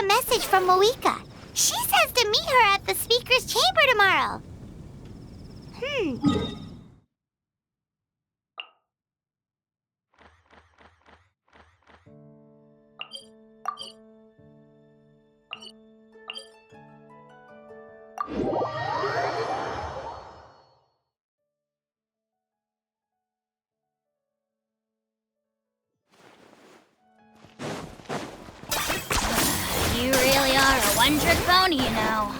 a message from Moika. She says to meet her at the speaker's chamber tomorrow. You really are a one-trick pony, you know.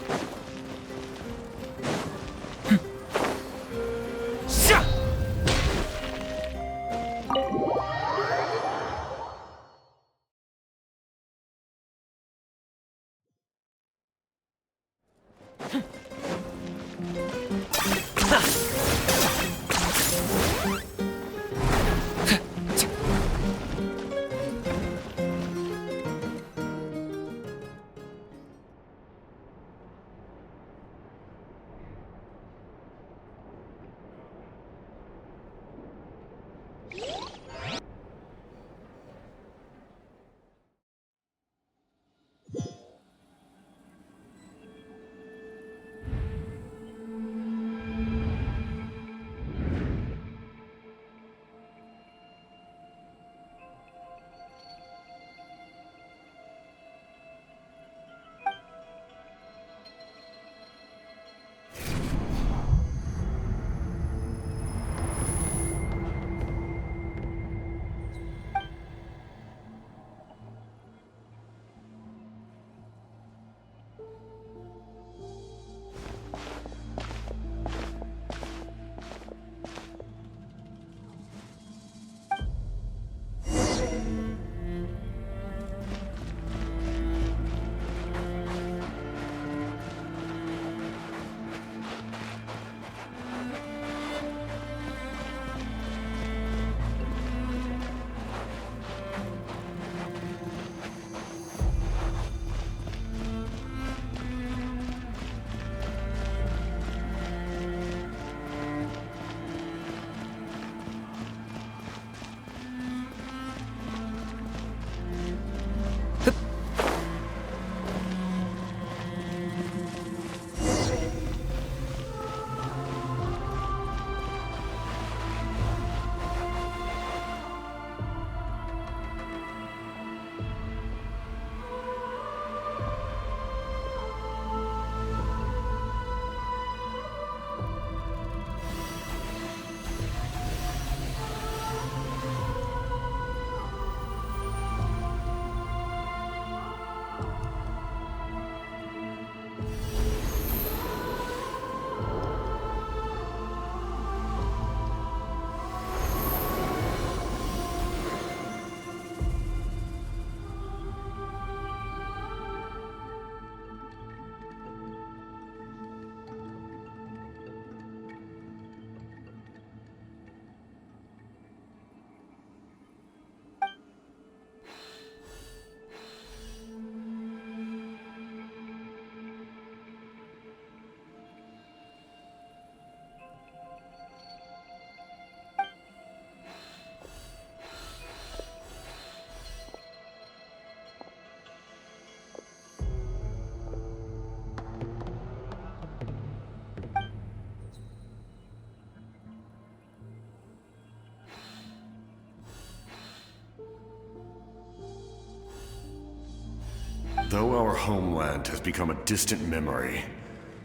Though our homeland has become a distant memory,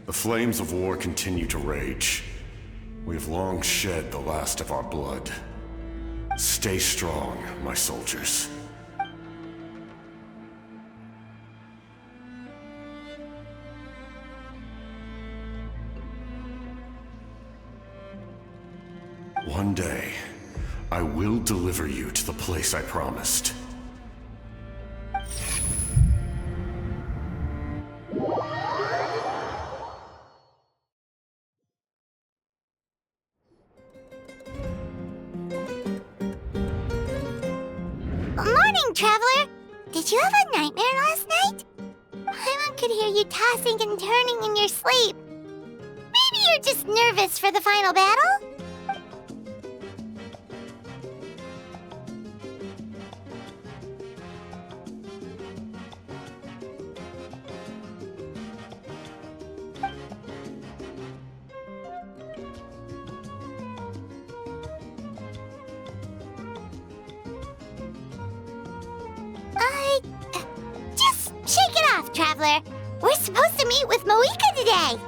the flames of war continue to rage. We have long shed the last of our blood. Stay strong, my soldiers. One day, I will deliver you to the place I promised. Morning, Traveler! Did you have a nightmare last night? Paimon could hear you tossing and turning in your sleep. Maybe you're just nervous for the final battle? Traveler. We're supposed to meet with Moika today.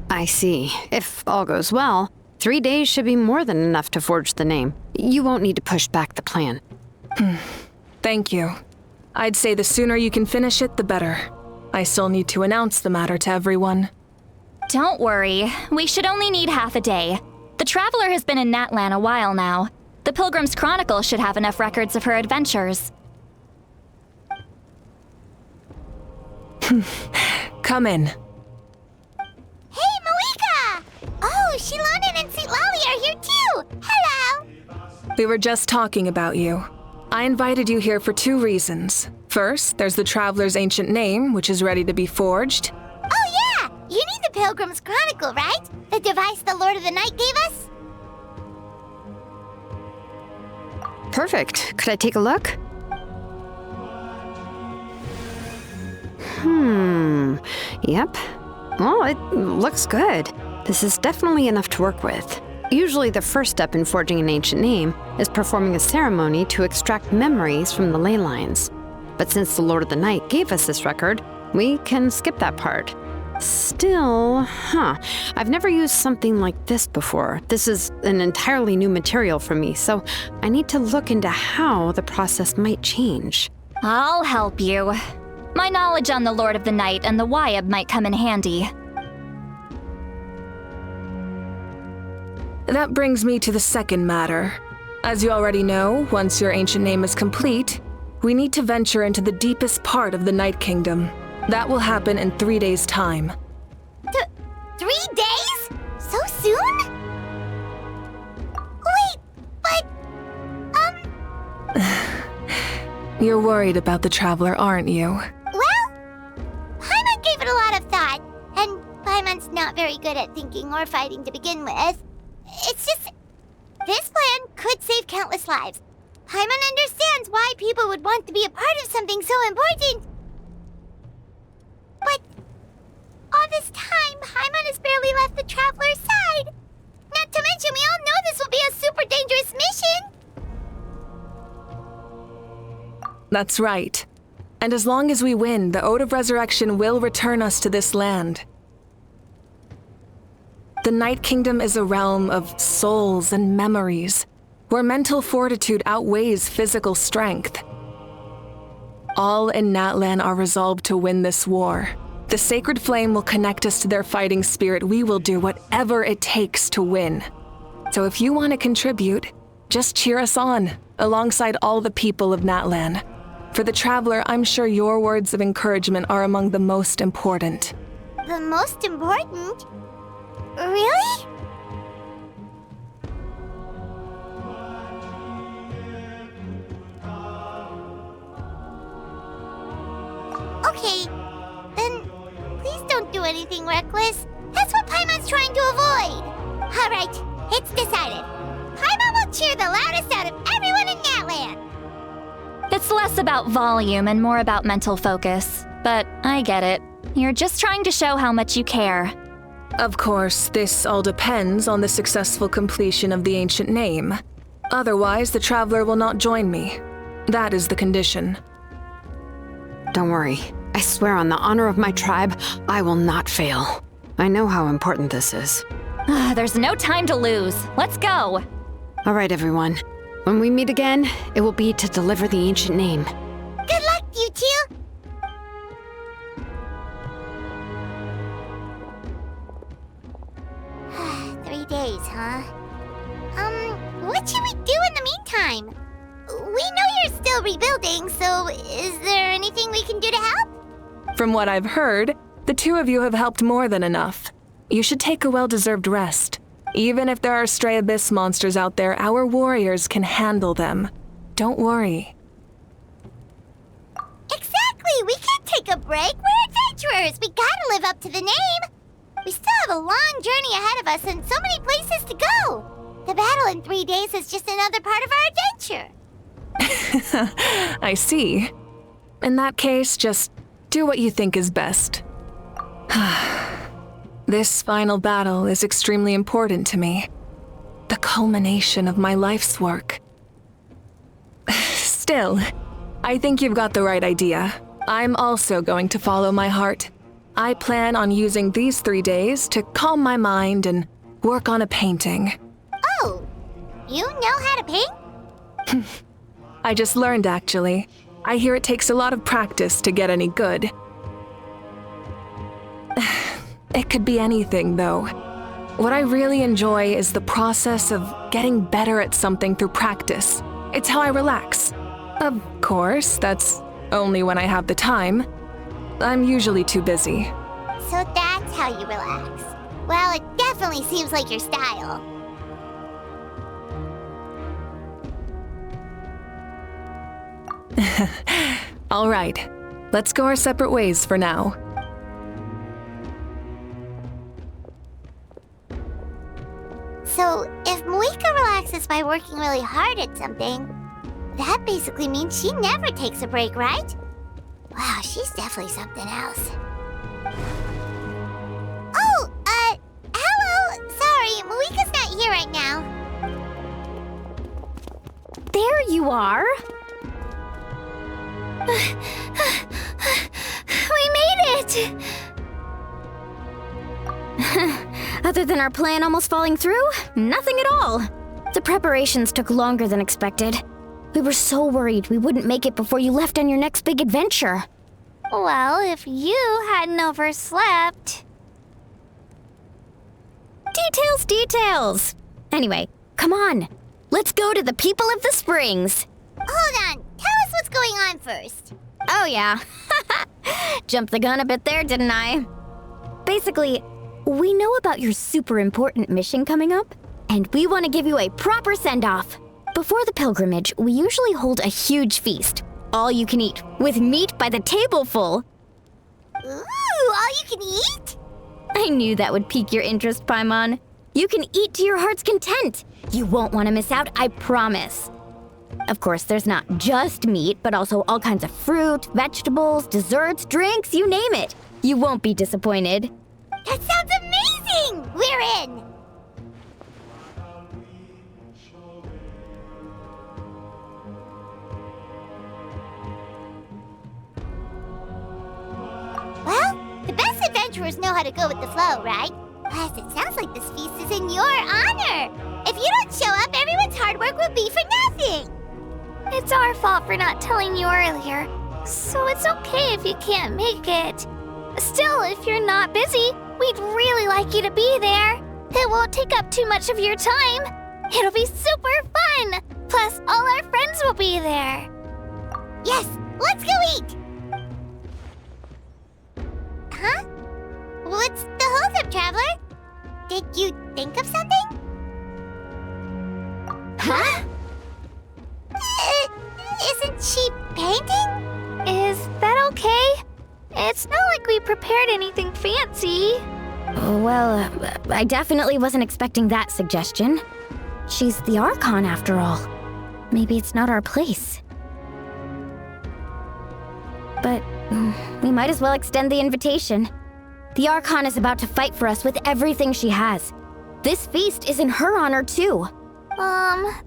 I see. If all goes well, 3 days should be more than enough to forge the name. You won't need to push back the plan. Thank you. I'd say the sooner you can finish it, the better. I still need to announce the matter to everyone. Don't worry, we should only need half a day. The Traveler has been in Natlan a while now. The Pilgrim's Chronicle should have enough records of her adventures. Come in. Hey, Moika! Oh, Shilonen and St. Lolly are here too! Hello! We were just talking about you. I invited you here for 2 reasons. First, there's the Traveler's ancient name, which is ready to be forged. Oh yeah! You need the Pilgrim's Chronicle, right? The device the Lord of the Night gave us? Perfect. Could I take a look? Yep. Well, it looks good. This is definitely enough to work with. Usually the first step in forging an ancient name is performing a ceremony to extract memories from the ley lines. But since the Lord of the Night gave us this record, we can skip that part. Still, I've never used something like this before. This is an entirely new material for me, so I need to look into how the process might change. I'll help you. My knowledge on the Lord of the Night and the Wyab might come in handy. That brings me to the second matter. As you already know, once your ancient name is complete, we need to venture into the deepest part of the Night Kingdom. That will happen in 3 days' time. 3 days? So soon? Wait, but... You're worried about the Traveler, aren't you? Well, Paimon gave it a lot of thought, and Paimon's not very good at thinking or fighting to begin with. It's just... this plan could save countless lives. Paimon understands why people would want to be a part of something so important. But all this time, Paimon has barely left the Traveler's side. Not to mention, we all know this will be a super dangerous mission. That's right. And as long as we win, the Ode of Resurrection will return us to this land. The Night Kingdom is a realm of souls and memories, where mental fortitude outweighs physical strength. All in Natlan are resolved to win this war. The sacred flame will connect us to their fighting spirit. We will do whatever it takes to win. So if you want to contribute, just cheer us on, alongside all the people of Natlan. For the Traveler, I'm sure your words of encouragement are among the most important. The most important? Really? Okay, then please don't do anything reckless. That's what Paimon's trying to avoid. All right, it's decided. Paimon will cheer the loudest out of everyone in Natlan. It's less about volume and more about mental focus. But I get it. You're just trying to show how much you care. Of course, this all depends on the successful completion of the ancient name. Otherwise, the Traveler will not join me. That is the condition. Don't worry. I swear on the honor of my tribe, I will not fail. I know how important this is. There's no time to lose. Let's go. All right, everyone. When we meet again, it will be to deliver the ancient name. Good luck, you two! Three days, huh? What should we do in the meantime? We know you're still rebuilding, so is there anything we can do to help? From what I've heard, the two of you have helped more than enough. You should take a well-deserved rest. Even if there are stray abyss monsters out there, our warriors can handle them. Don't worry. Exactly! We can't take a break! We're adventurers! We gotta live up to the name! We still have a long journey ahead of us and so many places to go! The battle in 3 days is just another part of our adventure! I see. In that case, just do what you think is best. This final battle is extremely important to me. The culmination of my life's work. Still, I think you've got the right idea. I'm also going to follow my heart. I plan on using these 3 days to calm my mind and work on a painting. Oh, you know how to paint? I just learned, actually. I hear it takes a lot of practice to get any good. It could be anything, though. What I really enjoy is the process of getting better at something through practice. It's how I relax. Of course, that's only when I have the time. I'm usually too busy. So that's how you relax. Well, it definitely seems like your style. All right, let's go our separate ways for now. So, if Moika relaxes by working really hard at something, that basically means she never takes a break, right? Wow, she's definitely something else. Oh, hello! Sorry, Moika's not here right now. There you are. We made it! Other than our plan almost falling through, nothing at all. The preparations took longer than expected. We were so worried we wouldn't make it before you left on your next big adventure. Well, if you hadn't overslept... Details! Anyway, come on. Let's go to the people of the springs. Hold on, tell us what's going on first. Oh yeah. Jumped the gun a bit there, didn't I? Basically, we know about your super important mission coming up, and we want to give you a proper send-off. Before the pilgrimage, we usually hold a huge feast. All you can eat, with meat by the tableful. Ooh, all you can eat? I knew that would pique your interest, Paimon. You can eat to your heart's content. You won't want to miss out, I promise. Of course, there's not just meat, but also all kinds of fruit, vegetables, desserts, drinks, you name it. You won't be disappointed. That sounds amazing! We're in! Well, the best adventurers know how to go with the flow, right? Plus, it sounds like this feast is in your honor. If you don't show up, everyone's hard work will be for nothing. It's our fault for not telling you earlier, so it's okay if you can't make it. Still, if you're not busy, we'd really like you to be there. It won't take up too much of your time. It'll be super fun. Plus, all our friends will be there. Yes, let's go eat. Huh? What's the holdup, Traveler? Did you think of something? Huh? Isn't she painting? Is that okay? It's not like we prepared anything fancy. Well, I definitely wasn't expecting that suggestion. She's the Archon after all. Maybe it's not our place. But we might as well extend the invitation. The Archon is about to fight for us with everything she has. This feast is in her honor too.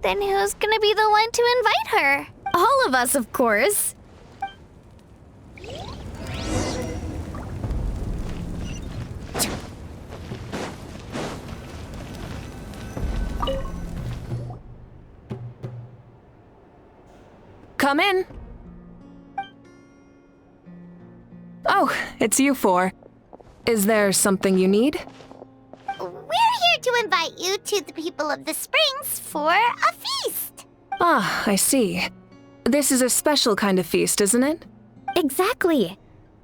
Then who's gonna be the one to invite her? All of us, of course. Come in. Oh, it's you four. Is there something you need? We're here to invite you to the people of the Springs for a feast. Ah, I see. This is a special kind of feast, isn't it? Exactly.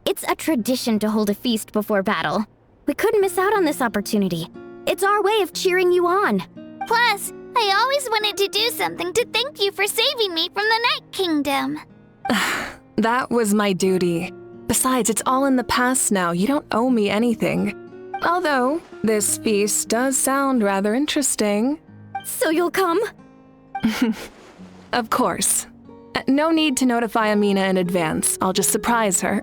It's a tradition to hold a feast before battle. We couldn't miss out on this opportunity. It's our way of cheering you on. Plus, I always wanted to do something to thank you for saving me from the Night Kingdom. That was my duty. Besides, it's all in the past now. You don't owe me anything. Although, this feast does sound rather interesting. So you'll come? Of course. No need to notify Amina in advance. I'll just surprise her.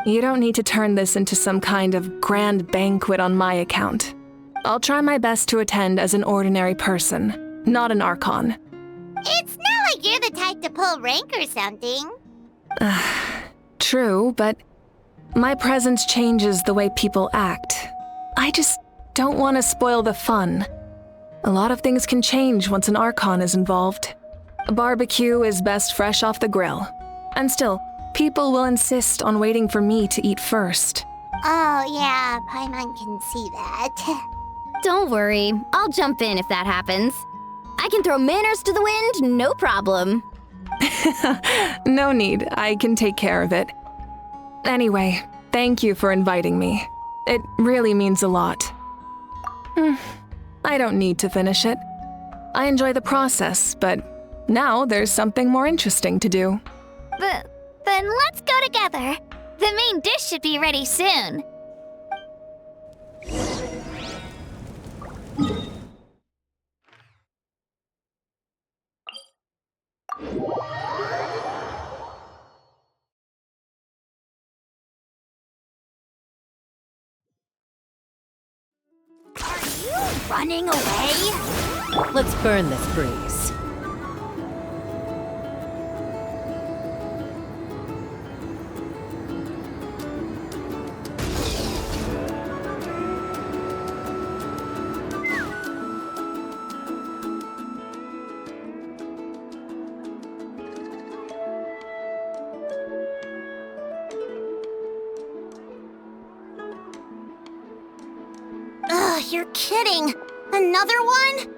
You don't need to turn this into some kind of grand banquet on my account. I'll try my best to attend as an ordinary person, not an Archon. It's not like you're the type to pull rank or something. True, but my presence changes the way people act. I just don't want to spoil the fun. A lot of things can change once an Archon is involved. A barbecue is best fresh off the grill. And still, people will insist on waiting for me to eat first. Oh yeah, Paimon can see that. Don't worry, I'll jump in if that happens. I can throw manners to the wind, no problem. No need, I can take care of it. Anyway, thank you for inviting me. It really means a lot. I don't need to finish it. I enjoy the process, but now there's something more interesting to do. Then let's go together. The main dish should be ready soon. Are you running away? Let's burn this breeze. Ugh, you're kidding. Another one?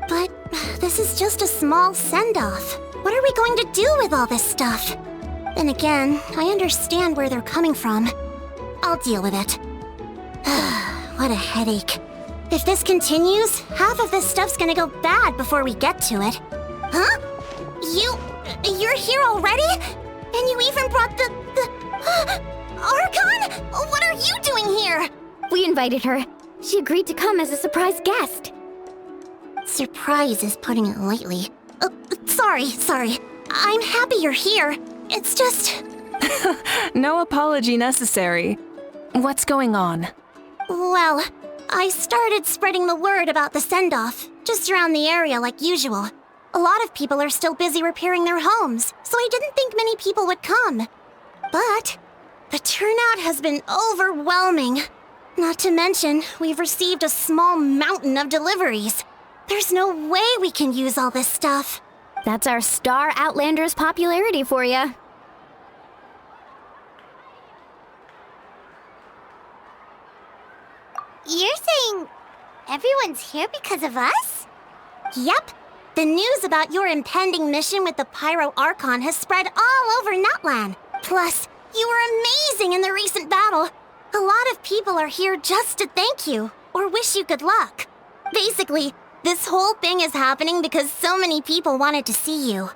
But this is just a small send-off. What are we going to do with all this stuff? Then again, I understand where they're coming from. I'll deal with it. What a headache. If this continues, half of this stuff's gonna go bad before we get to it. Huh? You're here already? And you even brought the Archon? What are you doing here? We invited her. She agreed to come as a surprise guest. Surprise is putting it lightly. Sorry. I'm happy you're here. It's just... No apology necessary. What's going on? Well, I started spreading the word about the send-off, just around the area like usual. A lot of people are still busy repairing their homes, so I didn't think many people would come. But the turnout has been overwhelming. Not to mention, we've received a small mountain of deliveries. There's no way we can use all this stuff. That's our Star Outlander's popularity for ya. You're saying everyone's here because of us? Yep. The news about your impending mission with the Pyro Archon has spread all over Nutland. Plus, you were amazing in the recent battle. A lot of people are here just to thank you, or wish you good luck. Basically, this whole thing is happening because so many people wanted to see you.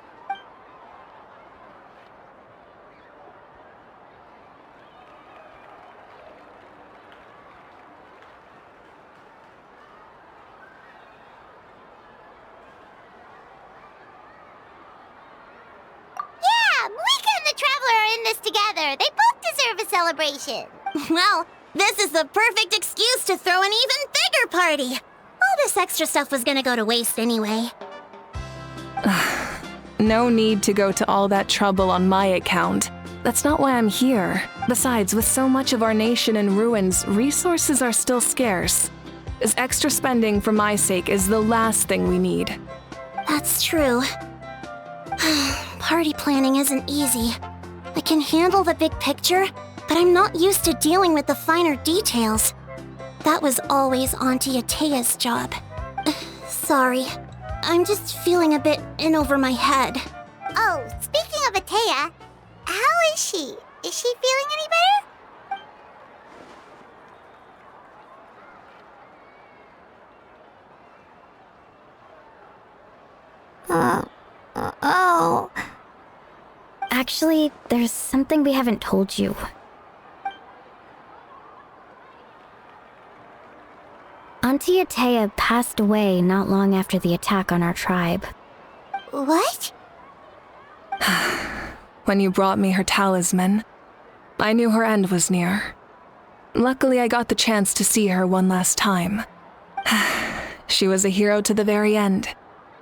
this together. They both deserve a celebration. Well, this is the perfect excuse to throw an even bigger party. All this extra stuff was gonna go to waste anyway. No need to go to all that trouble on my account. That's not why I'm here. Besides, with so much of our nation in ruins, resources are still scarce. This extra spending for my sake is the last thing we need. That's true. Party planning isn't easy. I can handle the big picture, but I'm not used to dealing with the finer details. That was always Auntie Atea's job. Sorry. I'm just feeling a bit in over my head. Oh, speaking of Atea, how is she? Is she feeling any better? Oh. Actually, there's something we haven't told you. Auntie Atea passed away not long after the attack on our tribe. What? When you brought me her talisman, I knew her end was near. Luckily, I got the chance to see her one last time. She was a hero to the very end.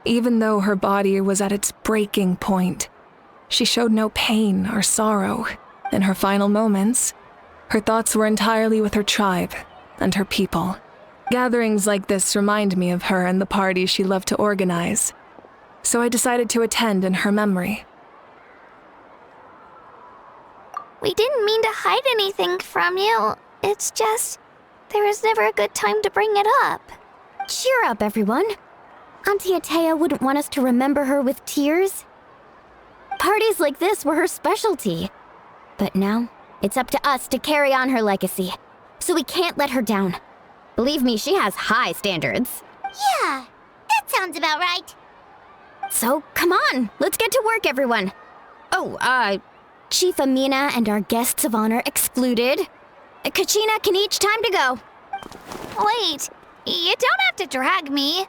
Even though her body was at its breaking point, she showed no pain or sorrow. In her final moments, her thoughts were entirely with her tribe and her people. Gatherings like this remind me of her and the parties she loved to organize, so I decided to attend in her memory. We didn't mean to hide anything from you. It's just, there was never a good time to bring it up. Cheer up, everyone. Auntie Atea wouldn't want us to remember her with tears. Parties like this were her specialty. But now, it's up to us to carry on her legacy, so we can't let her down. Believe me, she has high standards. Yeah, that sounds about right. So, come on, let's get to work, everyone. Oh, Chief Amina and our guests of honor excluded. Kachina can each time to go. Wait, you don't have to drag me.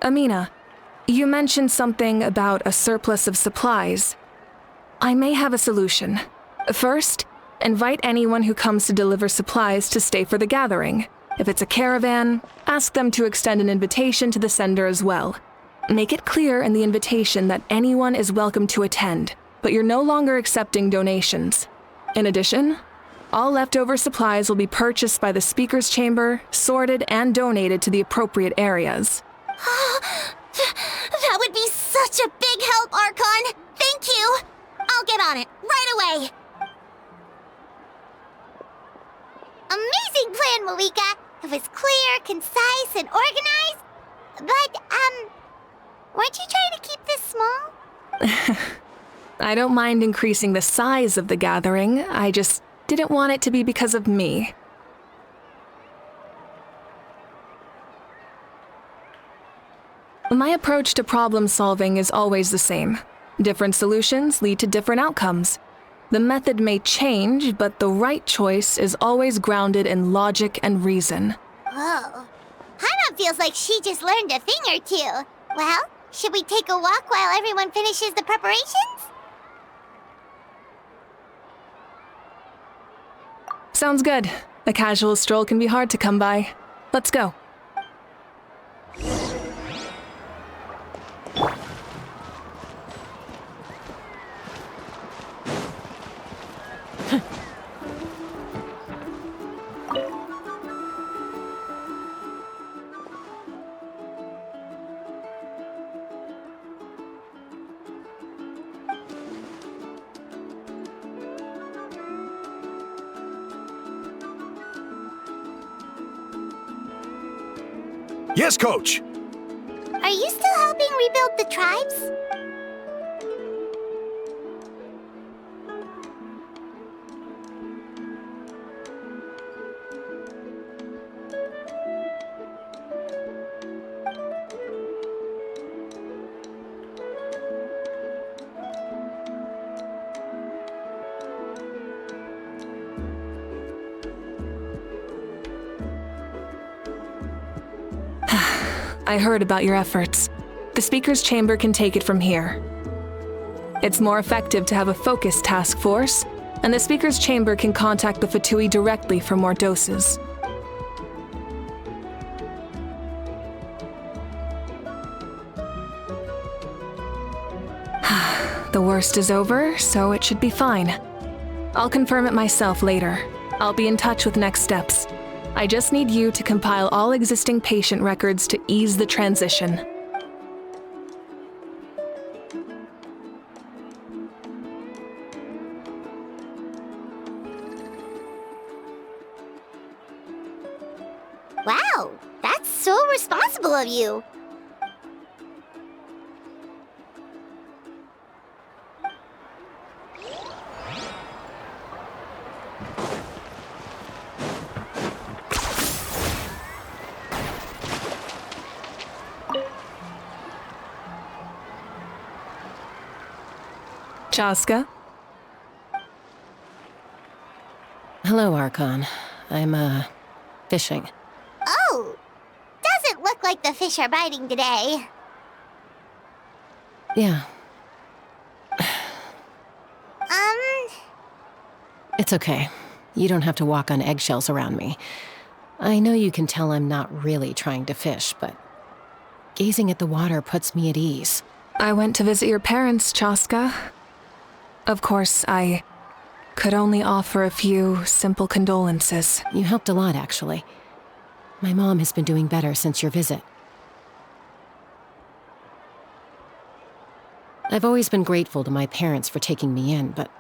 Amina, you mentioned something about a surplus of supplies. I may have a solution. First, invite anyone who comes to deliver supplies to stay for the gathering. If it's a caravan, ask them to extend an invitation to the sender as well. Make it clear in the invitation that anyone is welcome to attend, but you're no longer accepting donations. In addition, all leftover supplies will be purchased by the speaker's chamber, sorted, and donated to the appropriate areas. That would be such a big help, Archon! Thank you! I'll get on it, right away! Amazing plan, Malika! It was clear, concise, and organized. But, weren't you trying to keep this small? I don't mind increasing the size of the gathering, I just didn't want it to be because of me. My approach to problem solving is always the same. Different solutions lead to different outcomes. The method may change, but the right choice is always grounded in logic and reason. Whoa. Hana feels like she just learned a thing or two. Well, should we take a walk while everyone finishes the preparations? Sounds good. A casual stroll can be hard to come by. Let's go. Yes, Coach! Are you still helping rebuild the tribes? I heard about your efforts. The Speaker's Chamber can take it from here. It's more effective to have a focused task force, and the Speaker's Chamber can contact the Fatui directly for more doses. The worst is over, so it should be fine. I'll confirm it myself later. I'll be in touch with next steps. I just need you to compile all existing patient records to ease the transition. Wow, that's so responsible of you. Chaska? Hello, Archon. I'm, fishing. Oh, doesn't look like the fish are biting today. Yeah, Um, it's okay. You don't have to walk on eggshells around me. I know you can tell I'm not really trying to fish, but gazing at the water puts me at ease. I went to visit your parents, Chaska. Of course, I could only offer a few simple condolences. You helped a lot, actually. My mom has been doing better since your visit. I've always been grateful to my parents for taking me in, but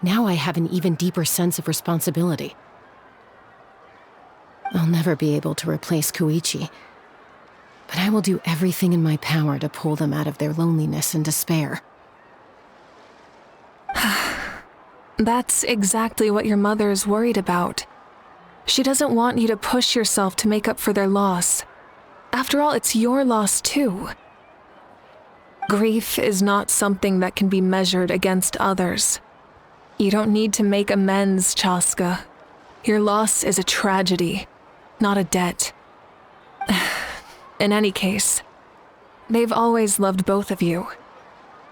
now I have an even deeper sense of responsibility. I'll never be able to replace Koichi, but I will do everything in my power to pull them out of their loneliness and despair. That's exactly what your mother is worried about. She doesn't want you to push yourself to make up for their loss. After all, it's your loss too. Grief is not something that can be measured against others. You don't need to make amends, Chaska. Your loss is a tragedy, not a debt. In any case, they've always loved both of you.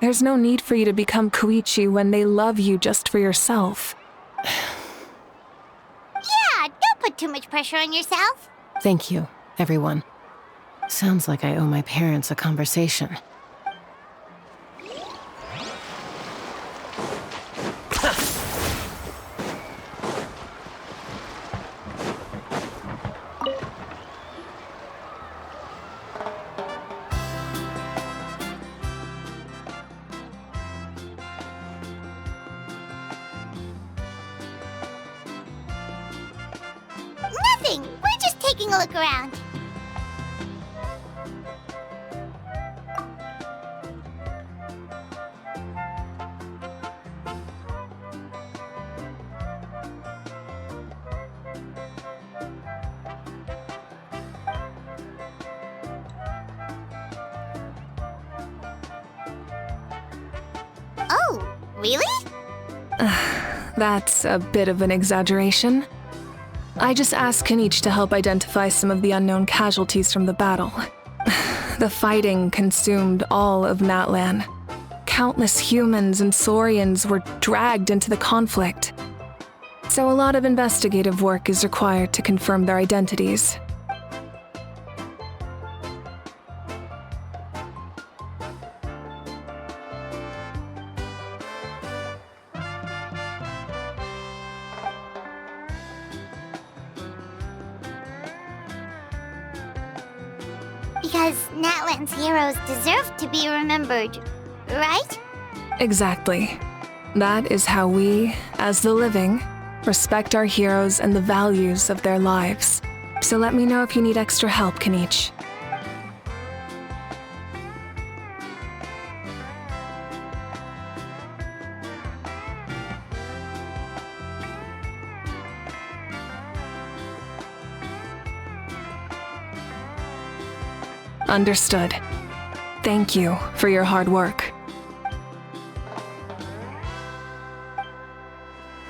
There's no need for you to become Koichi when they love you just for yourself. yeah, don't put too much pressure on yourself. Thank you, everyone. Sounds like I owe my parents a conversation. Nothing, we're just taking a look around. Oh, really? That's a bit of an exaggeration. I just asked Kenichi to help identify some of the unknown casualties from the battle. The fighting consumed all of Natlan. Countless humans and Saurians were dragged into the conflict. So a lot of investigative work is required to confirm their identities. Because Natlan's heroes deserve to be remembered, right? Exactly. That is how we, as the living, respect our heroes and the values of their lives. So let me know if you need extra help, Kenichi. Understood. Thank you for your hard work.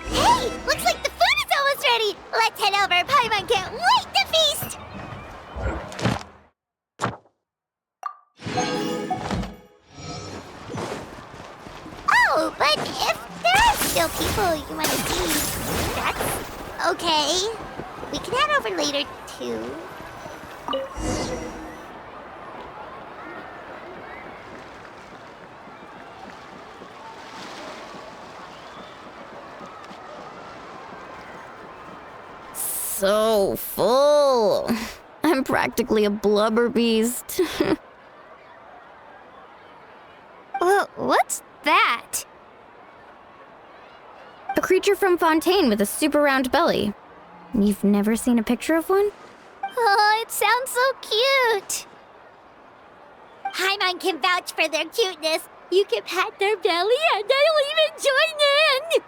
Hey, looks like the food is almost ready. Let's head over. Paimon can't wait to feast. still people you want to see, that's okay. We can head over later, too. So full. I'm practically a blubber beast. What's that? A creature from Fontaine with a super round belly. You've never seen a picture of one? Oh, it sounds so cute. Paimon can vouch for their cuteness. You can pat their belly and they'll even join in.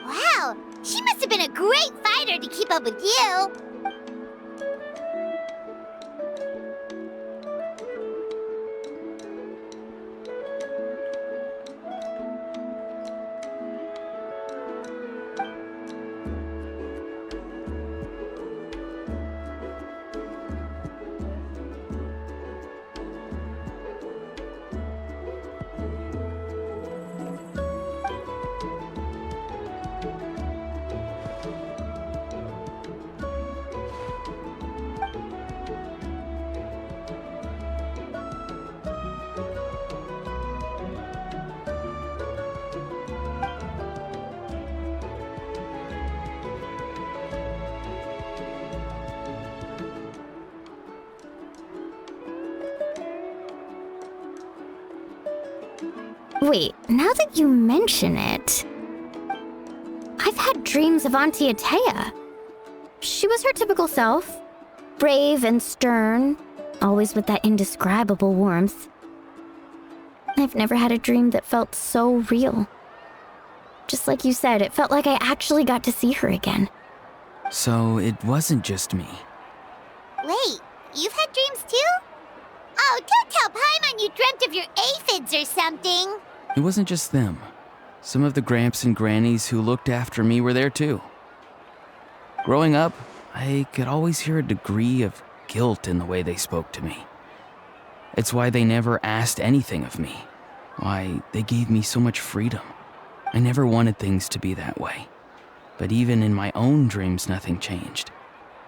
Wow, she must have been a great fighter to keep up with you. Wait, now that you mention it, I've had dreams of Auntie Atea. She was her typical self, brave and stern, always with that indescribable warmth. I've never had a dream that felt so real. Just like you said, it felt like I actually got to see her again. So it wasn't just me. Wait, you've had dreams too? Oh, don't tell Paimon you dreamt of your aphids or something. It wasn't just them. Some of the Gramps and Grannies who looked after me were there too. Growing up, I could always hear a degree of guilt in the way they spoke to me. It's why they never asked anything of me. Why they gave me so much freedom. I never wanted things to be that way. But even in my own dreams, nothing changed.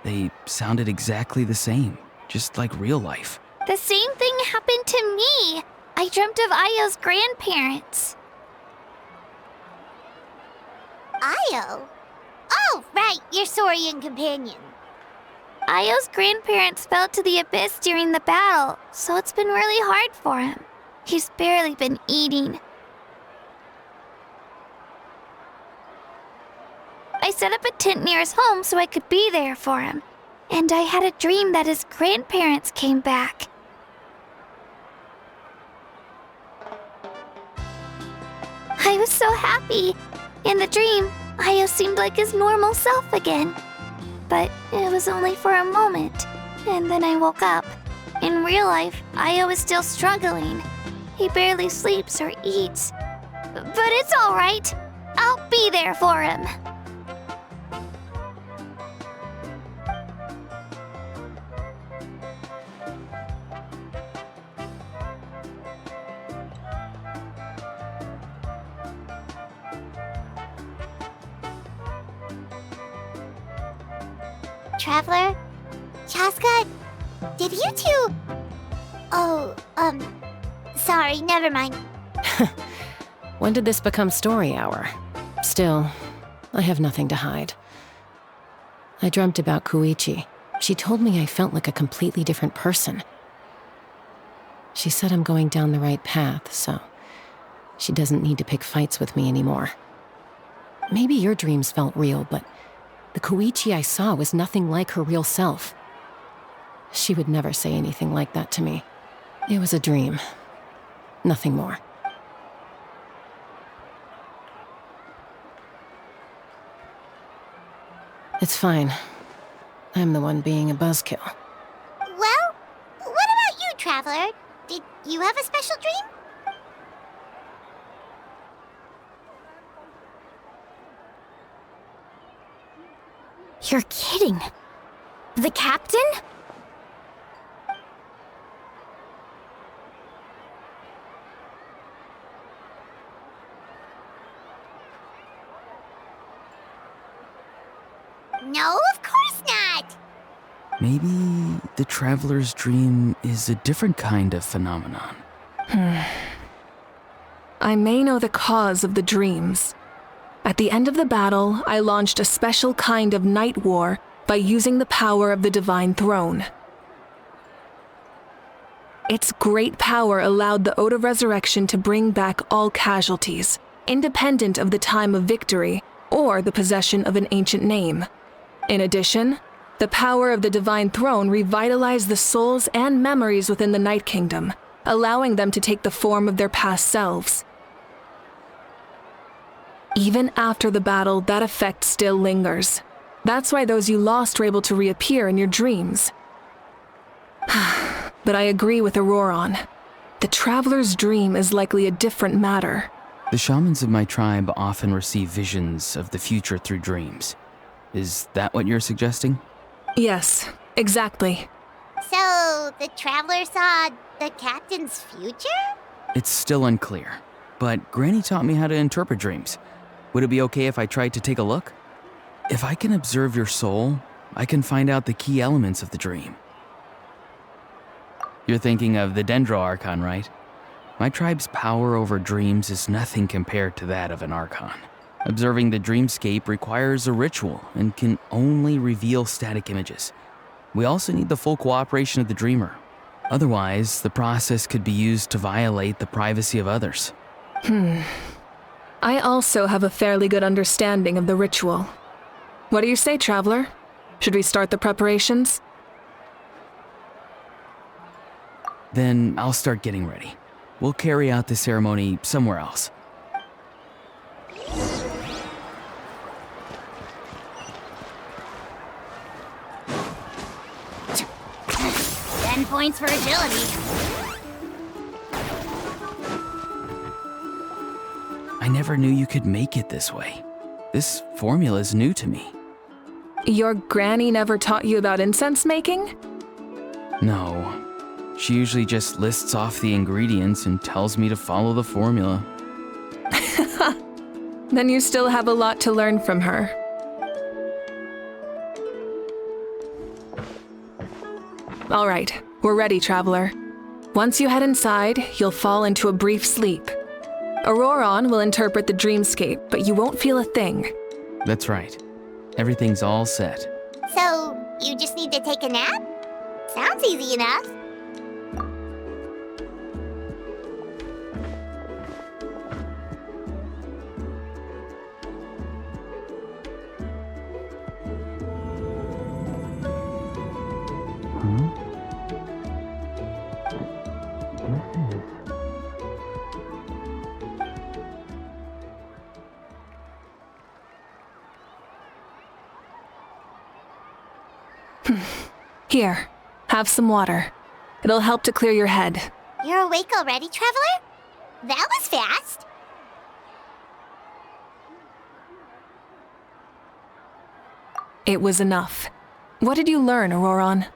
They sounded exactly the same, just like real life. The same thing happened to me. I dreamt of Ayo's grandparents. Ayo? Oh, right, your Saurian companion. Ayo's grandparents fell to the abyss during the battle, so it's been really hard for him. He's barely been eating. I set up a tent near his home so I could be there for him. And I had a dream that his grandparents came back. I was so happy. In the dream, Ayo seemed like his normal self again. But it was only for a moment. And then I woke up. In real life, Ayo is still struggling. He barely sleeps or eats. But it's all right. I'll be there for him. Traveler? Chaska? Did you two... Oh, sorry, never mind. When did this become story hour? Still, I have nothing to hide. I dreamt about Koichi. She told me I felt like a completely different person. She said I'm going down the right path, so she doesn't need to pick fights with me anymore. Maybe your dreams felt real, but the Koichi I saw was nothing like her real self. She would never say anything like that to me. It was a dream. Nothing more. It's fine. I'm the one being a buzzkill. Well, what about you, Traveler? Did you have a special dream? You're kidding. The captain? No, of course not. Maybe the traveler's dream is a different kind of phenomenon. I may know the cause of the dreams. At the end of the battle, I launched a special kind of night war by using the power of the Divine Throne. Its great power allowed the Ode of Resurrection to bring back all casualties, independent of the time of victory or the possession of an ancient name. In addition, the power of the Divine Throne revitalized the souls and memories within the Night Kingdom, allowing them to take the form of their past selves. Even after the battle, that effect still lingers. That's why those you lost were able to reappear in your dreams. But I agree with Auroron. The Traveler's dream is likely a different matter. The shamans of my tribe often receive visions of the future through dreams. Is that what you're suggesting? Yes, exactly. So, the Traveler saw the captain's future? It's still unclear, but Granny taught me how to interpret dreams. Would it be okay if I tried to take a look? If I can observe your soul, I can find out the key elements of the dream. You're thinking of the Dendro Archon, right? My tribe's power over dreams is nothing compared to that of an Archon. Observing the dreamscape requires a ritual and can only reveal static images. We also need the full cooperation of the dreamer. Otherwise, the process could be used to violate the privacy of others. I also have a fairly good understanding of the ritual. What do you say, Traveler? Should we start the preparations? Then I'll start getting ready. We'll carry out the ceremony somewhere else. 10 points for agility. I never knew you could make it this way. This formula is new to me. Your granny never taught you about incense making? No. She usually just lists off the ingredients and tells me to follow the formula. Then you still have a lot to learn from her. All right, we're ready, Traveler. Once you head inside, you'll fall into a brief sleep. Auroron will interpret the dreamscape, but you won't feel a thing. That's right. Everything's all set. So, you just need to take a nap? Sounds easy enough. Here, have some water. It'll help to clear your head. You're awake already, Traveler? That was fast. It was enough. What did you learn, Auroron?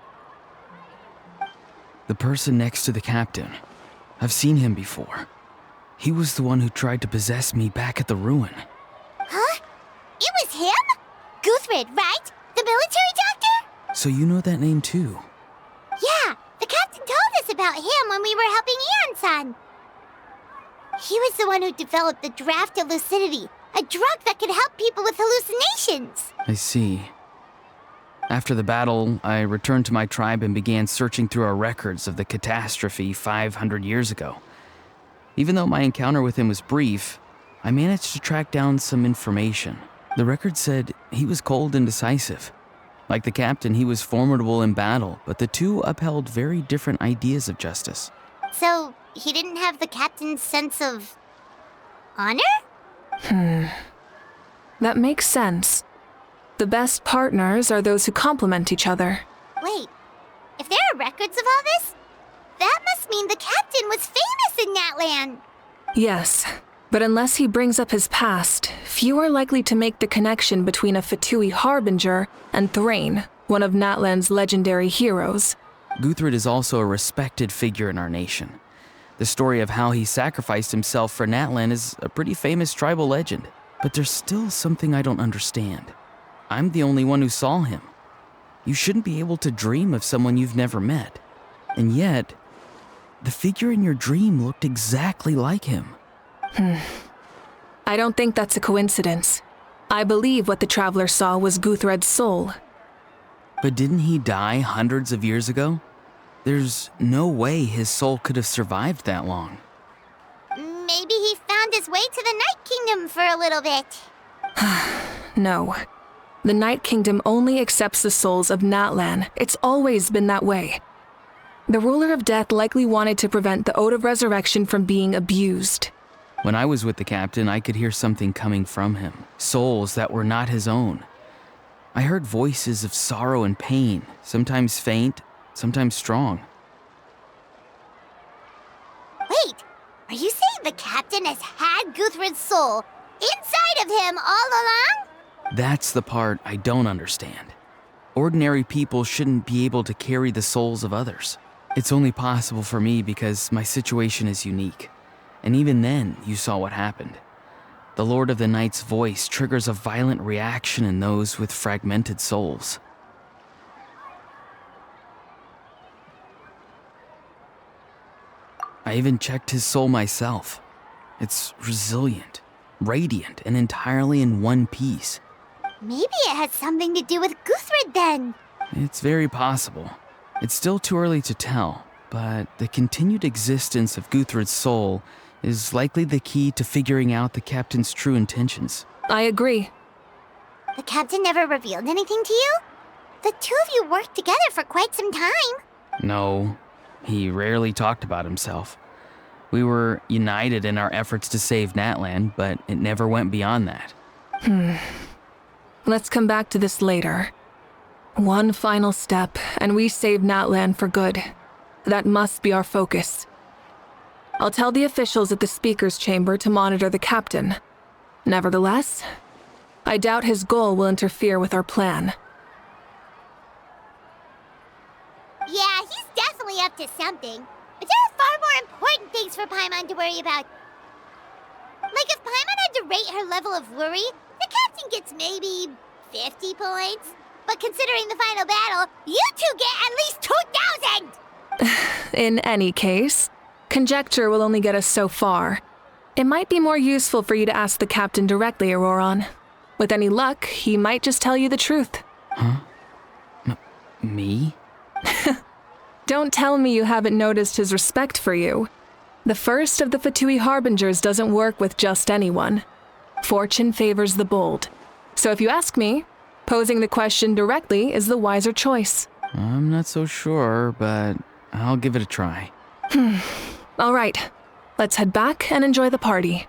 The person next to the captain. I've seen him before. He was the one who tried to possess me back at the ruin. Huh? It was him? Guthrid, right? The military doctor? So you know that name too? Yeah, the captain told us about him when we were helping Eon-san. He was the one who developed the draft of lucidity, a drug that could help people with hallucinations. I see. After the battle, I returned to my tribe and began searching through our records of the catastrophe 500 years ago. Even though my encounter with him was brief, I managed to track down some information. The record said he was cold and decisive. Like the captain, he was formidable in battle, but the two upheld very different ideas of justice. So, he didn't have the captain's sense of honor? That makes sense. The best partners are those who complement each other. Wait, if there are records of all this, that must mean the captain was famous in Natlan. Yes, but unless he brings up his past, few are likely to make the connection between a Fatui harbinger and Thrain, one of Natlan's legendary heroes. Guthred is also a respected figure in our nation. The story of how he sacrificed himself for Natlan is a pretty famous tribal legend. But there's still something I don't understand. I'm the only one who saw him. You shouldn't be able to dream of someone you've never met. And yet, the figure in your dream looked exactly like him. I don't think that's a coincidence. I believe what the traveler saw was Guthred's soul. But didn't he die hundreds of years ago? There's no way his soul could have survived that long. Maybe he found his way to the Night Kingdom for a little bit. No. The Night Kingdom only accepts the souls of Natlan. It's always been that way. The ruler of death likely wanted to prevent the Ode of Resurrection from being abused. When I was with the captain, I could hear something coming from him. Souls that were not his own. I heard voices of sorrow and pain, sometimes faint, sometimes strong. Wait, are you saying the captain has had Guthred's soul inside of him all along? That's the part I don't understand. Ordinary people shouldn't be able to carry the souls of others. It's only possible for me because my situation is unique. And even then, you saw what happened. The Lord of the Night's voice triggers a violent reaction in those with fragmented souls. I even checked his soul myself. It's resilient, radiant, and entirely in one piece. Maybe it has something to do with Guthred then. It's very possible. It's still too early to tell, but the continued existence of Guthred's soul is likely the key to figuring out the captain's true intentions. I agree. The captain never revealed anything to you? The two of you worked together for quite some time. No, he rarely talked about himself. We were united in our efforts to save Natlan, but it never went beyond that. Let's come back to this later. One final step, and we save Natlan for good. That must be our focus. I'll tell the officials at the speaker's chamber to monitor the captain. Nevertheless, I doubt his goal will interfere with our plan. Yeah, he's definitely up to something. But there are far more important things for Paimon to worry about. Like if Paimon had to rate her level of worry, the captain gets maybe 50 points. But considering the final battle, you two get at least 2,000! In any case, conjecture will only get us so far. It might be more useful for you to ask the captain directly, Auroron. With any luck, he might just tell you the truth. Huh? Me? Don't tell me you haven't noticed his respect for you. The first of the Fatui Harbingers doesn't work with just anyone. Fortune favors the bold. So if you ask me, posing the question directly is the wiser choice. I'm not so sure, but I'll give it a try. All right, let's head back and enjoy the party.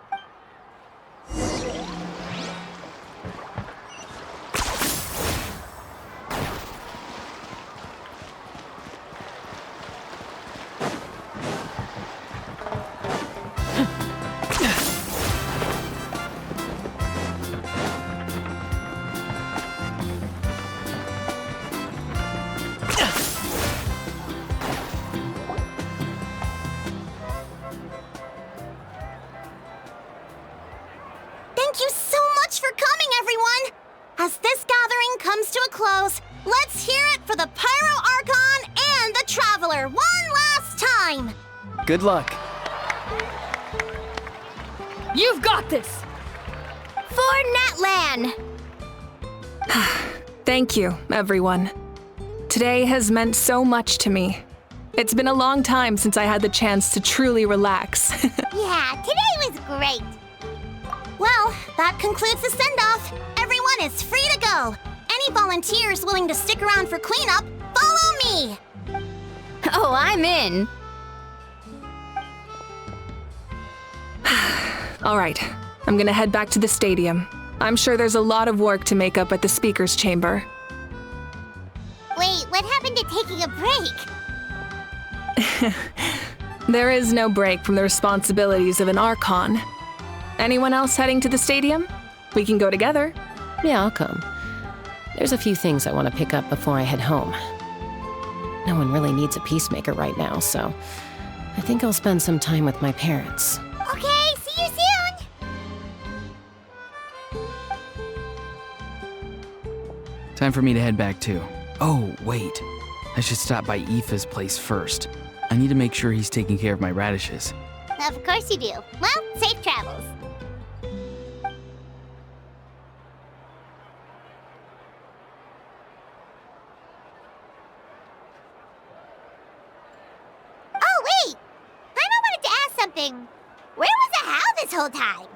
Thank you so much for coming, everyone! As this gathering comes to a close, let's hear it for the Pyro Archon and the Traveler one last time! Good luck. You've got this! For Natlan! Thank you, everyone. Today has meant so much to me. It's been a long time since I had the chance to truly relax. Yeah, today was great. Well, that concludes the send-off. Everyone is free to go. Any volunteers willing to stick around for cleanup, follow me! Oh, I'm in. All right, I'm gonna head back to the stadium. I'm sure there's a lot of work to make up at the speaker's chamber. Wait, what happened to taking a break? There is no break from the responsibilities of an Archon. Anyone else heading to the stadium? We can go together. Yeah, I'll come. There's a few things I want to pick up before I head home. No one really needs a peacemaker right now, so I think I'll spend some time with my parents. Okay, see you soon! Time for me to head back too. Oh, wait. I should stop by Aoife's place first. I need to make sure he's taking care of my radishes. Of course you do. Well, safe travels. Oh, wait! I wanted to ask something. Where was the How this whole time?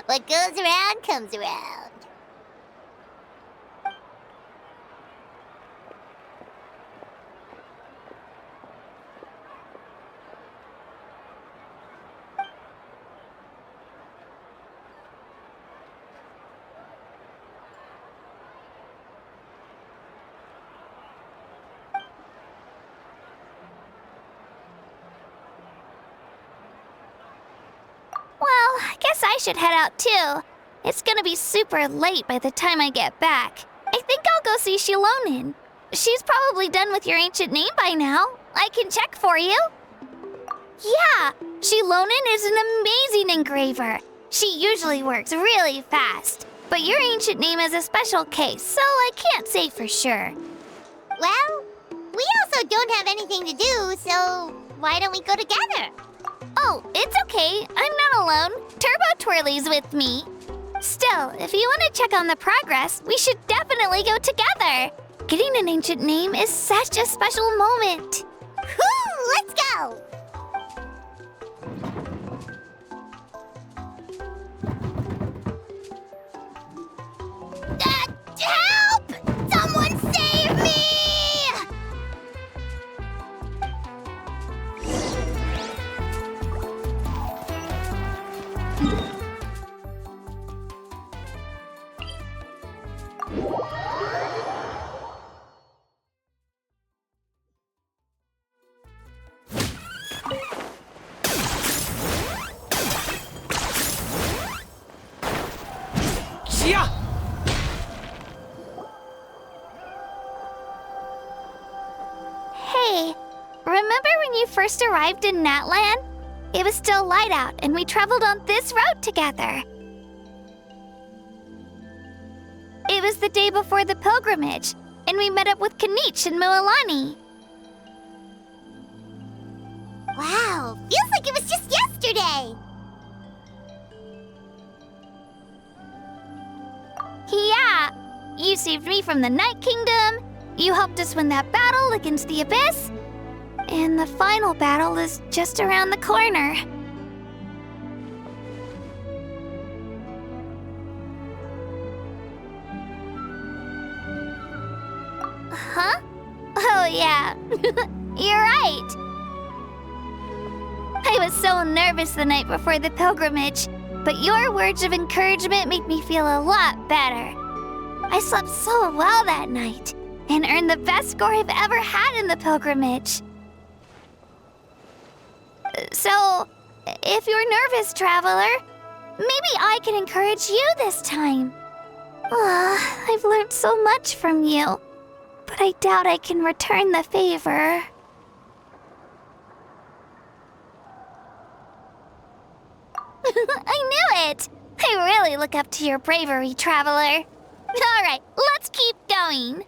What goes around comes around. Well, I guess I should head out too. It's gonna be super late by the time I get back. I think I'll go see Shilonin. She's probably done with your ancient name by now. I can check for you. Yeah, Shilonin is an amazing engraver. She usually works really fast. But your ancient name is a special case, so I can't say for sure. Well, we also don't have anything to do, so why don't we go together? Oh, it's okay. I'm not alone. Turbo Twirly's with me. Still, if you want to check on the progress, we should definitely go together. Getting an ancient name is such a special moment. Whoo, let's go! Help! Someone save me! Yeah! Hey, remember when you first arrived in Natlan? It was still light out, and we traveled on this road together. It was the day before the pilgrimage, and we met up with Kanich and Mualani. Wow, feels like it was just yesterday! Yeah, you saved me from the Night Kingdom, you helped us win that battle against the Abyss, and the final battle is just around the corner. Huh? Oh yeah, you're right. I was so nervous the night before the pilgrimage, but your words of encouragement made me feel a lot better. I slept so well that night, and earned the best score I've ever had in the pilgrimage. So, if you're nervous, traveler, maybe I can encourage you this time. I've learned so much from you, but I doubt I can return the favor. I knew it! I really look up to your bravery, traveler. All right, let's keep going.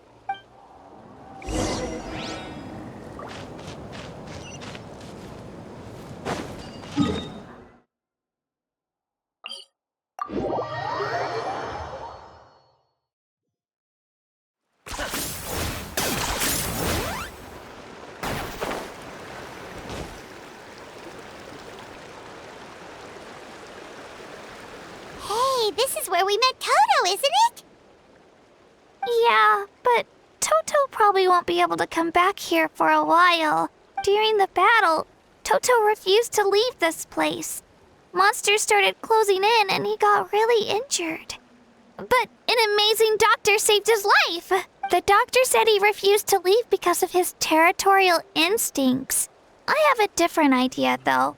this is where we met Toto, isn't it? Yeah, but Toto probably won't be able to come back here for a while. During the battle, Toto refused to leave this place. Monsters started closing in and he got really injured. But an amazing doctor saved his life. The doctor said he refused to leave because of his territorial instincts. I have a different idea, though.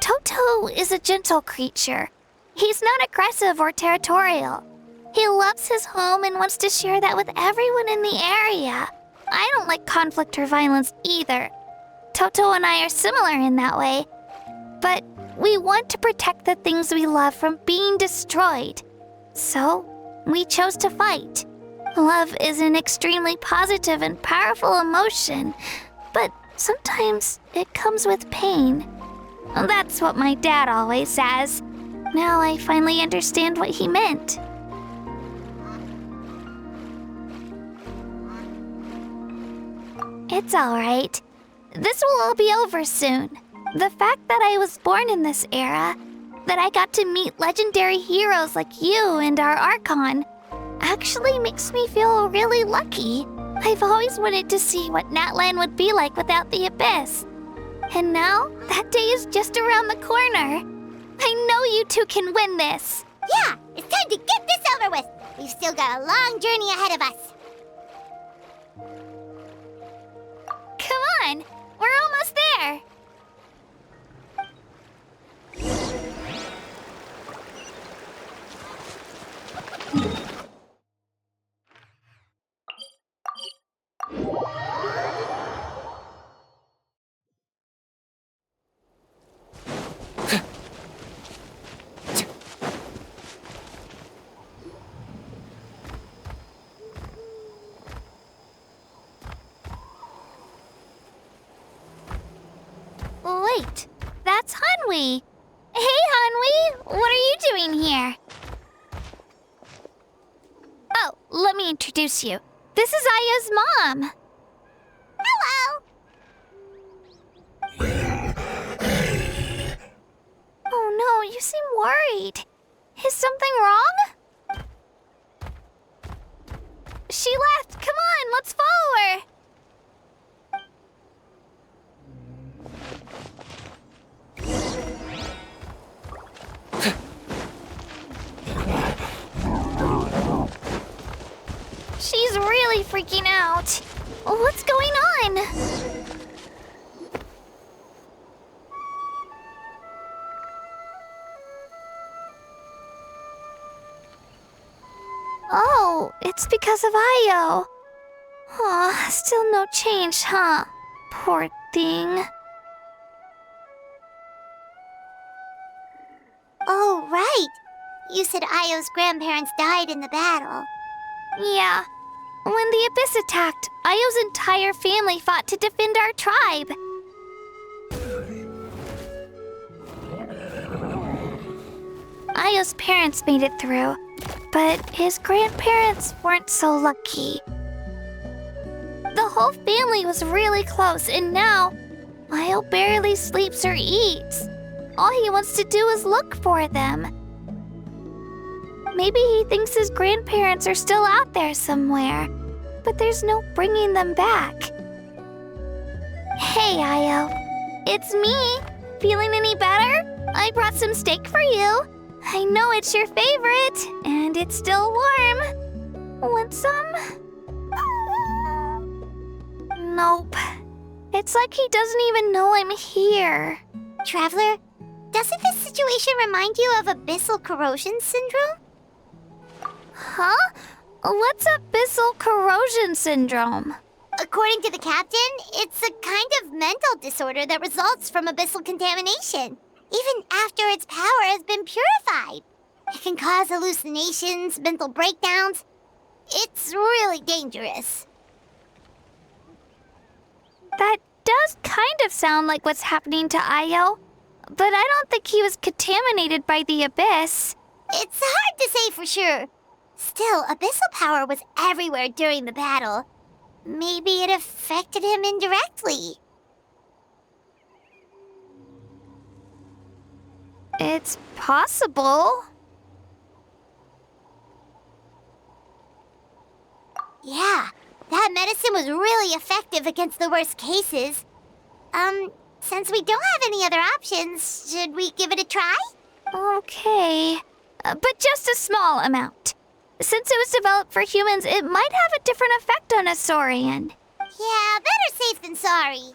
Toto is a gentle creature. He's not aggressive or territorial. He loves his home and wants to share that with everyone in the area. I don't like conflict or violence either. Toto and I are similar in that way. But we want to protect the things we love from being destroyed. So, we chose to fight. Love is an extremely positive and powerful emotion, but sometimes it comes with pain. That's what my dad always says. Now I finally understand what he meant. It's alright. This will all be over soon. The fact that I was born in this era, that I got to meet legendary heroes like you and our Archon, actually makes me feel really lucky. I've always wanted to see what Natlan would be like without the Abyss. And now, that day is just around the corner. I know you two can win this. Yeah, it's time to get this over with. We've still got a long journey ahead of us. Come on, we're almost there. Wait, that's Hanwi. Hey, Hanwi, what are you doing here? Oh, let me introduce you. This is Aya's mom. Hello! Oh no, you seem worried. Is something wrong? She left. Come on, let's follow her. She's really freaking out. What's going on? Oh, it's because of Io. Aw, still no change, huh? Poor thing. Oh, right. You said Io's grandparents died in the battle. Yeah. When the Abyss attacked, Io's entire family fought to defend our tribe. Io's parents made it through, but his grandparents weren't so lucky. The whole family was really close, and now Io barely sleeps or eats. All he wants to do is look for them. Maybe he thinks his grandparents are still out there somewhere, but there's no bringing them back. Hey, Io. It's me. Feeling any better? I brought some steak for you. I know it's your favorite, and it's still warm. Want some? Nope. It's like he doesn't even know I'm here. Traveler, doesn't this situation remind you of abyssal corrosion syndrome? Huh? What's abyssal corrosion syndrome? According to the captain, it's a kind of mental disorder that results from abyssal contamination, even after its power has been purified. It can cause hallucinations, mental breakdowns. It's really dangerous. That does kind of sound like what's happening to Io, but I don't think he was contaminated by the Abyss. It's hard to say for sure. Still, abyssal power was everywhere during the battle. Maybe it affected him indirectly. It's possible. Yeah, that medicine was really effective against the worst cases. Since we don't have any other options, should we give it a try? Okay. But just a small amount. Since it was developed for humans, it might have a different effect on a Saurian. Yeah, better safe than sorry.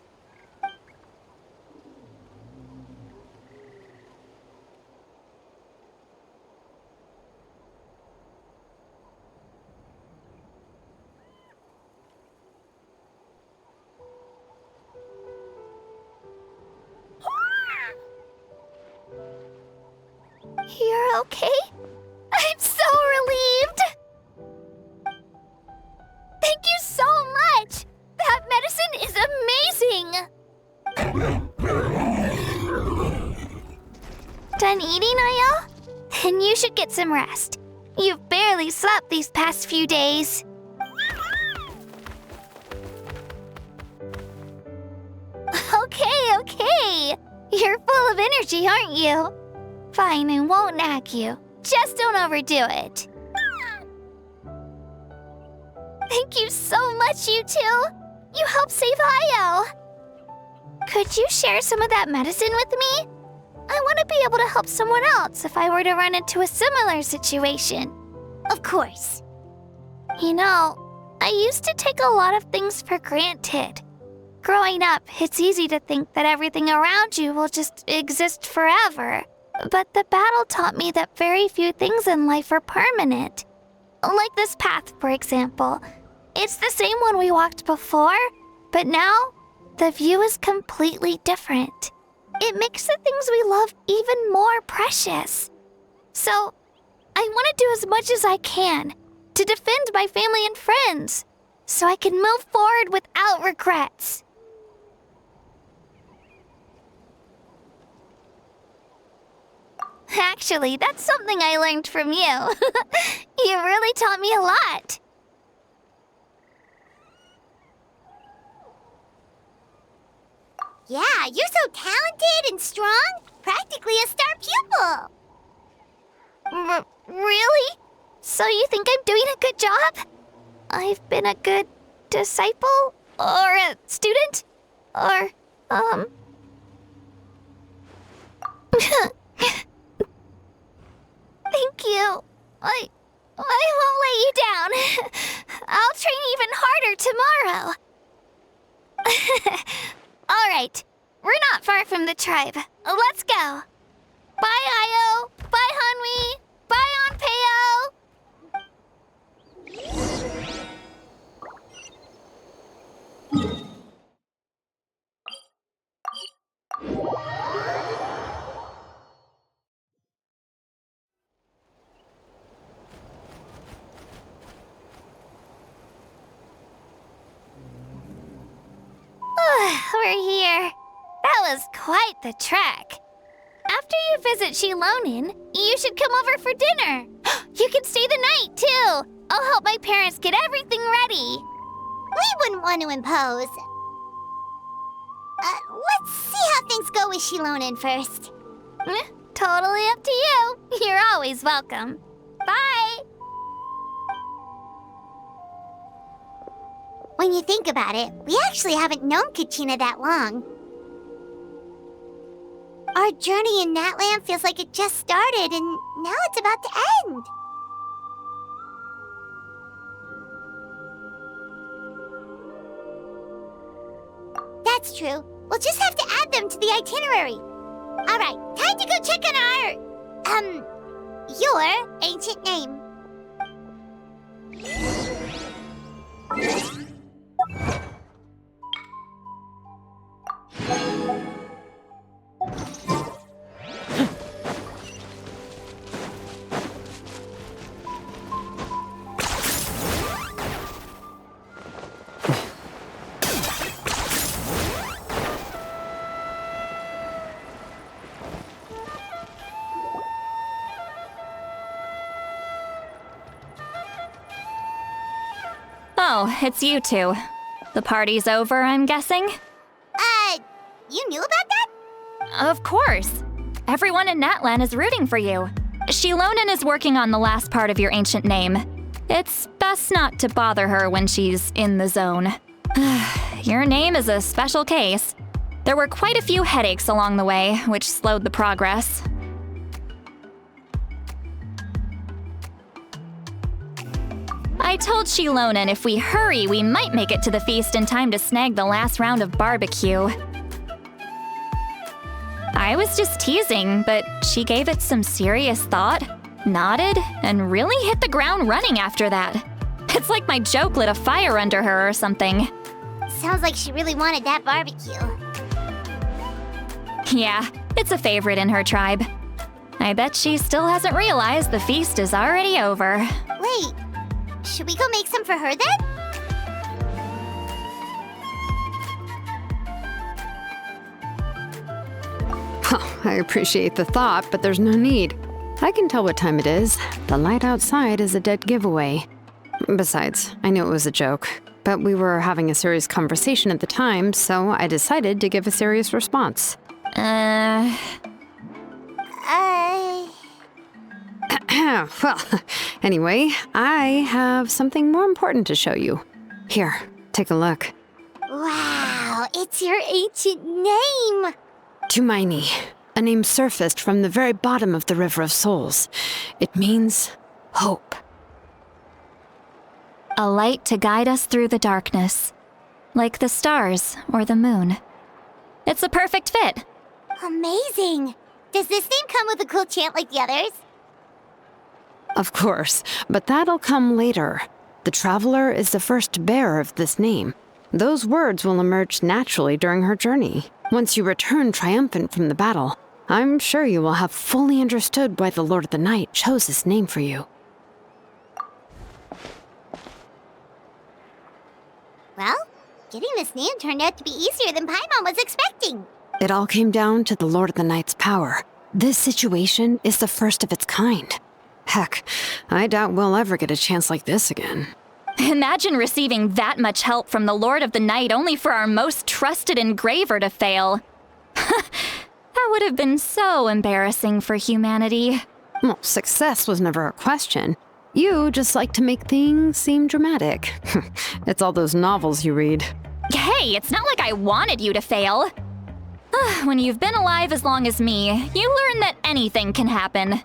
You're okay? I'm so relieved! Thank you so much! That medicine is amazing! Done eating, are you? Then you should get some rest. You've barely slept these past few days. Okay. You're full of energy, aren't you? Fine, I won't nag you. Just don't overdo it. Thank you so much, you two. You helped save Io. Could you share some of that medicine with me? I want to be able to help someone else if I were to run into a similar situation. Of course. You know, I used to take a lot of things for granted. Growing up, it's easy to think that everything around you will just exist forever. But the battle taught me that very few things in life are permanent. Like this path, for example. It's the same one we walked before, but now the view is completely different. It makes the things we love even more precious. So, I want to do as much as I can to defend my family and friends, so I can move forward without regrets. Actually, that's something I learned from you. You really taught me a lot. Yeah, you're so talented and strong. Practically a star pupil. Really? So you think I'm doing a good job? I've been a good disciple? Or a student? Or, Thank you. I won't let you down. I'll train even harder tomorrow. All right. We're not far from the tribe. Let's go. Bye, Io. Bye, Hanwi. Bye, Onpeo. We're here. That was quite the trek. After you visit Shilonin, you should come over for dinner. You can stay the night, too. I'll help my parents get everything ready. We wouldn't want to impose. Let's see how things go with Shilonin first. Totally up to you. You're always welcome. Bye. When you think about it, we actually haven't known Kachina that long. Our journey in Natland feels like it just started, and now it's about to end. That's true. We'll just have to add them to the itinerary. All right, time to go check on your ancient name. Oh, it's you two. The party's over, I'm guessing? You knew about that? Of course. Everyone in Natlan is rooting for you. Shilonen is working on the last part of your ancient name. It's best not to bother her when she's in the zone. Your name is a special case. There were quite a few headaches along the way, which slowed the progress. I told Shilonen if we hurry, we might make it to the feast in time to snag the last round of barbecue. I was just teasing, but she gave it some serious thought, nodded, and really hit the ground running after that. It's like my joke lit a fire under her or something. Sounds like she really wanted that barbecue. Yeah, it's a favorite in her tribe. I bet she still hasn't realized the feast is already over. Wait, should we go make some for her then? Oh, I appreciate the thought, but there's no need. I can tell what time it is. The light outside is a dead giveaway. Besides, I knew it was a joke, but we were having a serious conversation at the time, so I decided to give a serious response. Well, anyway, I have something more important to show you. Here, take a look. Wow, it's your ancient name! Tumaini, a name surfaced from the very bottom of the River of Souls. It means hope. A light to guide us through the darkness, like the stars or the moon. It's a perfect fit. Amazing! Does this name come with a cool chant like the others? Of course, but that'll come later. The Traveler is the first bearer of this name. Those words will emerge naturally during her journey. Once you return triumphant from the battle, I'm sure you will have fully understood why the Lord of the Night chose this name for you. Well, getting this name turned out to be easier than Paimon was expecting. It all came down to the Lord of the Night's power. This situation is the first of its kind. Heck, I doubt we'll ever get a chance like this again. Imagine receiving that much help from the Lord of the Night only for our most trusted engraver to fail. That would have been so embarrassing for humanity. Well, success was never a question. You just like to make things seem dramatic. It's all those novels you read. Hey, it's not like I wanted you to fail. When you've been alive as long as me, you learn that anything can happen. Okay,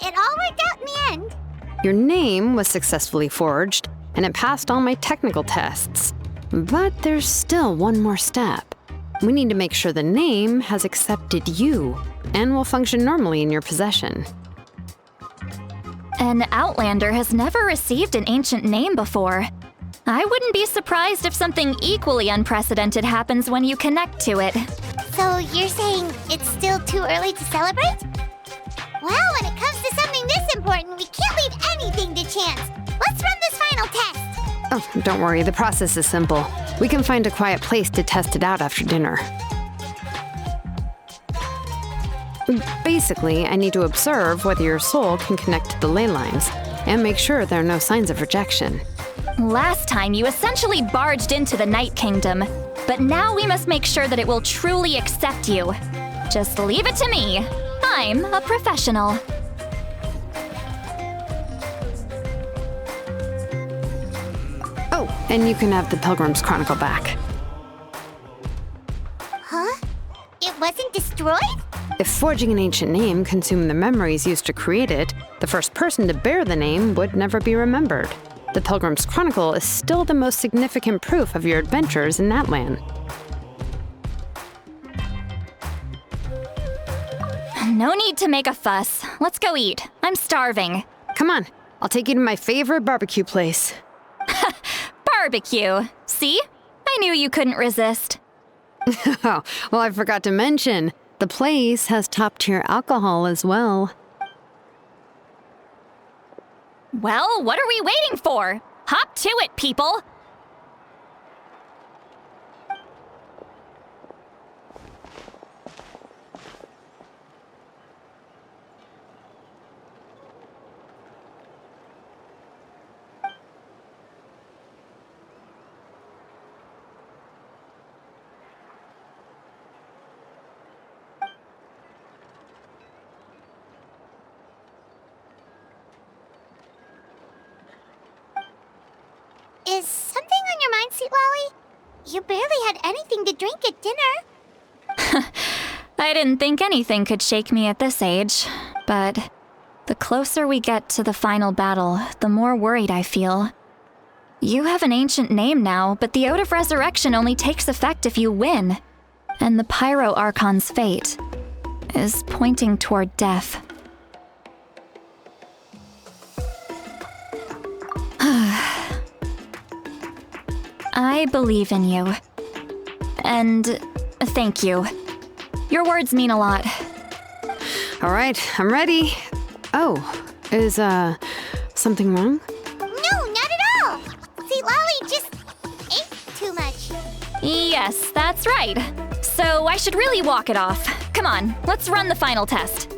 it all worked out in the end. Your name was successfully forged, and it passed all my technical tests. But there's still one more step. We need to make sure the name has accepted you, and will function normally in your possession. An Outlander has never received an ancient name before. I wouldn't be surprised if something equally unprecedented happens when you connect to it. So you're saying it's still too early to celebrate? Well, when it comes to something this important, we can't leave anything to chance. Let's run this final test. Oh, don't worry, the process is simple. We can find a quiet place to test it out after dinner. Basically, I need to observe whether your soul can connect to the ley lines, and make sure there are no signs of rejection. Last time, you essentially barged into the Night Kingdom, but now we must make sure that it will truly accept you. Just leave it to me. I'm a professional. Oh, and you can have the Pilgrim's Chronicle back. Huh? It wasn't destroyed? If forging an ancient name consumed the memories used to create it, the first person to bear the name would never be remembered. The Pilgrim's Chronicle is still the most significant proof of your adventures in Natlan. No need to make a fuss. Let's go eat. I'm starving. Come on, I'll take you to my favorite barbecue place. Barbecue. See? I knew you couldn't resist. Oh, well, I forgot to mention, the place has top-tier alcohol as well. Well, what are we waiting for? Hop to it, people! Is something on your mind, Sweet Lolly? You barely had anything to drink at dinner. I didn't think anything could shake me at this age, but the closer we get to the final battle, the more worried I feel. You have an ancient name now, but the Oath of Resurrection only takes effect if you win. And the Pyro Archon's fate is pointing toward death. I believe in you. And thank you. Your words mean a lot. All right, I'm ready. Oh, is, something wrong? No, not at all! Sweet Lolly just ate too much. Yes, that's right. So I should really walk it off. Come on, let's run the final test.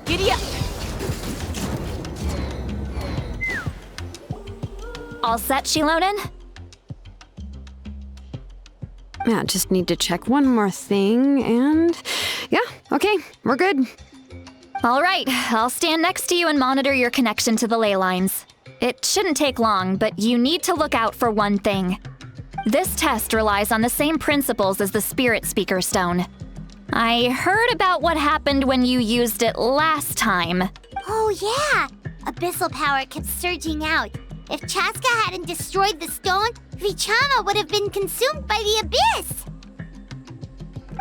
Giddy up! All set, Shilonen? Yeah, just need to check one more thing, and yeah, okay, we're good. All right, I'll stand next to you and monitor your connection to the ley lines. It shouldn't take long, but you need to look out for one thing. This test relies on the same principles as the Spirit Speaker Stone. I heard about what happened when you used it last time. Oh yeah! Abyssal power kept surging out. If Chaska hadn't destroyed the stone, Vichama would have been consumed by the abyss!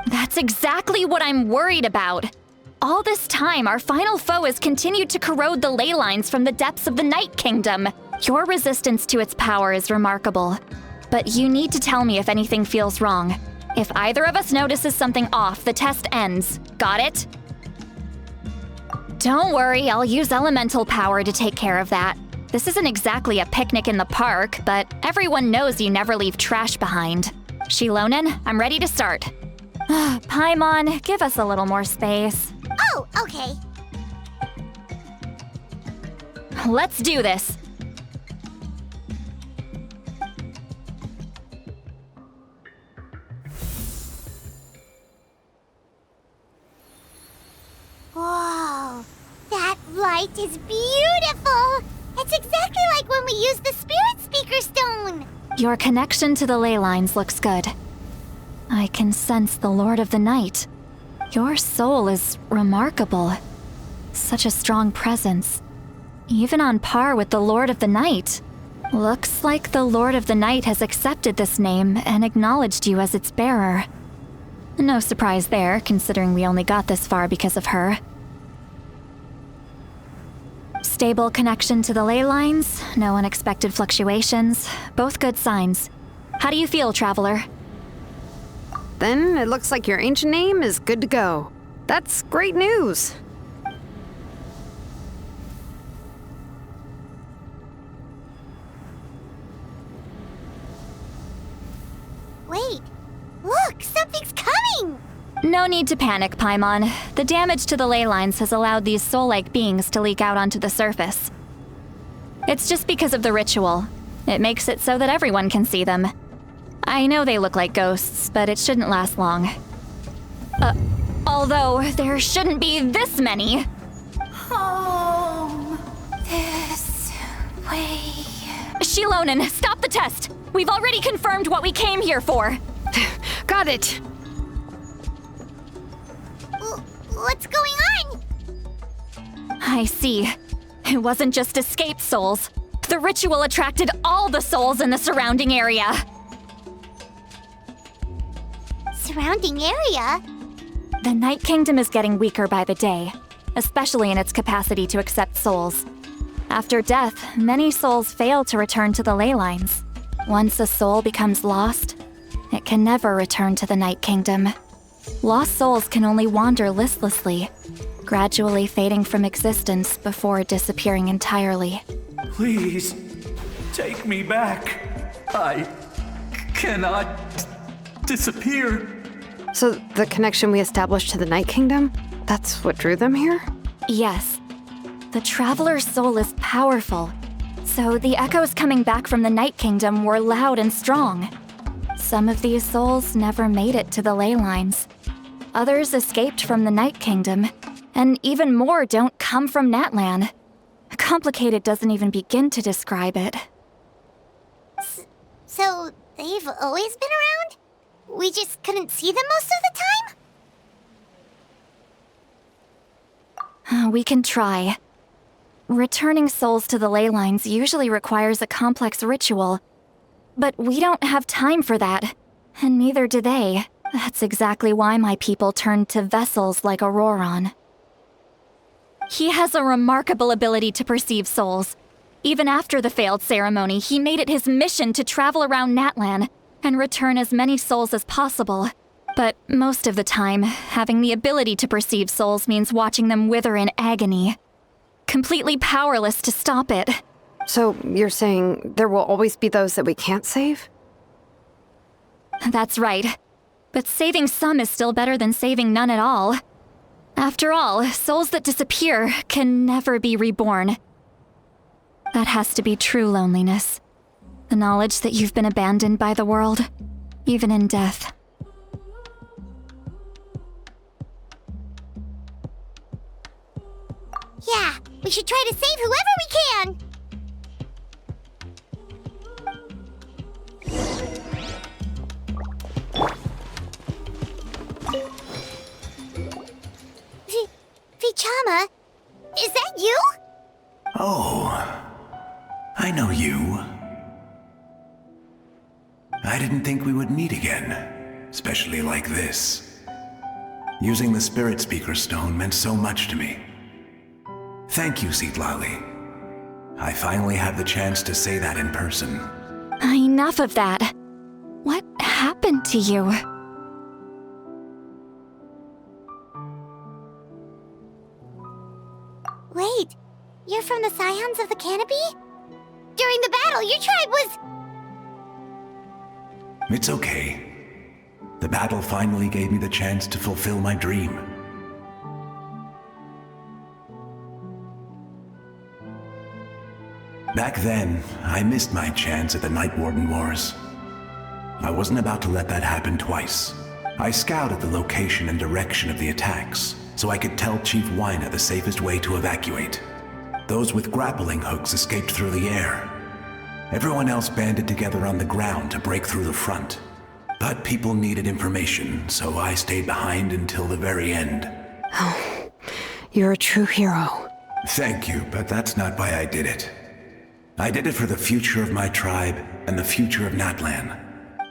That's exactly what I'm worried about. All this time, our final foe has continued to corrode the ley lines from the depths of the Night Kingdom. Your resistance to its power is remarkable. But you need to tell me if anything feels wrong. If either of us notices something off, the test ends. Got it? Don't worry, I'll use elemental power to take care of that. This isn't exactly a picnic in the park, but everyone knows you never leave trash behind. Shilonen, I'm ready to start. Paimon, give us a little more space. Oh, okay. Let's do this. Whoa, that light is beautiful! It's exactly like when we used the Spirit Speaker Stone! Your connection to the ley lines looks good. I can sense the Lord of the Night. Your soul is remarkable. Such a strong presence. Even on par with the Lord of the Night. Looks like the Lord of the Night has accepted this name and acknowledged you as its bearer. No surprise there, considering we only got this far because of her. Stable connection to the ley lines, no unexpected fluctuations, both good signs. How do you feel, Traveler? Then it looks like your ancient name is good to go. That's great news. Wait, look, something's coming! No need to panic, Paimon. The damage to the ley lines has allowed these soul-like beings to leak out onto the surface. It's just because of the ritual. It makes it so that everyone can see them. I know they look like ghosts, but it shouldn't last long. Although there shouldn't be this many. Home. This way. Shilonen, stop the test! We've already confirmed what we came here for. Got it. What's going on? I see. It wasn't just escaped souls. The ritual attracted all the souls in the surrounding area. Surrounding area? The Night Kingdom is getting weaker by the day, especially in its capacity to accept souls. After death, many souls fail to return to the ley lines. Once a soul becomes lost, it can never return to the Night Kingdom. Lost souls can only wander listlessly, gradually fading from existence before disappearing entirely. Please, take me back. I cannot disappear. So the connection we established to the Night Kingdom, that's what drew them here? Yes. The Traveler's soul is powerful, so the echoes coming back from the Night Kingdom were loud and strong. Some of these souls never made it to the ley lines. Others escaped from the Night Kingdom, and even more don't come from Natlan. Complicated doesn't even begin to describe it. So they've always been around? We just couldn't see them most of the time? We can try. Returning souls to the ley lines usually requires a complex ritual, but we don't have time for that, and neither do they. That's exactly why my people turned to vessels like Auroron. He has a remarkable ability to perceive souls. Even after the failed ceremony, he made it his mission to travel around Natlan and return as many souls as possible. But most of the time, having the ability to perceive souls means watching them wither in agony. Completely powerless to stop it. So you're saying there will always be those that we can't save? That's right. But saving some is still better than saving none at all. After all, souls that disappear can never be reborn. That has to be true loneliness. The knowledge that you've been abandoned by the world, even in death. Yeah, we should try to save whoever we can! Vichama, is that you? Oh, I know you. I didn't think we would meet again, especially like this. Using the Spirit Speaker Stone meant so much to me. Thank you, Seatlali. I finally had the chance to say that in person. Enough of that. What happened to you? Wait, you're from the Scions of the Canopy? During the battle, your tribe was... It's okay. The battle finally gave me the chance to fulfill my dream. Back then, I missed my chance at the Night Warden Wars. I wasn't about to let that happen twice. I scouted the location and direction of the attacks, so I could tell Chief Wyna the safest way to evacuate. Those with grappling hooks escaped through the air. Everyone else banded together on the ground to break through the front. But people needed information, so I stayed behind until the very end. Oh, you're a true hero. Thank you, but that's not why I did it. I did it for the future of my tribe and the future of Natlan.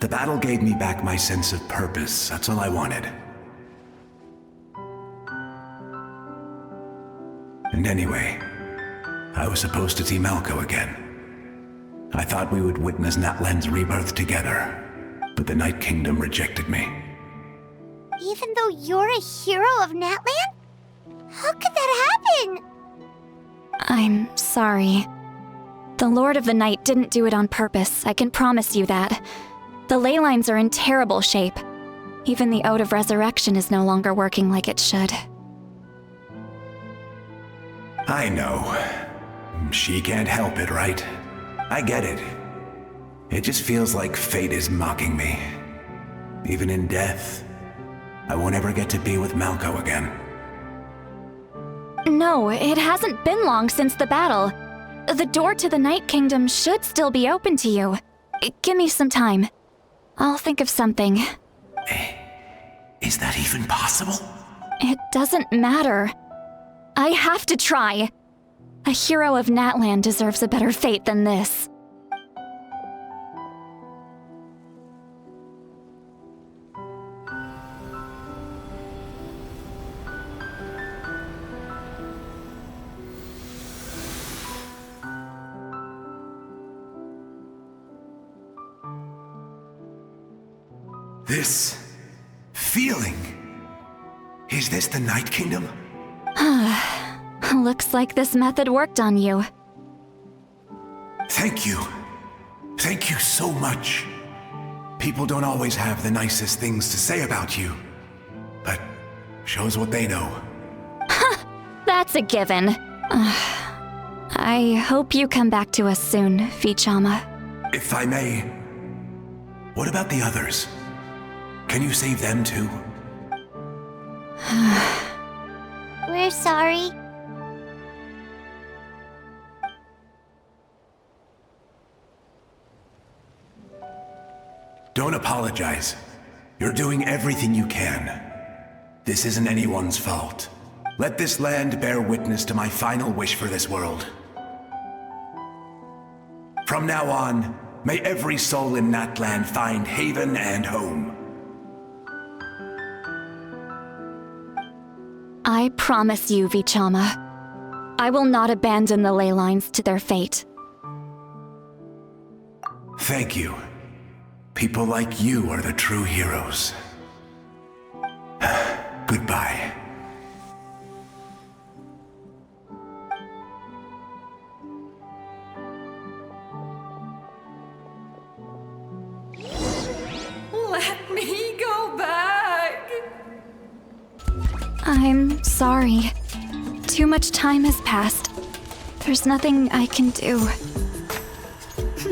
The battle gave me back my sense of purpose, that's all I wanted. And anyway, I was supposed to see Malco again. I thought we would witness Natlan's rebirth together, but the Night Kingdom rejected me. Even though you're a hero of Natlan? How could that happen? I'm sorry. The Lord of the Night didn't do it on purpose, I can promise you that. The ley lines are in terrible shape. Even the Ode of Resurrection is no longer working like it should. I know. She can't help it, right? I get it. It just feels like fate is mocking me. Even in death, I won't ever get to be with Malco again. No, it hasn't been long since the battle. The door to the Night Kingdom should still be open to you. Give me some time. I'll think of something. Is that even possible? It doesn't matter. I have to try. A hero of Natlan deserves a better fate than this. This feeling. Is this the Night Kingdom? Looks like this method worked on you. Thank you. Thank you so much. People don't always have the nicest things to say about you, but shows what they know. That's a given. I hope you come back to us soon, Vichama. If I may, what about the others? Can you save them too? We're sorry. Don't apologize. You're doing everything you can. This isn't anyone's fault. Let this land bear witness to my final wish for this world. From now on, may every soul in Natlan find haven and home. I promise you, Vichama. I will not abandon the ley lines to their fate. Thank you. People like you are the true heroes. Goodbye. Let me go back. I'm sorry. Too much time has passed. There's nothing I can do.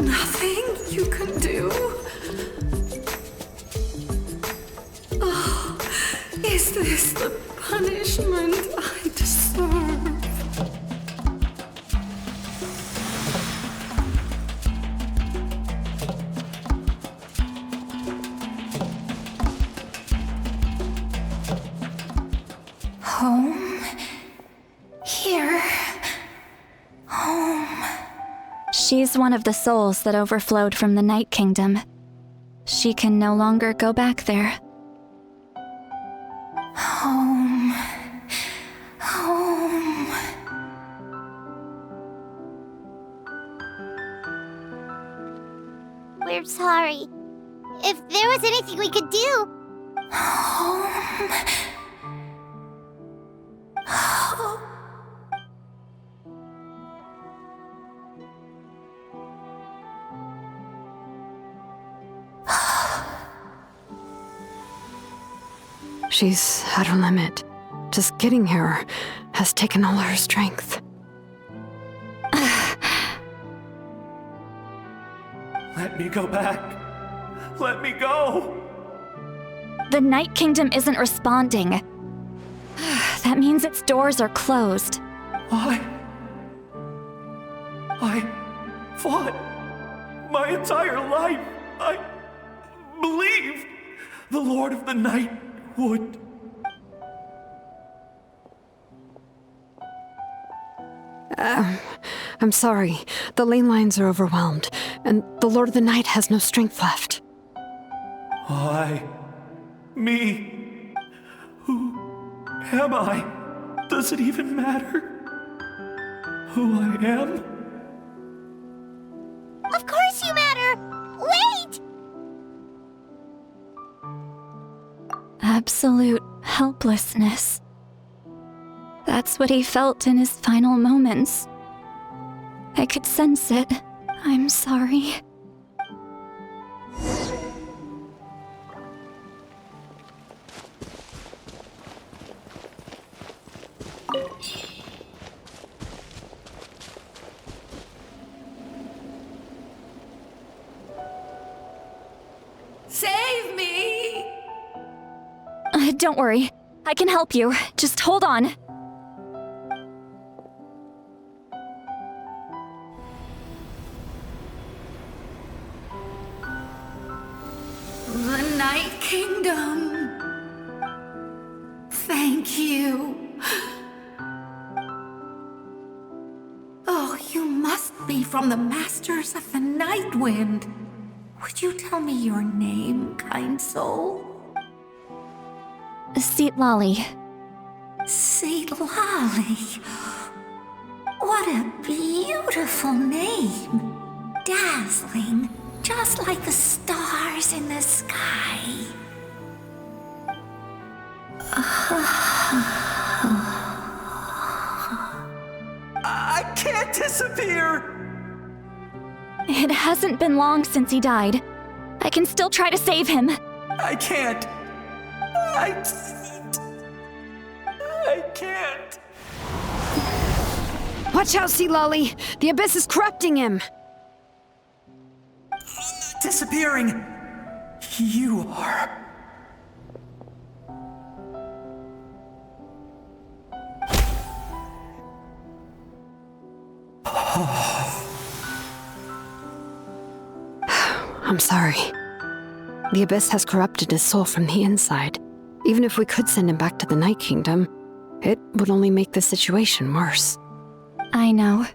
Nothing you can do? Oh, is this the punishment I deserve? Home? Here? Home? She's one of the souls that overflowed from the Night Kingdom. She can no longer go back there. Home. Home. We're sorry. If there was anything we could do. Home. She's at her limit. Just getting here has taken all her strength. Let me go back. Let me go. The Night Kingdom isn't responding. That means its doors are closed. I fought my entire life. I believed the Lord of the Night would. I'm sorry. The lane lines are overwhelmed, and the Lord of the Night has no strength left. Me. Who am I? Does it even matter who I am? Of course you matter! Wait! Absolute helplessness. That's what he felt in his final moments. I could sense it. I'm sorry. Save me! Don't worry. I can help you. Just hold on. The Night Kingdom. Thank you. Oh, you must be from the Masters of the Night Wind. Would you tell me your name, kind soul? Seatlolly. Seatlolly. What a beautiful name. Dazzling, just like the stars in the sky. can't disappear! It hasn't been long since he died. I can still try to save him. I can't. I can't. Watch out, Sea Lolly! The Abyss is corrupting him! Disappearing. You are. I'm sorry. The Abyss has corrupted his soul from the inside. Even if we could send him back to the Night Kingdom, it would only make the situation worse. I know.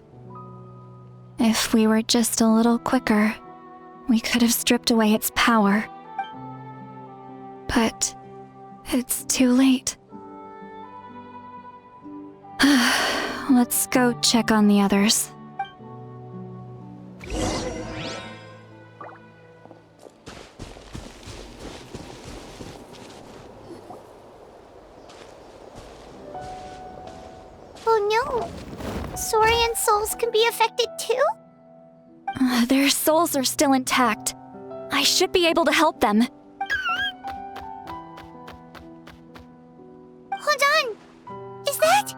If we were just a little quicker, we could have stripped away its power. But it's too late. Let's go check on the others. Oh no! Saurian souls can be affected too? Their souls are still intact. I should be able to help them. Hold on! Is that?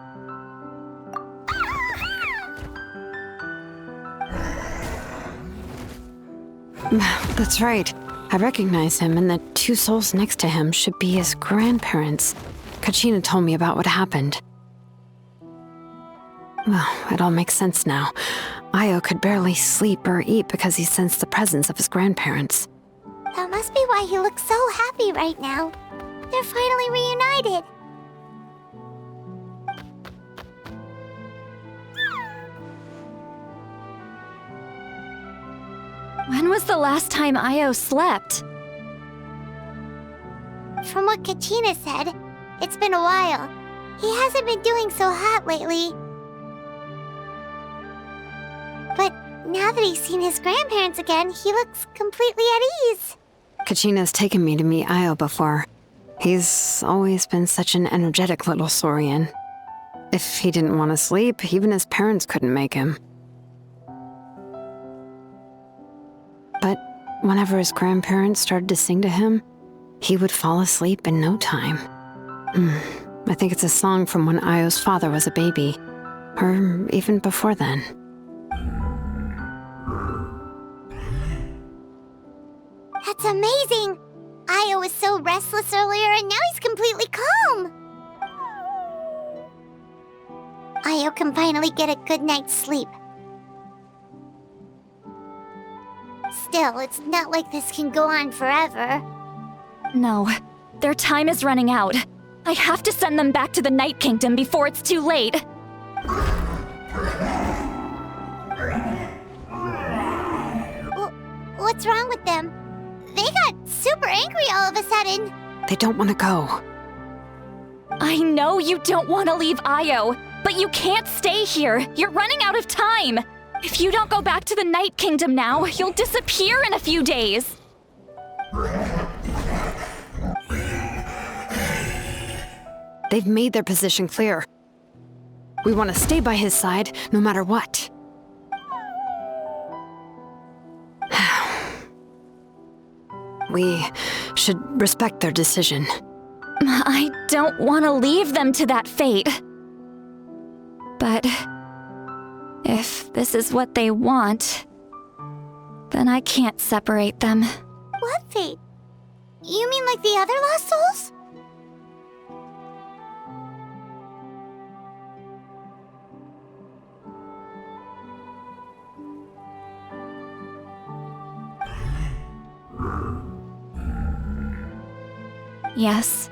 That's right. I recognize him, and the two souls next to him should be his grandparents. Kachina told me about what happened. Well, it all makes sense now. Io could barely sleep or eat because he sensed the presence of his grandparents. That must be why he looks so happy right now. They're finally reunited. When was the last time Io slept? From what Kachina said, it's been a while. He hasn't been doing so hot lately. But now that he's seen his grandparents again, he looks completely at ease. Kachina's taken me to meet Io before. He's always been such an energetic little saurian. If he didn't want to sleep, even his parents couldn't make him. But whenever his grandparents started to sing to him, he would fall asleep in no time. I think it's a song from when Io's father was a baby, or even before then. That's amazing! Io was so restless earlier and now he's completely calm! Io can finally get a good night's sleep. Still, it's not like this can go on forever. No, their time is running out. I have to send them back to the Night Kingdom before it's too late. What's wrong with them? They got super angry all of a sudden. They don't want to go. I know you don't want to leave Io, but you can't stay here. You're running out of time. If you don't go back to the Night Kingdom now, you'll disappear in a few days. They've made their position clear. We want to stay by his side, no matter what. We should respect their decision. I don't want to leave them to that fate. But if this is what they want, then I can't separate them. What fate? You mean like the other lost souls? Yes.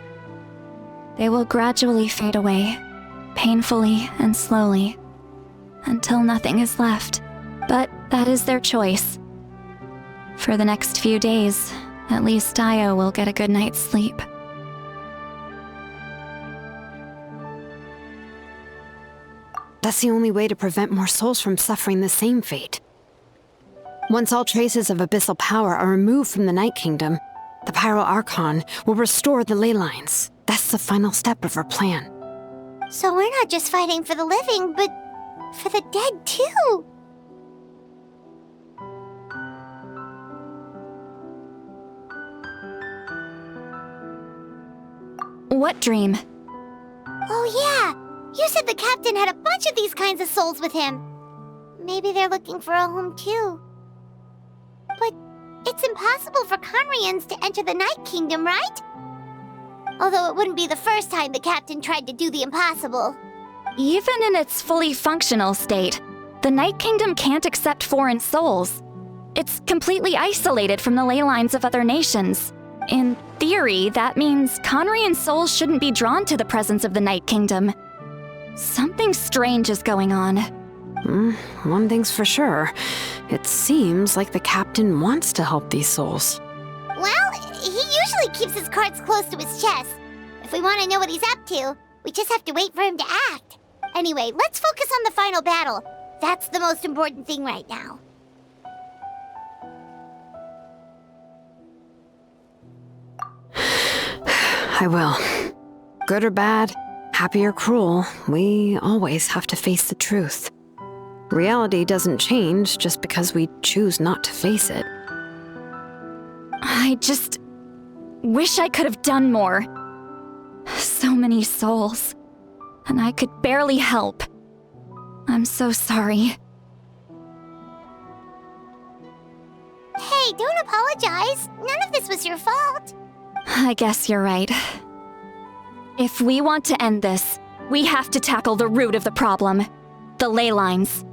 They will gradually fade away, painfully and slowly, until nothing is left. But that is their choice. For the next few days, at least Io will get a good night's sleep. That's the only way to prevent more souls from suffering the same fate. Once all traces of abyssal power are removed from the Night Kingdom, the Pyro Archon will restore the ley lines. That's the final step of our plan. So we're not just fighting for the living, but For the dead, too. What dream? Oh, yeah. You said the captain had a bunch of these kinds of souls with him. Maybe they're looking for a home, too. But it's impossible for Conrians to enter the Night Kingdom, right? Although it wouldn't be the first time the captain tried to do the impossible. Even in its fully functional state, the Night Kingdom can't accept foreign souls. It's completely isolated from the ley lines of other nations. In theory, that means Conrian souls shouldn't be drawn to the presence of the Night Kingdom. Something strange is going on. One thing's for sure. It seems like the captain wants to help these souls. Well, he usually keeps his cards close to his chest. If we want to know what he's up to, we just have to wait for him to act. Anyway, let's focus on the final battle. That's the most important thing right now. I will. Good or bad, happy or cruel, we always have to face the truth. Reality doesn't change just because we choose not to face it. I just wish I could have done more. So many souls, and I could barely help. I'm so sorry. Hey, don't apologize. None of this was your fault. I guess you're right. If we want to end this, we have to tackle the root of the problem. The ley lines.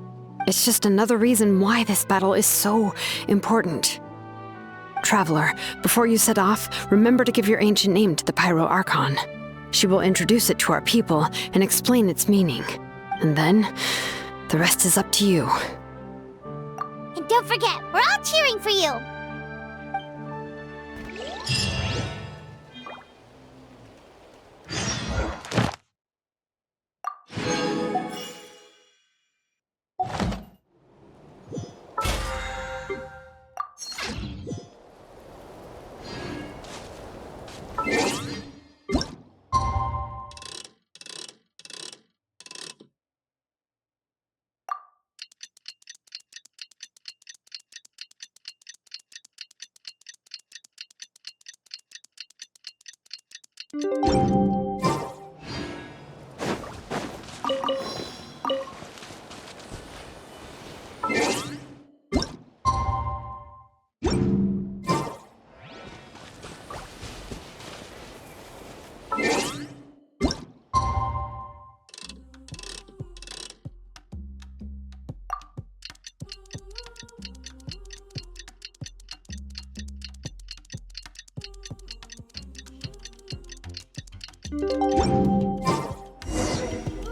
It's just another reason why this battle is so important. Traveler, before you set off, remember to give your ancient name to the Pyro Archon. She will introduce it to our people and explain its meaning. And then, the rest is up to you. And don't forget, we're all cheering for you.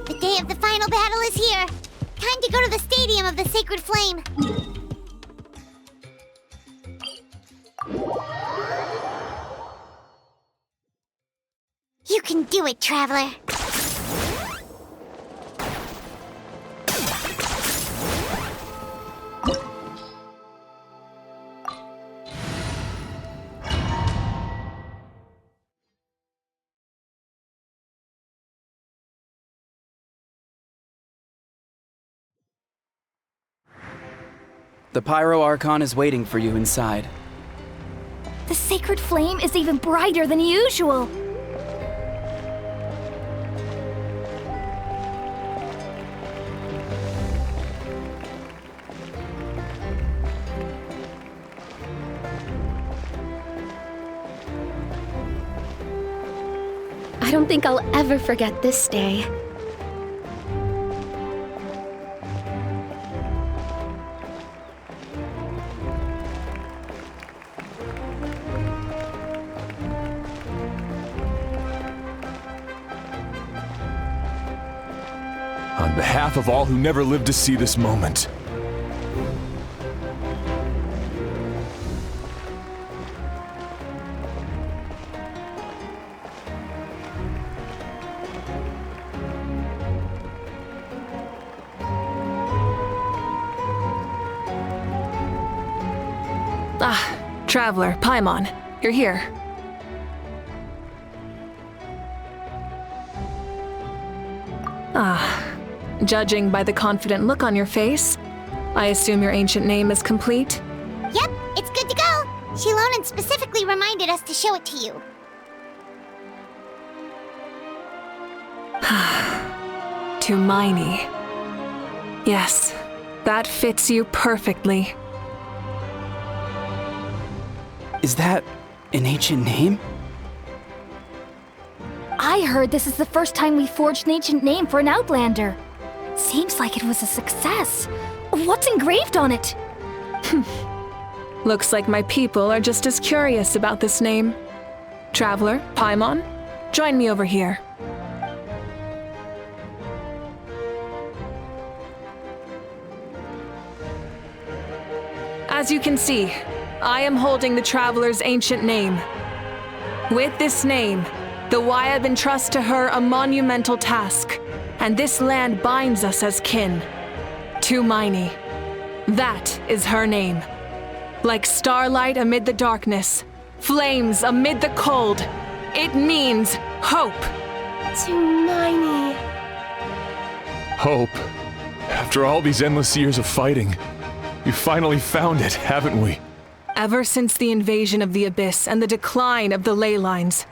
The day of the final battle is here. Time to go to the Stadium of the Sacred Flame. You can do it, Traveler. The Pyro Archon is waiting for you inside. The sacred flame is even brighter than usual. I don't think I'll ever forget this day. On behalf of all who never lived to see this moment. Traveler, Paimon, you're here. Judging by the confident look on your face, I assume your ancient name is complete? Yep, it's good to go. Shilonen specifically reminded us to show it to you. Tumaini. Yes, that fits you perfectly. Is that an ancient name? I heard this is the first time we forged an ancient name for an Outlander. Seems like it was a success. What's engraved on it? Looks like my people are just as curious about this name. Traveler, Paimon, join me over here. As you can see, I am holding the Traveler's ancient name. With this name, the Wyatt entrusts to her a monumental task, and this land binds us as kin. Tumaini. That is her name. Like starlight amid the darkness, flames amid the cold, it means hope. Tumaini. Hope. After all these endless years of fighting, we finally found it, haven't we? Ever since the invasion of the Abyss and the decline of the ley lines,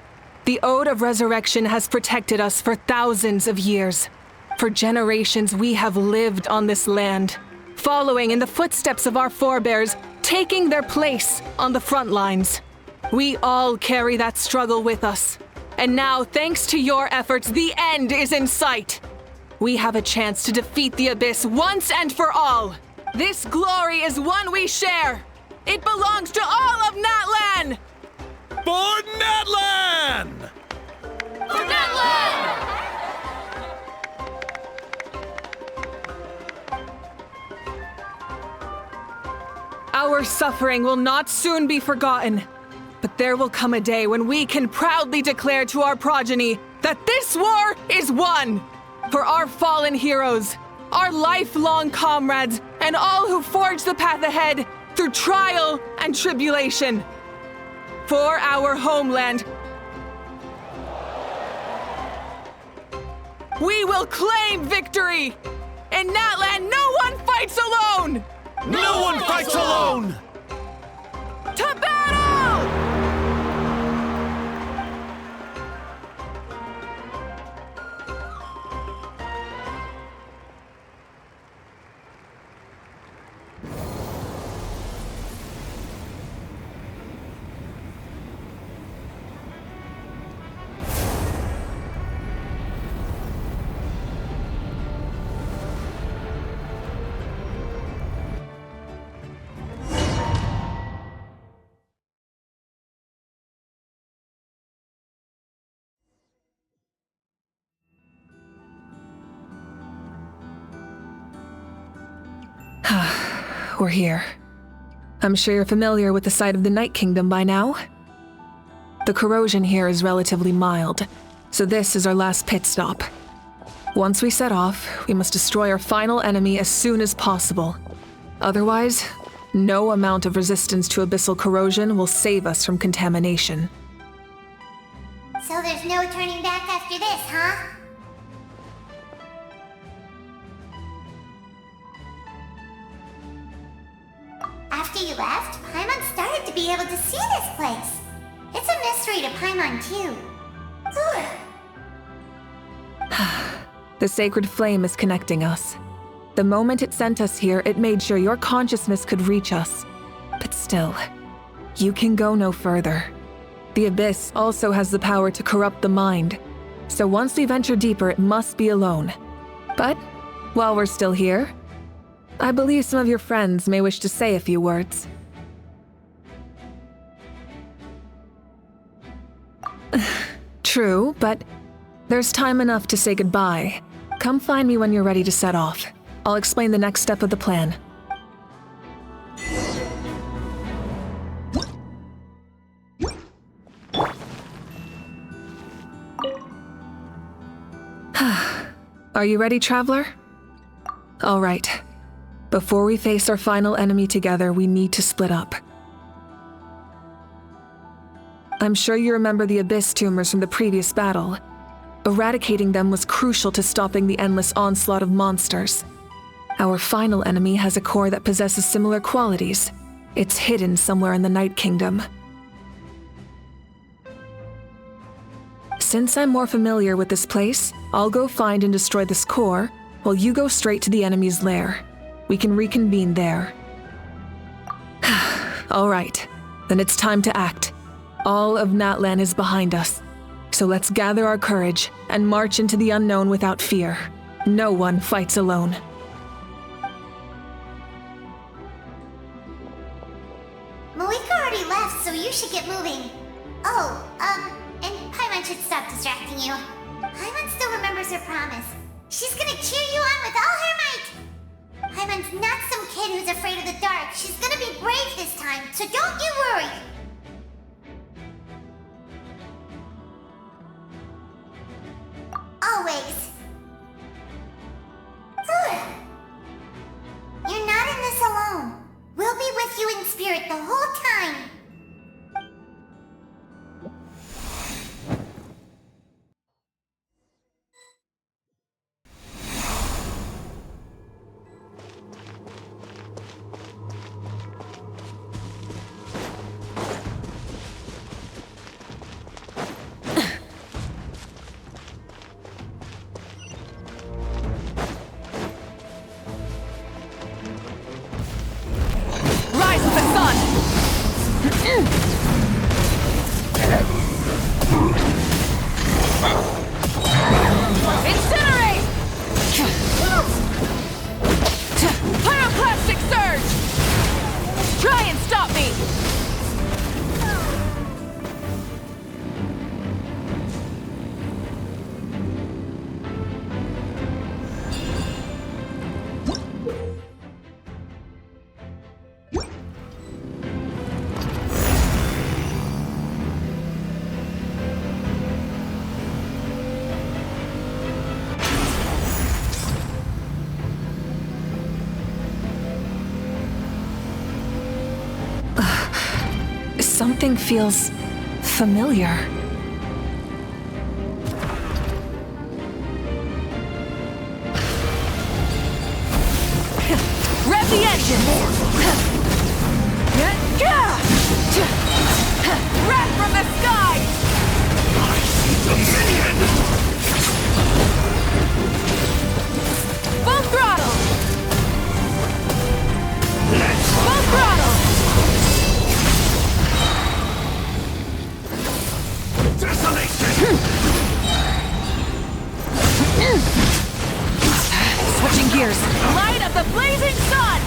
the Ode of Resurrection has protected us for thousands of years. For generations, we have lived on this land, following in the footsteps of our forebears, taking their place on the front lines. We all carry that struggle with us. And now, thanks to your efforts, the end is in sight. We have a chance to defeat the Abyss once and for all. This glory is one we share. It belongs to all of Natlan! For Natlan! For Natlan! Our suffering will not soon be forgotten, but there will come a day when we can proudly declare to our progeny that this war is won! For our fallen heroes, our lifelong comrades, and all who forge the path ahead through trial and tribulation. For our homeland, we will claim victory! In Natlan, no one fights alone! No one fights alone! To battle! We're here. I'm sure you're familiar with the site of the Night Kingdom by now. The corrosion here is relatively mild, so this is our last pit stop. Once we set off, we must destroy our final enemy as soon as possible. Otherwise, no amount of resistance to abyssal corrosion will save us from contamination. So there's no turning back after this, huh? After you left, Paimon started to be able to see this place. It's a mystery to Paimon, too. The sacred flame is connecting us. The moment it sent us here, it made sure your consciousness could reach us. But still, you can go no further. The Abyss also has the power to corrupt the mind, so once we venture deeper, it must be alone. But while we're still here, I believe some of your friends may wish to say a few words. True, but there's time enough to say goodbye. Come find me when you're ready to set off. I'll explain the next step of the plan. Are you ready, Traveler? All right. Before we face our final enemy together, we need to split up. I'm sure you remember the Abyss tumors from the previous battle. Eradicating them was crucial to stopping the endless onslaught of monsters. Our final enemy has a core that possesses similar qualities. It's hidden somewhere in the Night Kingdom. Since I'm more familiar with this place, I'll go find and destroy this core, while you go straight to the enemy's lair. We can reconvene there. All right, then it's time to act. All of Natlan is behind us. So let's gather our courage and march into the unknown without fear. No one fights alone. Malika already left, so you should get moving. Oh, and Paimon should stop distracting you. Paimon still remembers her promise. She's gonna cheer you on with all her might. Paimon's not some kid who's afraid of the dark. She's gonna be brave this time, so don't you worry. Always. You're not in this alone. We'll be with you in spirit the whole time. Something feels familiar. Rev the engine! Wreck from the sky! I see the minion! Full throttle! Full throttle! Switching gears. Light of the blazing sun!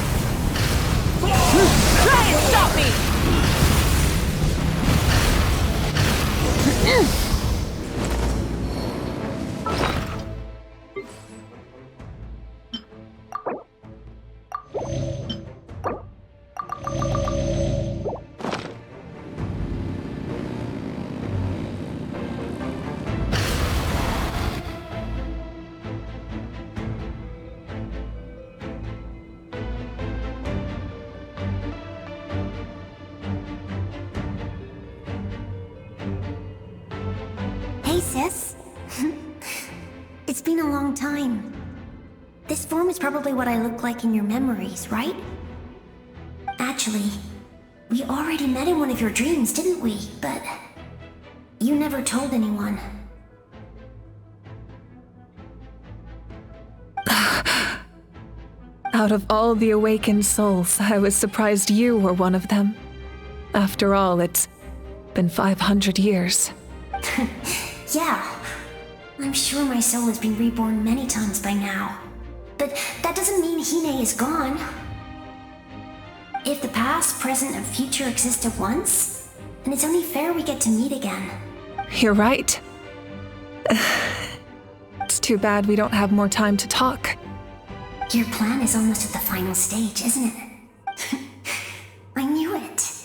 Try and stop me! Hey, sis. It's been a long time. This form is probably what I look like in your memories, right? Actually, we already met in one of your dreams, didn't we? But you never told anyone. Out of all the awakened souls, I was surprised you were one of them. After all, it's been 500 years. Yeah. I'm sure my soul has been reborn many times by now. But that doesn't mean Hine is gone. If the past, present, and future exist at once, then it's only fair we get to meet again. You're right. It's too bad we don't have more time to talk. Your plan is almost at the final stage, isn't it? I knew it.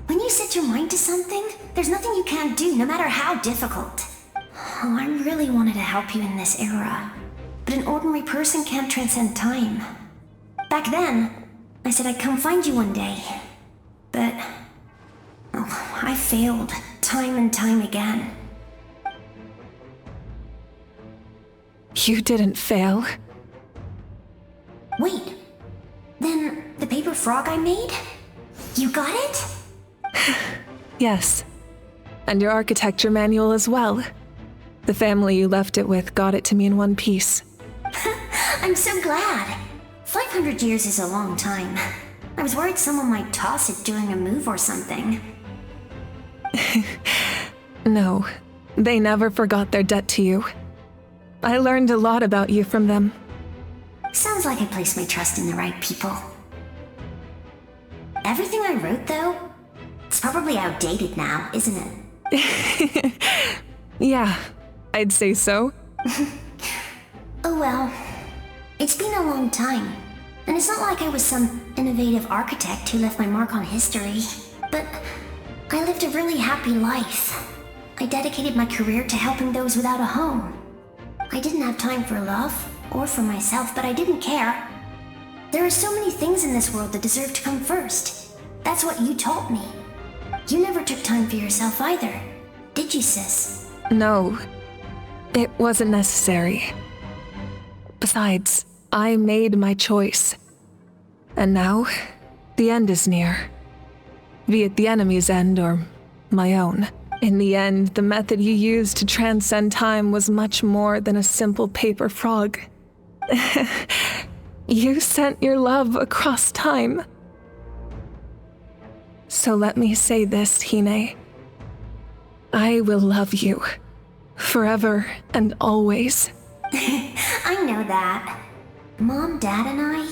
When you set your mind to something, there's nothing you can't do, no matter how difficult. Oh, I really wanted to help you in this era. But an ordinary person can't transcend time. Back then, I said I'd come find you one day. But... oh, I failed, time and time again. You didn't fail. Wait, then the paper frog I made? You got it? Yes. And your architecture manual as well. The family you left it with got it to me in one piece. I'm so glad. 500 years is a long time. I was worried someone might toss it during a move or something. No, they never forgot their debt to you. I learned a lot about you from them. Sounds like I placed my trust in the right people. Everything I wrote, though, it's probably outdated now, isn't it? Yeah, I'd say so. Oh well. It's been a long time, and it's not like I was some innovative architect who left my mark on history. But I lived a really happy life. I dedicated my career to helping those without a home. I didn't have time for love, or for myself, but I didn't care. There are so many things in this world that deserve to come first. That's what you taught me. You never took time for yourself either, did you, sis? No, it wasn't necessary. Besides, I made my choice. And now, the end is near. Be it the enemy's end or my own. In the end, the method you used to transcend time was much more than a simple paper frog. You sent your love across time. So let me say this, Hine. I will love you. Forever and always. I know that. Mom, Dad, and I,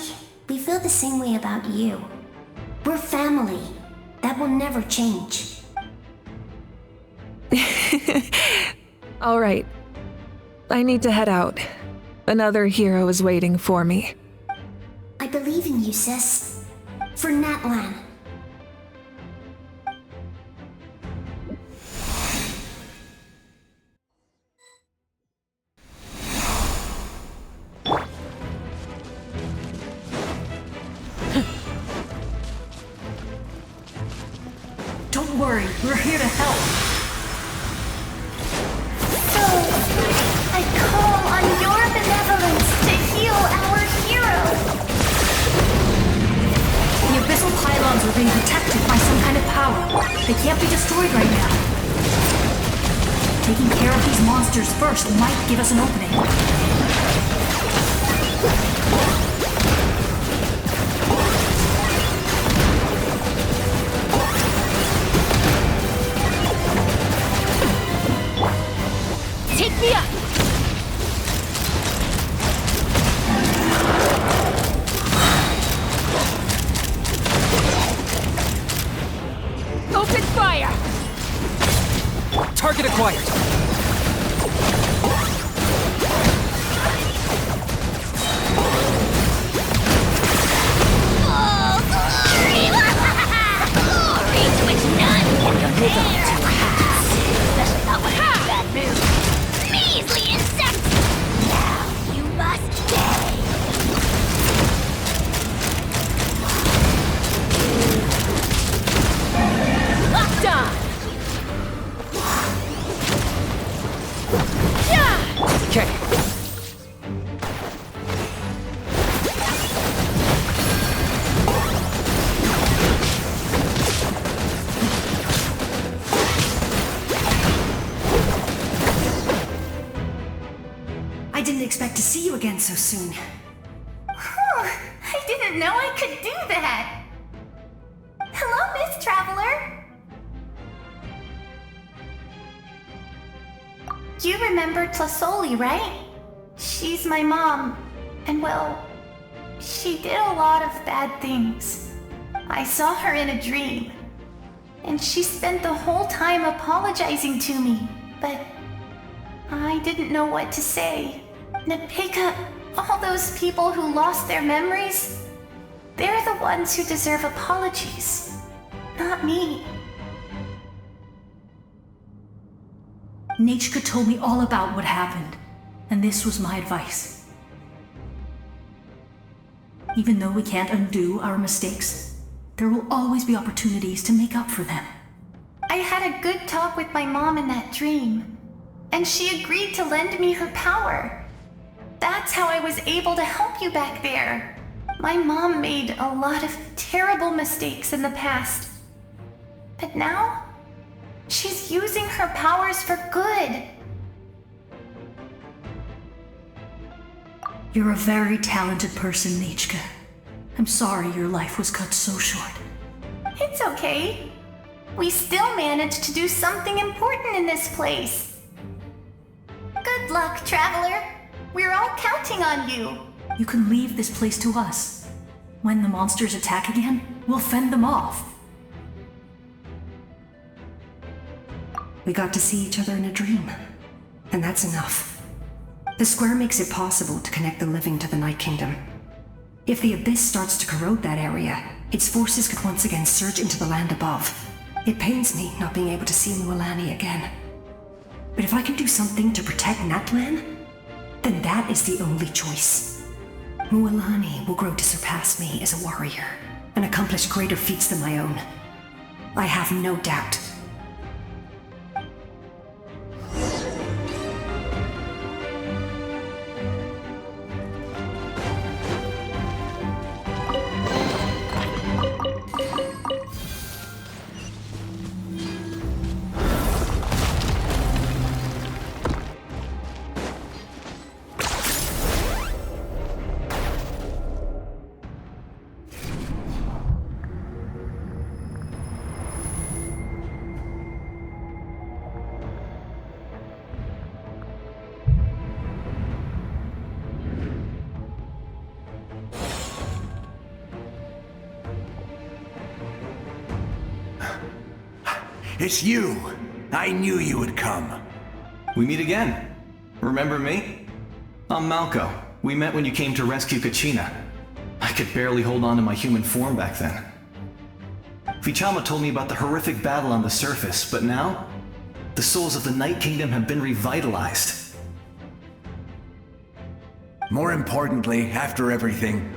we feel the same way about you. We're family. That will never change. All right. I need to head out. Another hero is waiting for me. I believe in you, sis. For Natlan. Don't worry, we're here to help. So, I call on your benevolence to heal our hero. The abyssal pylons are being protected by some kind of power. They can't be destroyed right now. Taking care of these monsters first might give us an opening. Take me up! Open fire! Target acquired. Oh, glory! Glory to which none can compare! Especially not when it's a bad move. Measly insect! Now you must stay! Locked on! Okay. I didn't expect to see you again so soon. I didn't know I could do that! Hello, Miss Traveler! You remember Tlasoli, right? She's my mom, and well, she did a lot of bad things. I saw her in a dream, and she spent the whole time apologizing to me, but I didn't know what to say. Napika, all those people who lost their memories, they're the ones who deserve apologies, not me. Nachka told me all about what happened, and this was my advice. Even though we can't undo our mistakes, there will always be opportunities to make up for them. I had a good talk with my mom in that dream, and she agreed to lend me her power. That's how I was able to help you back there. My mom made a lot of terrible mistakes in the past. But now, she's using her powers for good. You're a very talented person, Nichka. I'm sorry your life was cut so short. It's okay. We still managed to do something important in this place. Good luck, Traveler. We're all counting on you. You can leave this place to us. When the monsters attack again, we'll fend them off. We got to see each other in a dream, and that's enough. The square makes it possible to connect the living to the Night Kingdom. If the Abyss starts to corrode that area, its forces could once again surge into the land above. It pains me not being able to see Mualani again. But if I can do something to protect Natlan, then that is the only choice. Mualani will grow to surpass me as a warrior and accomplish greater feats than my own. I have no doubt. It's you! I knew you would come. We meet again. Remember me? I'm Malco. We met when you came to rescue Kachina. I could barely hold on to my human form back then. Vichama told me about the horrific battle on the surface, but now, the souls of the Night Kingdom have been revitalized. More importantly, after everything,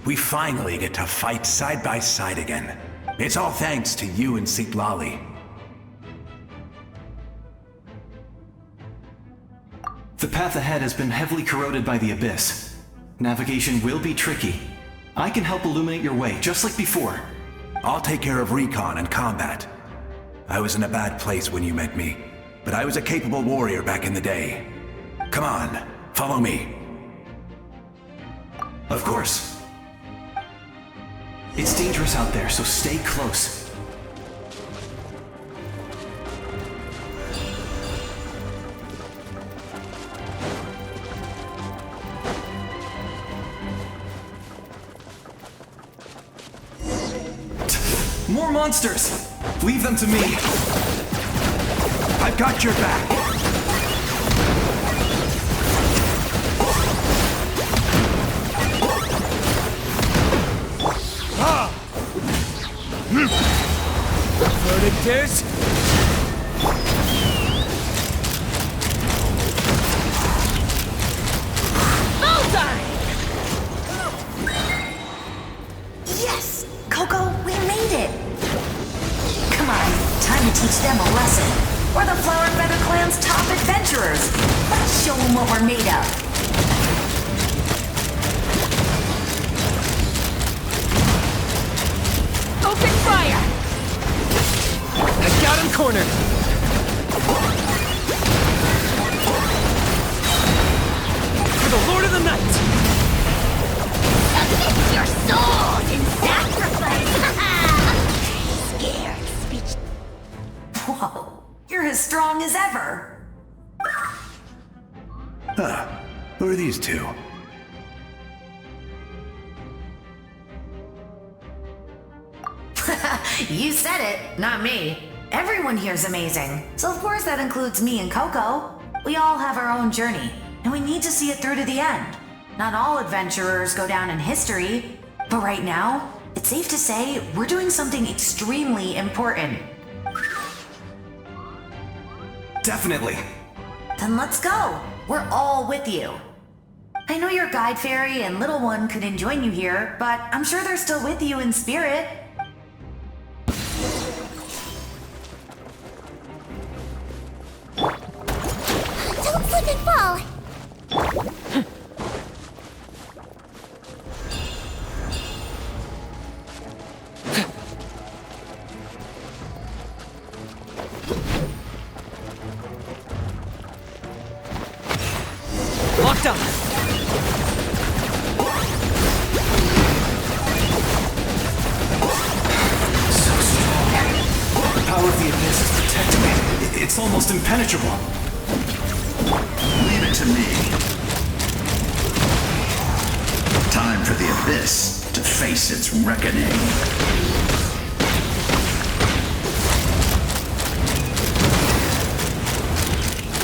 we finally get to fight side by side again. It's all thanks to you and Sitlali. The path ahead has been heavily corroded by the Abyss. Navigation will be tricky. I can help illuminate your way, just like before. I'll take care of recon and combat. I was in a bad place when you met me, but I was a capable warrior back in the day. Come on, follow me. Of course. It's dangerous out there, so stay close. More monsters! Leave them to me! I've got your back! Ah! Verdict is... Bullseye! Yes! Coco, we made it! Come on, time to teach them a lesson. We're the Flower Feather Clan's top adventurers. Let's show them what we're made of. Open fire! I got him cornered! For the Lord of the Night! Submit your souls in sacrifice! Scared speech. Whoa, you're as strong as ever. Huh, who are these two? You said it, not me. Everyone here's amazing. So of course that includes me and Coco. We all have our own journey, and we need to see it through to the end. Not all adventurers go down in history, but right now, it's safe to say we're doing something extremely important. Definitely. Then let's go. We're all with you. I know your guide fairy and little one couldn't join you here, but I'm sure they're still with you in spirit. Don't slip and fall! It's almost impenetrable. Leave it to me. Time for the Abyss to face its reckoning.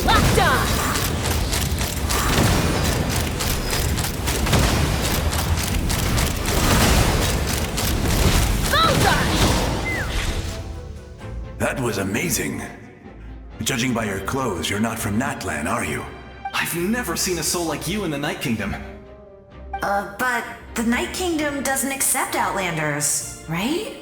Locked on! That was amazing. Judging by your clothes, you're not from Natlan, are you? I've never seen a soul like you in the Night Kingdom. But the Night Kingdom doesn't accept Outlanders, right?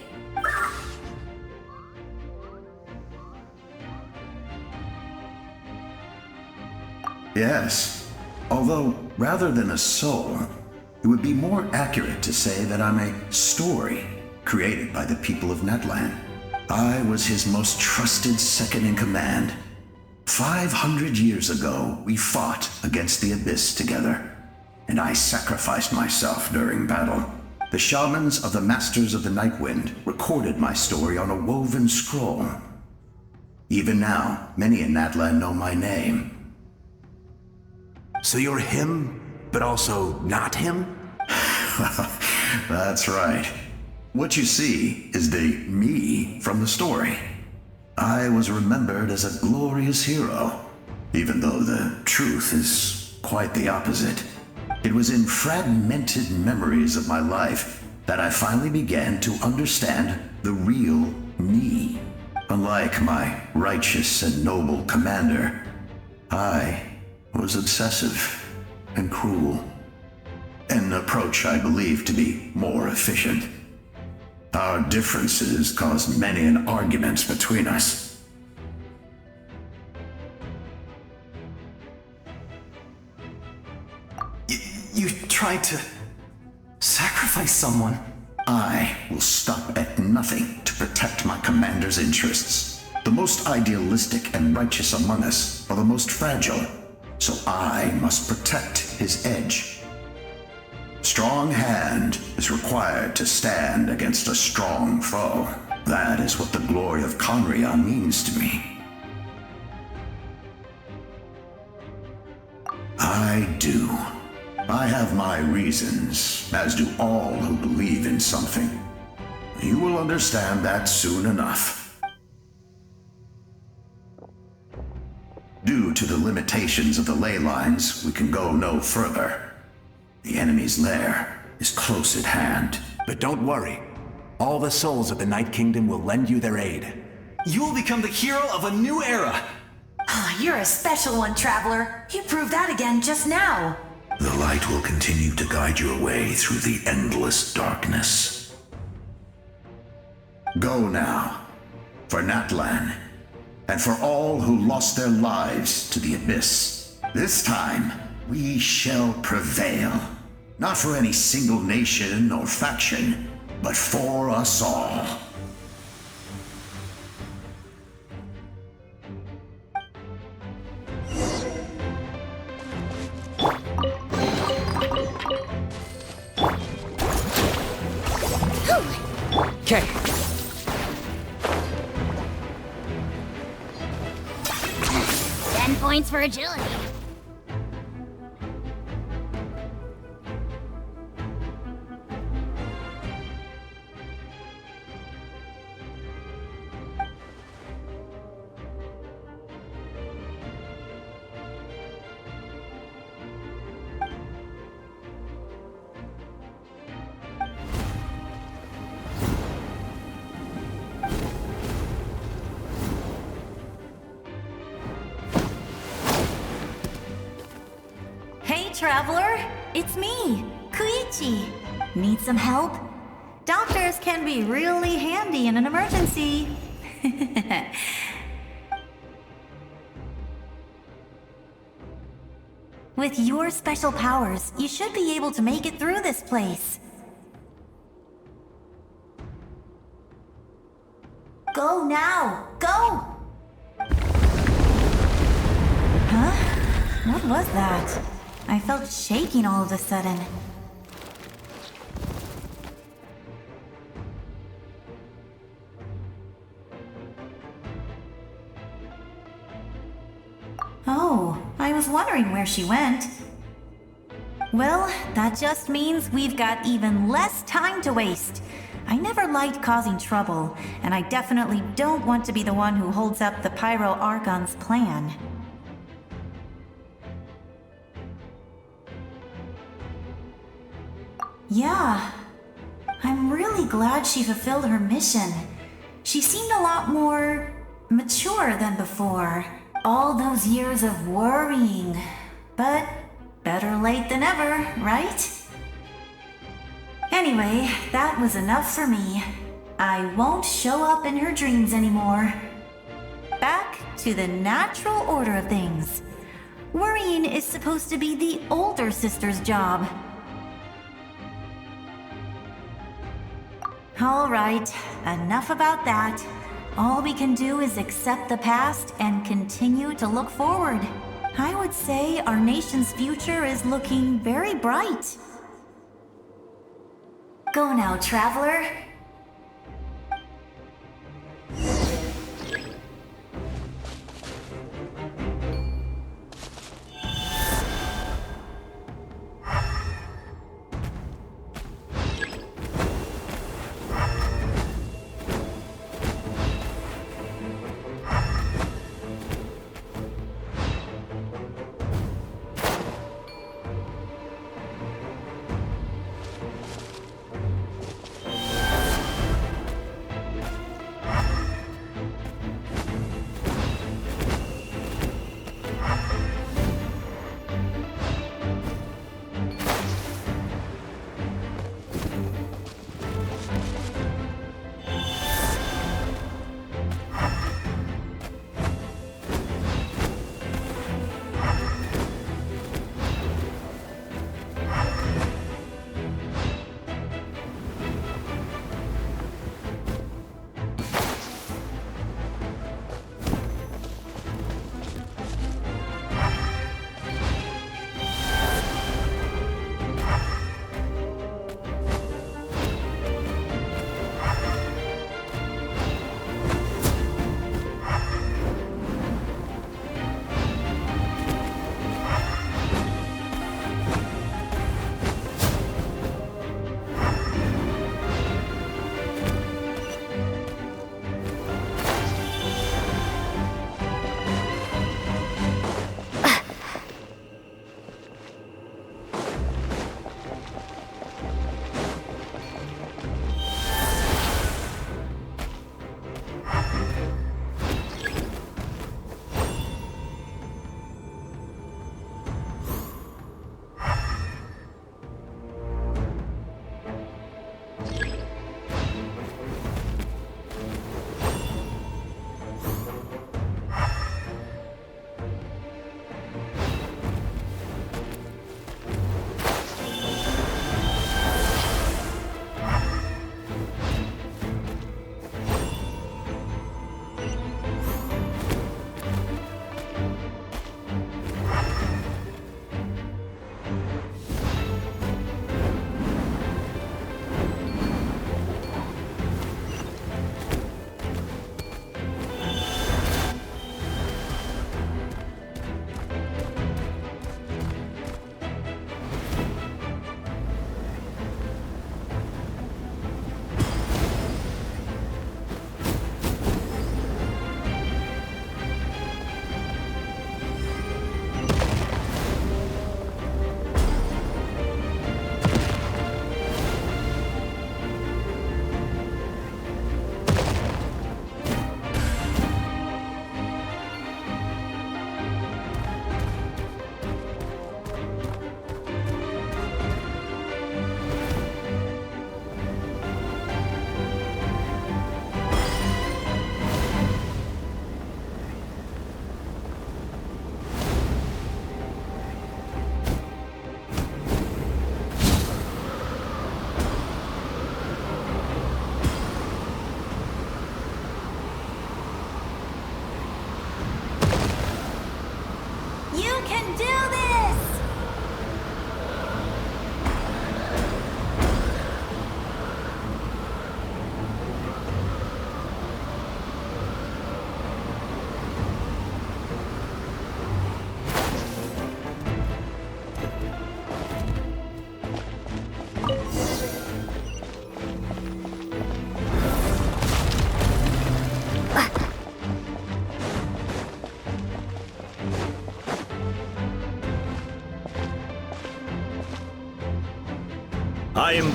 Yes. Although, rather than a soul, it would be more accurate to say that I'm a story created by the people of Natlan. I was his most trusted second-in-command. 500 years ago, we fought against the Abyss together, and I sacrificed myself during battle. The shamans of the Masters of the Nightwind recorded my story on a woven scroll. Even now, many in Natlan know my name. So you're him, but also not him? That's right. What you see is the me from the story. I was remembered as a glorious hero, even though the truth is quite the opposite. It was in fragmented memories of my life that I finally began to understand the real me. Unlike my righteous and noble commander, I was obsessive and cruel. An approach I believe to be more efficient. Our differences caused many an arguments between us. You tried to sacrifice someone. I will stop at nothing to protect my commander's interests. The most idealistic and righteous among us are the most fragile, so I must protect his edge. Strong hand is required to stand against a strong foe. That is what the glory of Conria means to me. I do. I have my reasons, as do all who believe in something. You will understand that soon enough. Due to the limitations of the ley lines, we can go no further. The enemy's lair is close at hand. But don't worry. All the souls of the Night Kingdom will lend you their aid. You will become the hero of a new era. Oh, you're a special one, Traveler. You proved that again just now. The light will continue to guide your way through the endless darkness. Go now, for Natlan, and for all who lost their lives to the Abyss. This time, we shall prevail. Not for any single nation or faction, but for us all. Okay. 10 points for agility. Traveler, it's me, Koichi. Need some help? Doctors can be really handy in an emergency. With your special powers, you should be able to make it through this place. Go now! Go! Huh? What was that? I felt shaking all of a sudden. Oh, I was wondering where she went. Well, that just means we've got even less time to waste. I never liked causing trouble, and I definitely don't want to be the one who holds up the Pyro Archon's plan. Yeah, I'm really glad she fulfilled her mission. She seemed a lot more mature than before. All those years of worrying. But better late than ever, right? Anyway, that was enough for me. I won't show up in her dreams anymore. Back to the natural order of things. Worrying is supposed to be the older sister's job. All right, enough about that. All we can do is accept the past and continue to look forward. I would say our nation's future is looking very bright. Go now, traveler.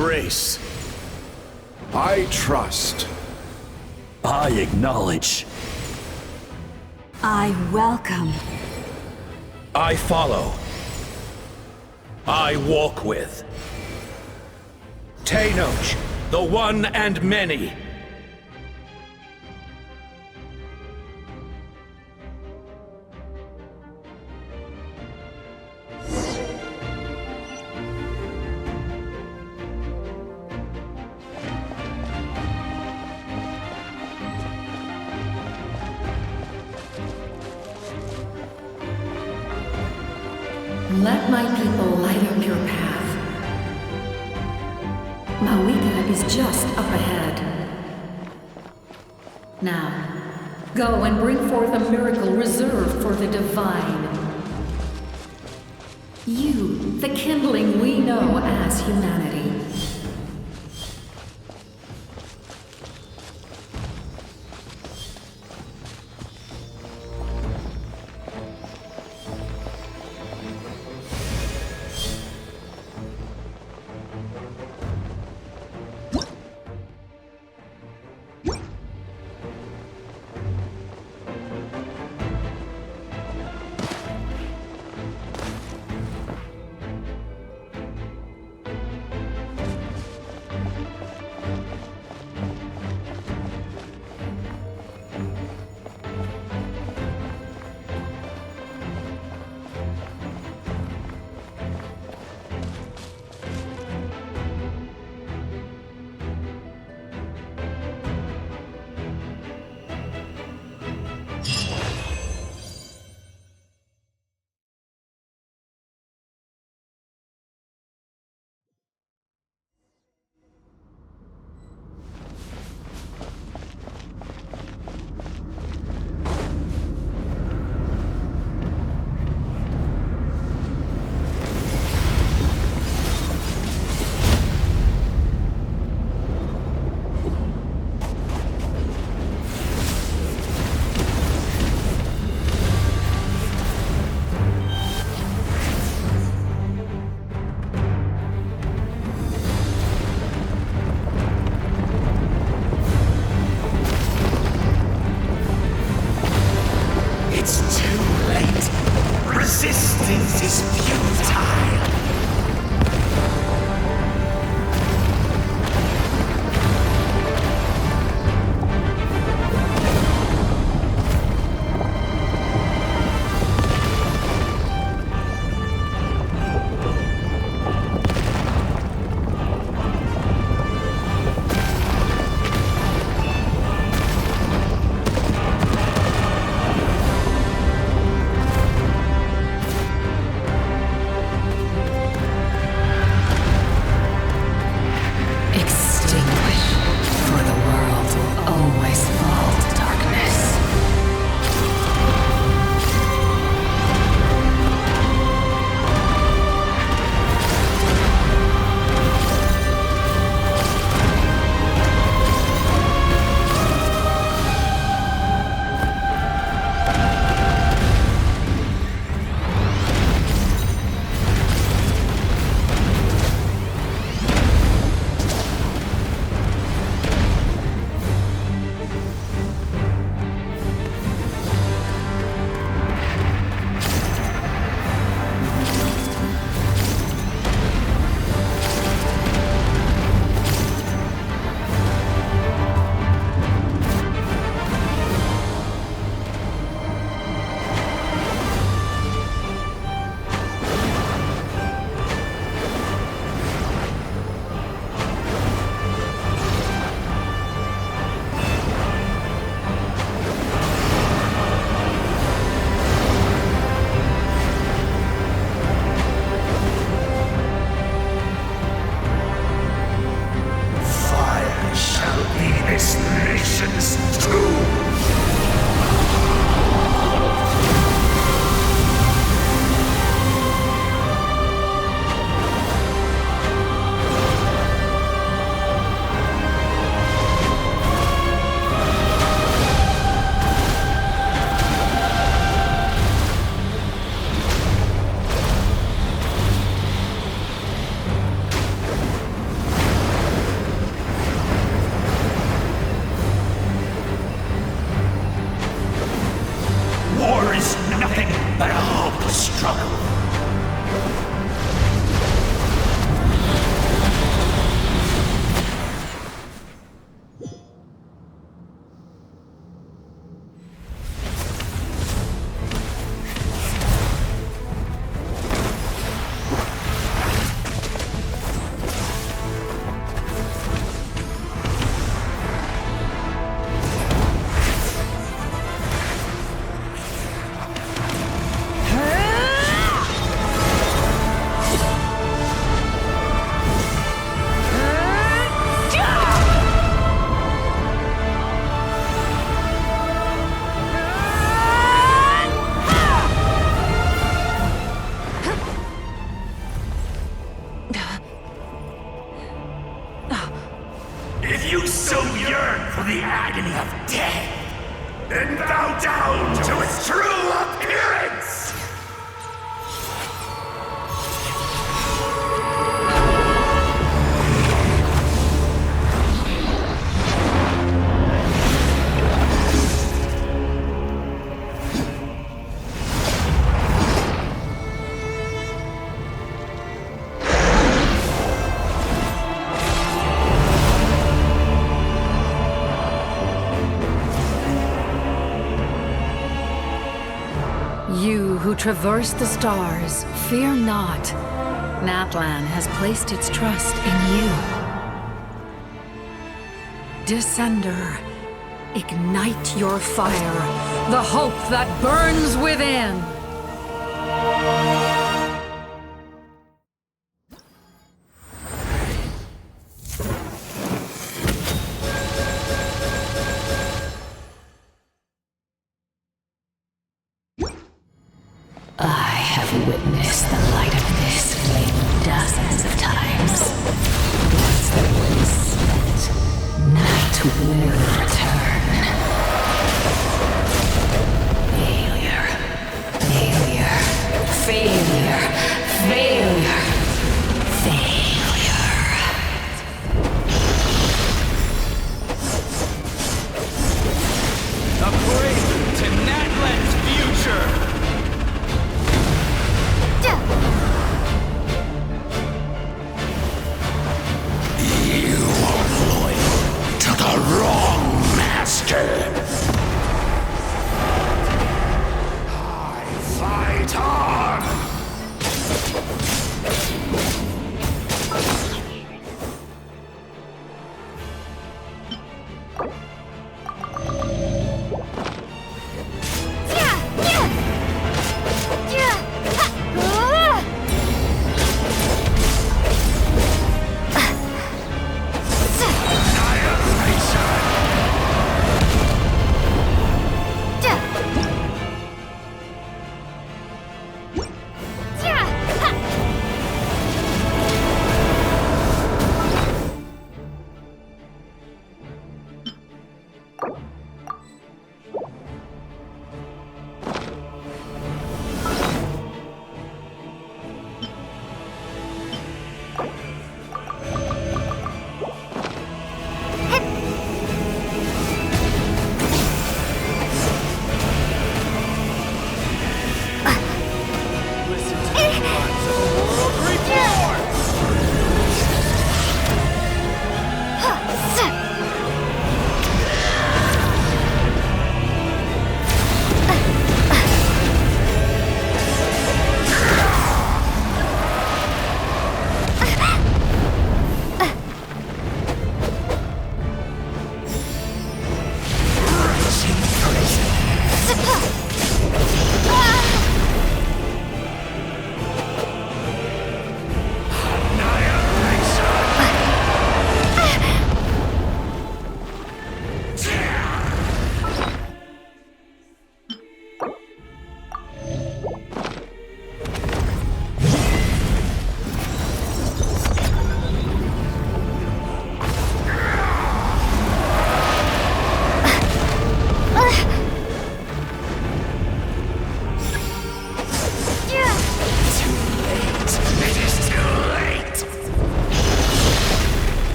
grace. I trust. I acknowledge. I welcome. I follow. I walk with. Tenoch, the one and many. Let my people light up your path. Mawika is just up ahead. Now, go and bring forth a miracle reserved for the divine. You, the kindling we know as humanity. Resistance is futile. the agony of death and bow down to its true appearance! You who traverse the stars, fear not. Natlan has placed its trust in you. Descender, ignite your fire, the hope that burns within. I have witnessed the light of this flame dozens of times. Once the wind set, night will return. Failure. Failure. Failure. Failure. Failure. A prelude to Natlan's future! You are loyal to the wrong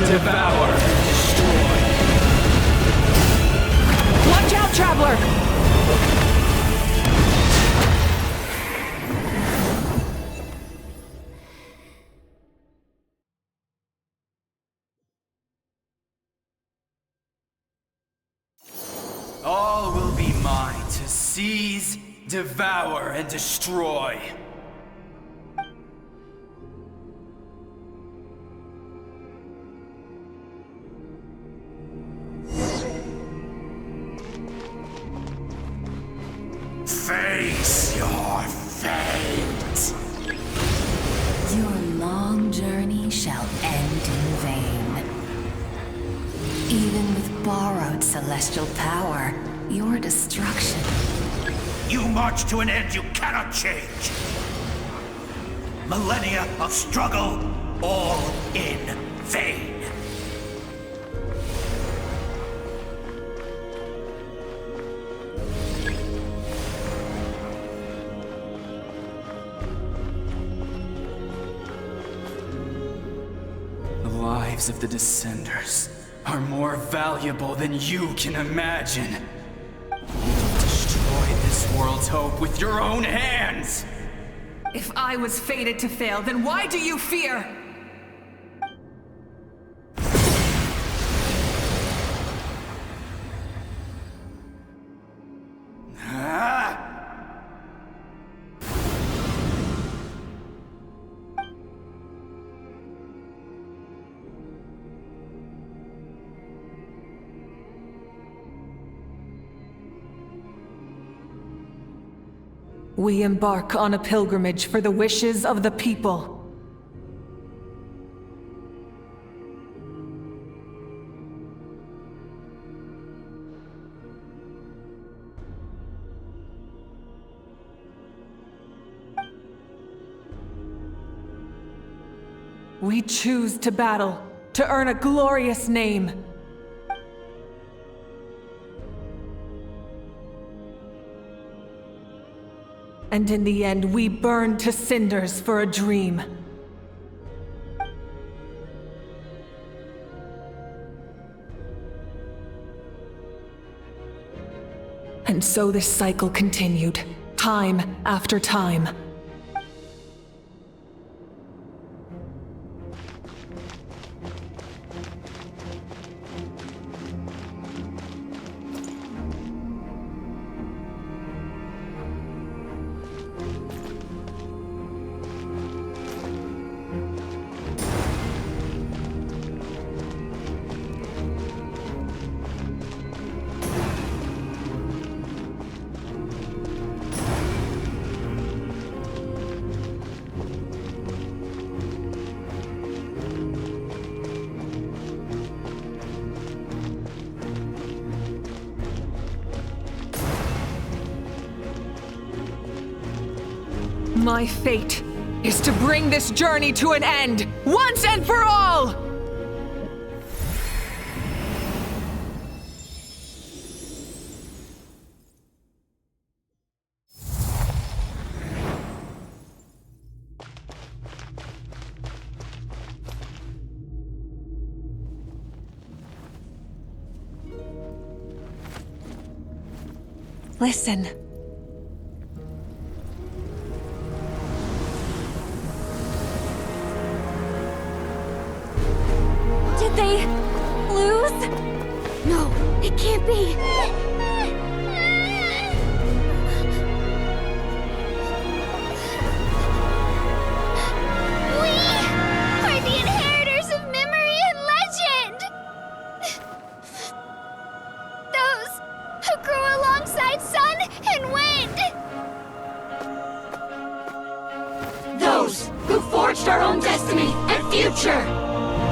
devour, destroy. Watch out, Traveler! All will be mine to seize, devour, and destroy. Face your fate! Your long journey shall end in vain. Even with borrowed celestial power, your destruction. You march to an end you cannot change. Millennia of struggle, all in vain. The lives of the Descenders are more valuable than you can imagine. You'll destroy this world's hope with your own hands! If I was fated to fail, then why do you fear? Ah! We embark on a pilgrimage for the wishes of the people. We choose to battle, to earn a glorious name. And in the end, we burn to cinders for a dream. And so this cycle continued, time after time. My fate is to bring this journey to an end, once and for all! Listen. Did they lose? No, it can't be. We are the inheritors of memory and legend! Those who grew alongside sun and wind! Those who forged our own destiny and future!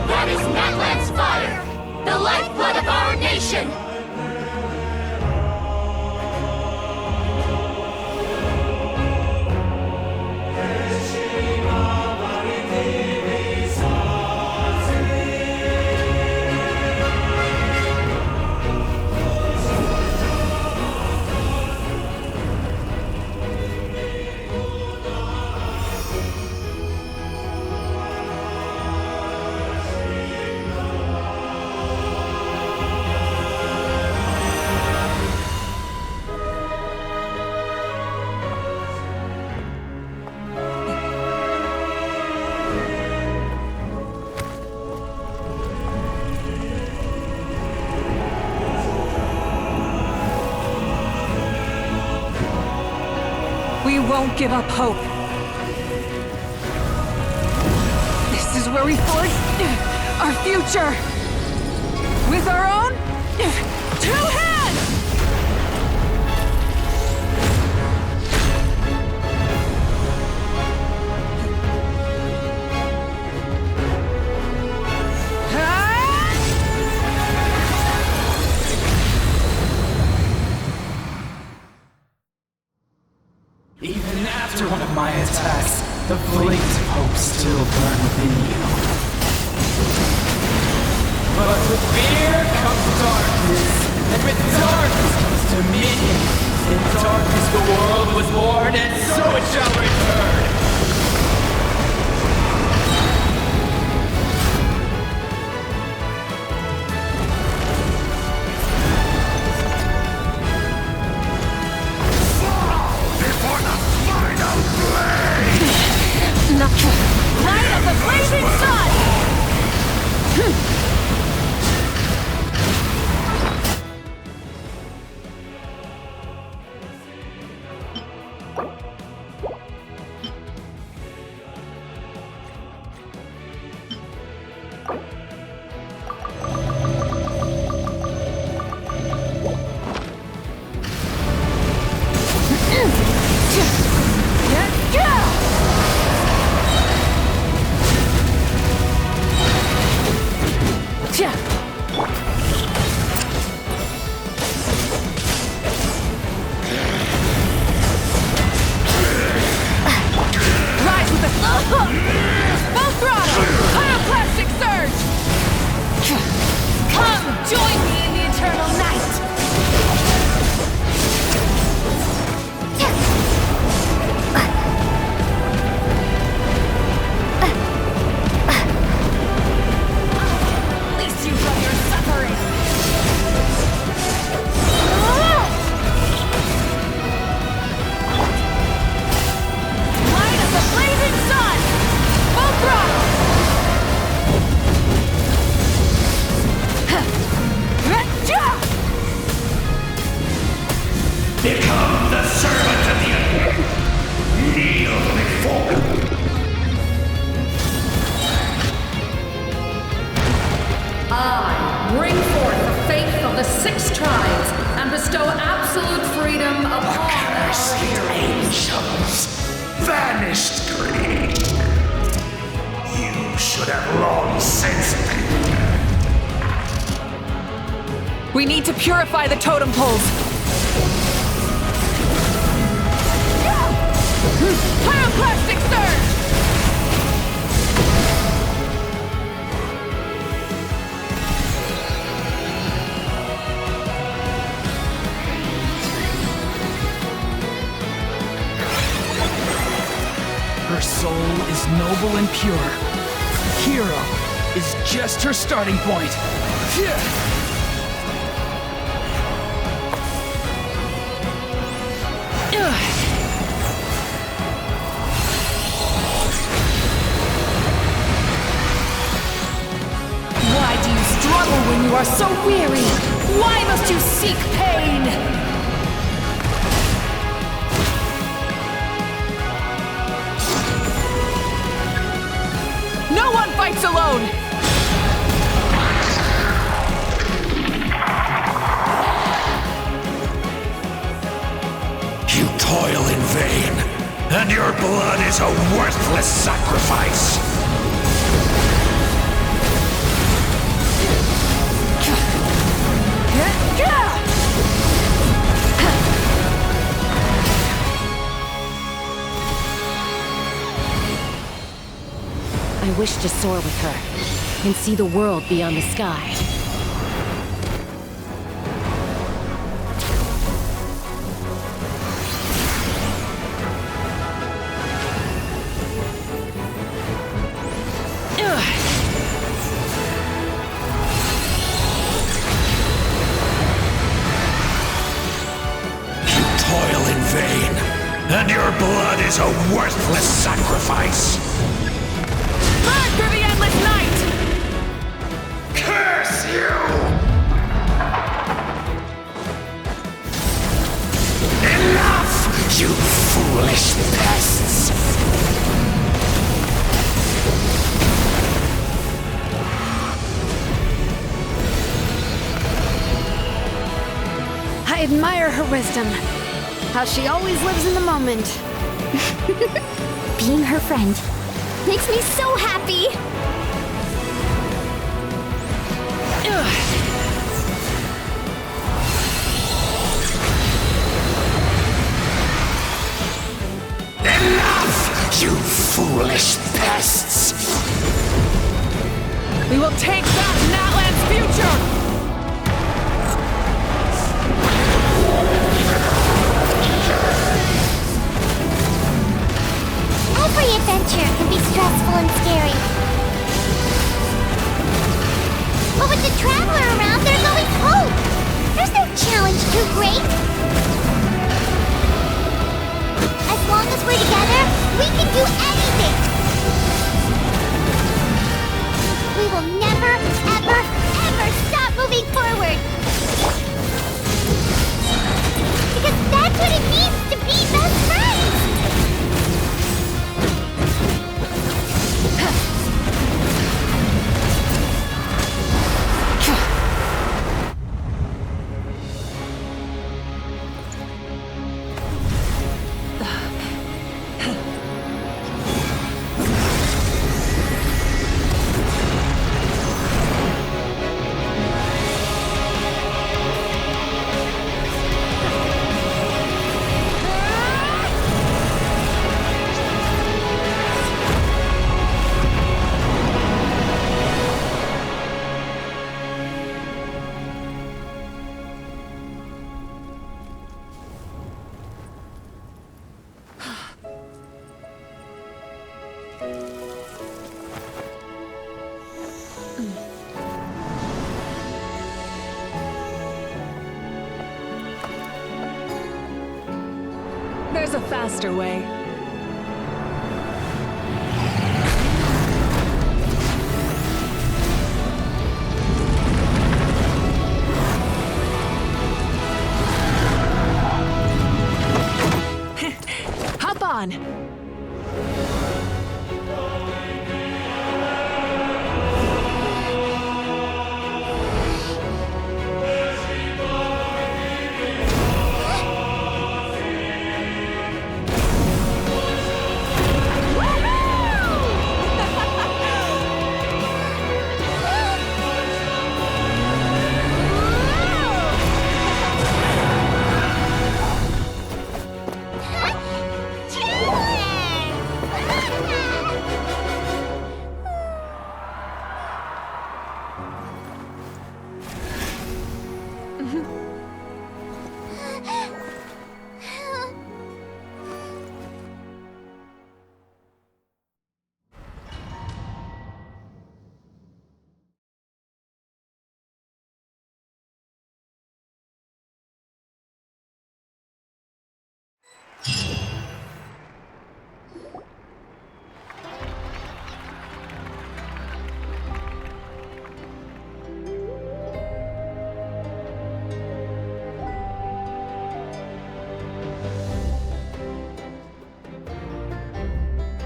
That is Natlan's fire, the lifeblood of our nation! won't give up hope. This is where we forge our future. With our own 2 hands! Even after one of my attacks, the flames of hope still burn within you. But with fear comes darkness, and with darkness comes dominion. In darkness the world was born, and so it shall return. Light of the blazing sun! Become the servant of the earth. Kneel before. I bring forth the faith of the 6 tribes and bestow absolute freedom upon Accursed angels, vanished greed. You should have long since been. We need to purify the totem poles. Pyroclastic surge! Her soul is noble and pure. Hero is just her starting point. Why do you struggle when you are so weary? Why must you seek pain? No one fights alone! You toil in vain, and your blood is a worthless sacrifice. I wish to soar with her and see the world beyond the sky. You toil in vain, and your blood is a worthless sacrifice. Burn through the endless night! Curse you! Enough, you foolish foolish pests! I admire her wisdom. How she always lives in the moment. Being her friend makes me so happy! Enough, you foolish pests! We will take back Natlan's future! Every adventure can be stressful and scary. But with the Traveler around, there's always hope! There's no challenge too great! As long as we're together, we can do anything! We will never, ever, ever stop moving forward! Because that's what it means to be best friends! There's a faster way. Hop on!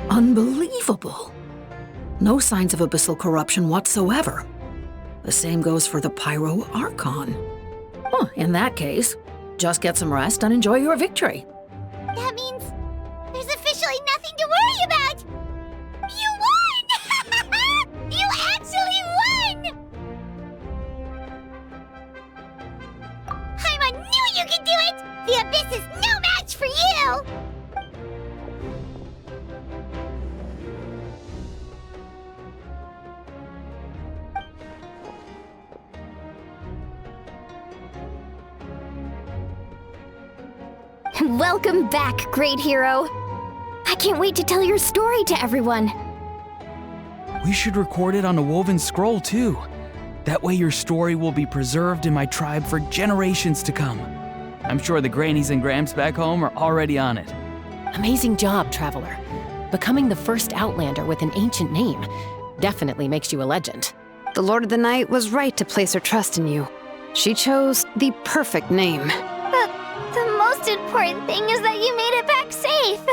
Unbelievable. No signs of abyssal corruption whatsoever. The same goes for the Pyro Archon. Well, in that case, just get some rest and enjoy your victory. That means there's officially nothing to worry about! You won! You actually won! Paimon knew you could do it! The Abyss is no match for you! Welcome back, great hero! I can't wait to tell your story to everyone. We should record it on a woven scroll, too. That way your story will be preserved in my tribe for generations to come. I'm sure the grannies and gramps back home are already on it. Amazing job, Traveler. Becoming the first Outlander with an ancient name definitely makes you a legend. The Lord of the Night was right to place her trust in you. She chose the perfect name. But the most important thing is that you made it back safe. safe.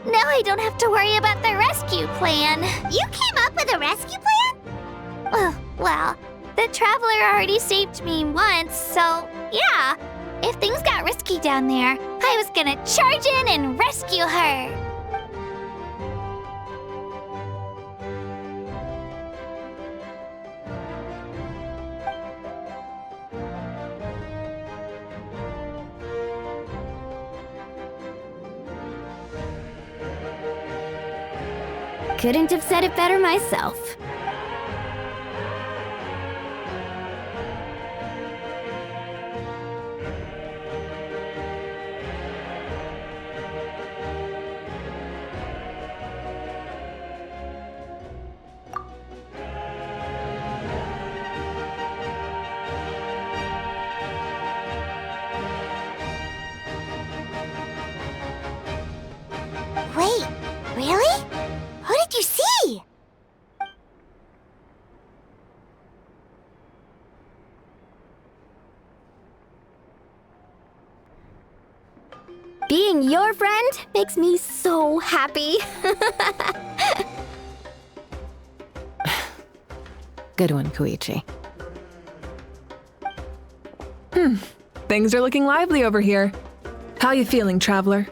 Now I don't have to worry about the rescue plan. You came up with a rescue plan? Oh, well, the Traveler already saved me once, so yeah. If things got risky down there, I was gonna charge in and rescue her. Couldn't have said it better myself. Wait, really? Who did you see? Being your friend makes me so happy. Good one, Koichi. Things are looking lively over here. How you feeling, Traveler?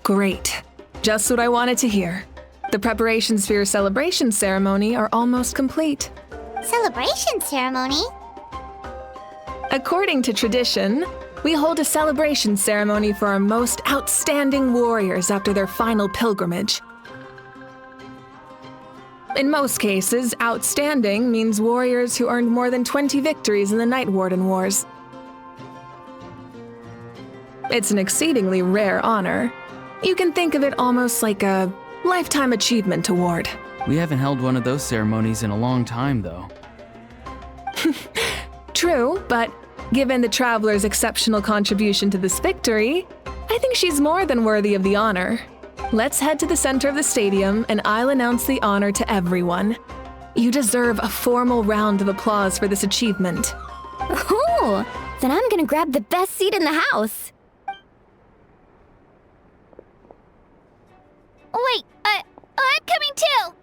Great. Just what I wanted to hear. The preparations for your celebration ceremony are almost complete. Celebration ceremony? According to tradition, we hold a celebration ceremony for our most outstanding warriors after their final pilgrimage. In most cases, outstanding means warriors who earned more than 20 victories in the Night Warden Wars. It's an exceedingly rare honor. You can think of it almost like a lifetime achievement award. We haven't held one of those ceremonies in a long time, though. True, but given the Traveler's exceptional contribution to this victory, I think she's more than worthy of the honor. Let's head to the center of the stadium and I'll announce the honor to everyone. You deserve a formal round of applause for this achievement. Oh, then I'm gonna grab the best seat in the house. Wait, I'm coming too!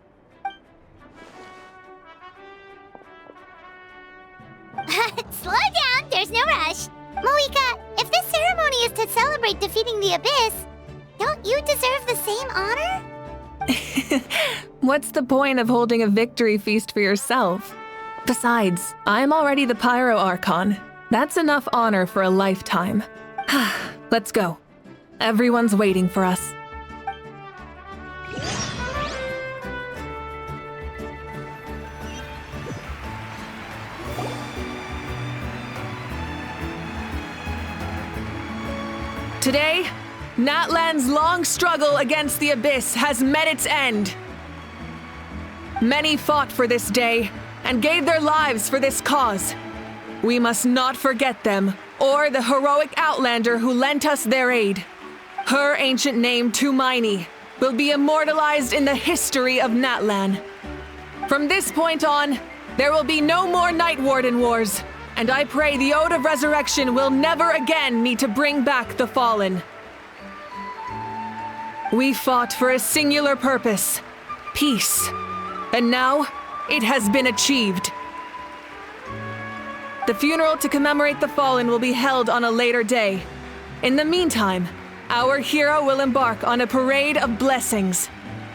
Slow down, there's no rush. Moika, if this ceremony is to celebrate defeating the Abyss, don't you deserve the same honor? What's the point of holding a victory feast for yourself? Besides, I'm already the Pyro Archon. That's enough honor for a lifetime. Let's go. Everyone's waiting for us. Today, Natlan's long struggle against the Abyss has met its end. Many fought for this day and gave their lives for this cause. We must not forget them or the heroic Outlander who lent us their aid. Her ancient name, Tumaini, will be immortalized in the history of Natlan. From this point on, there will be no more Night Warden Wars, and I pray the Ode of Resurrection will never again need to bring back the Fallen. We fought for a singular purpose, peace, and now it has been achieved. The funeral to commemorate the Fallen will be held on a later day. In the meantime, our hero will embark on a parade of blessings.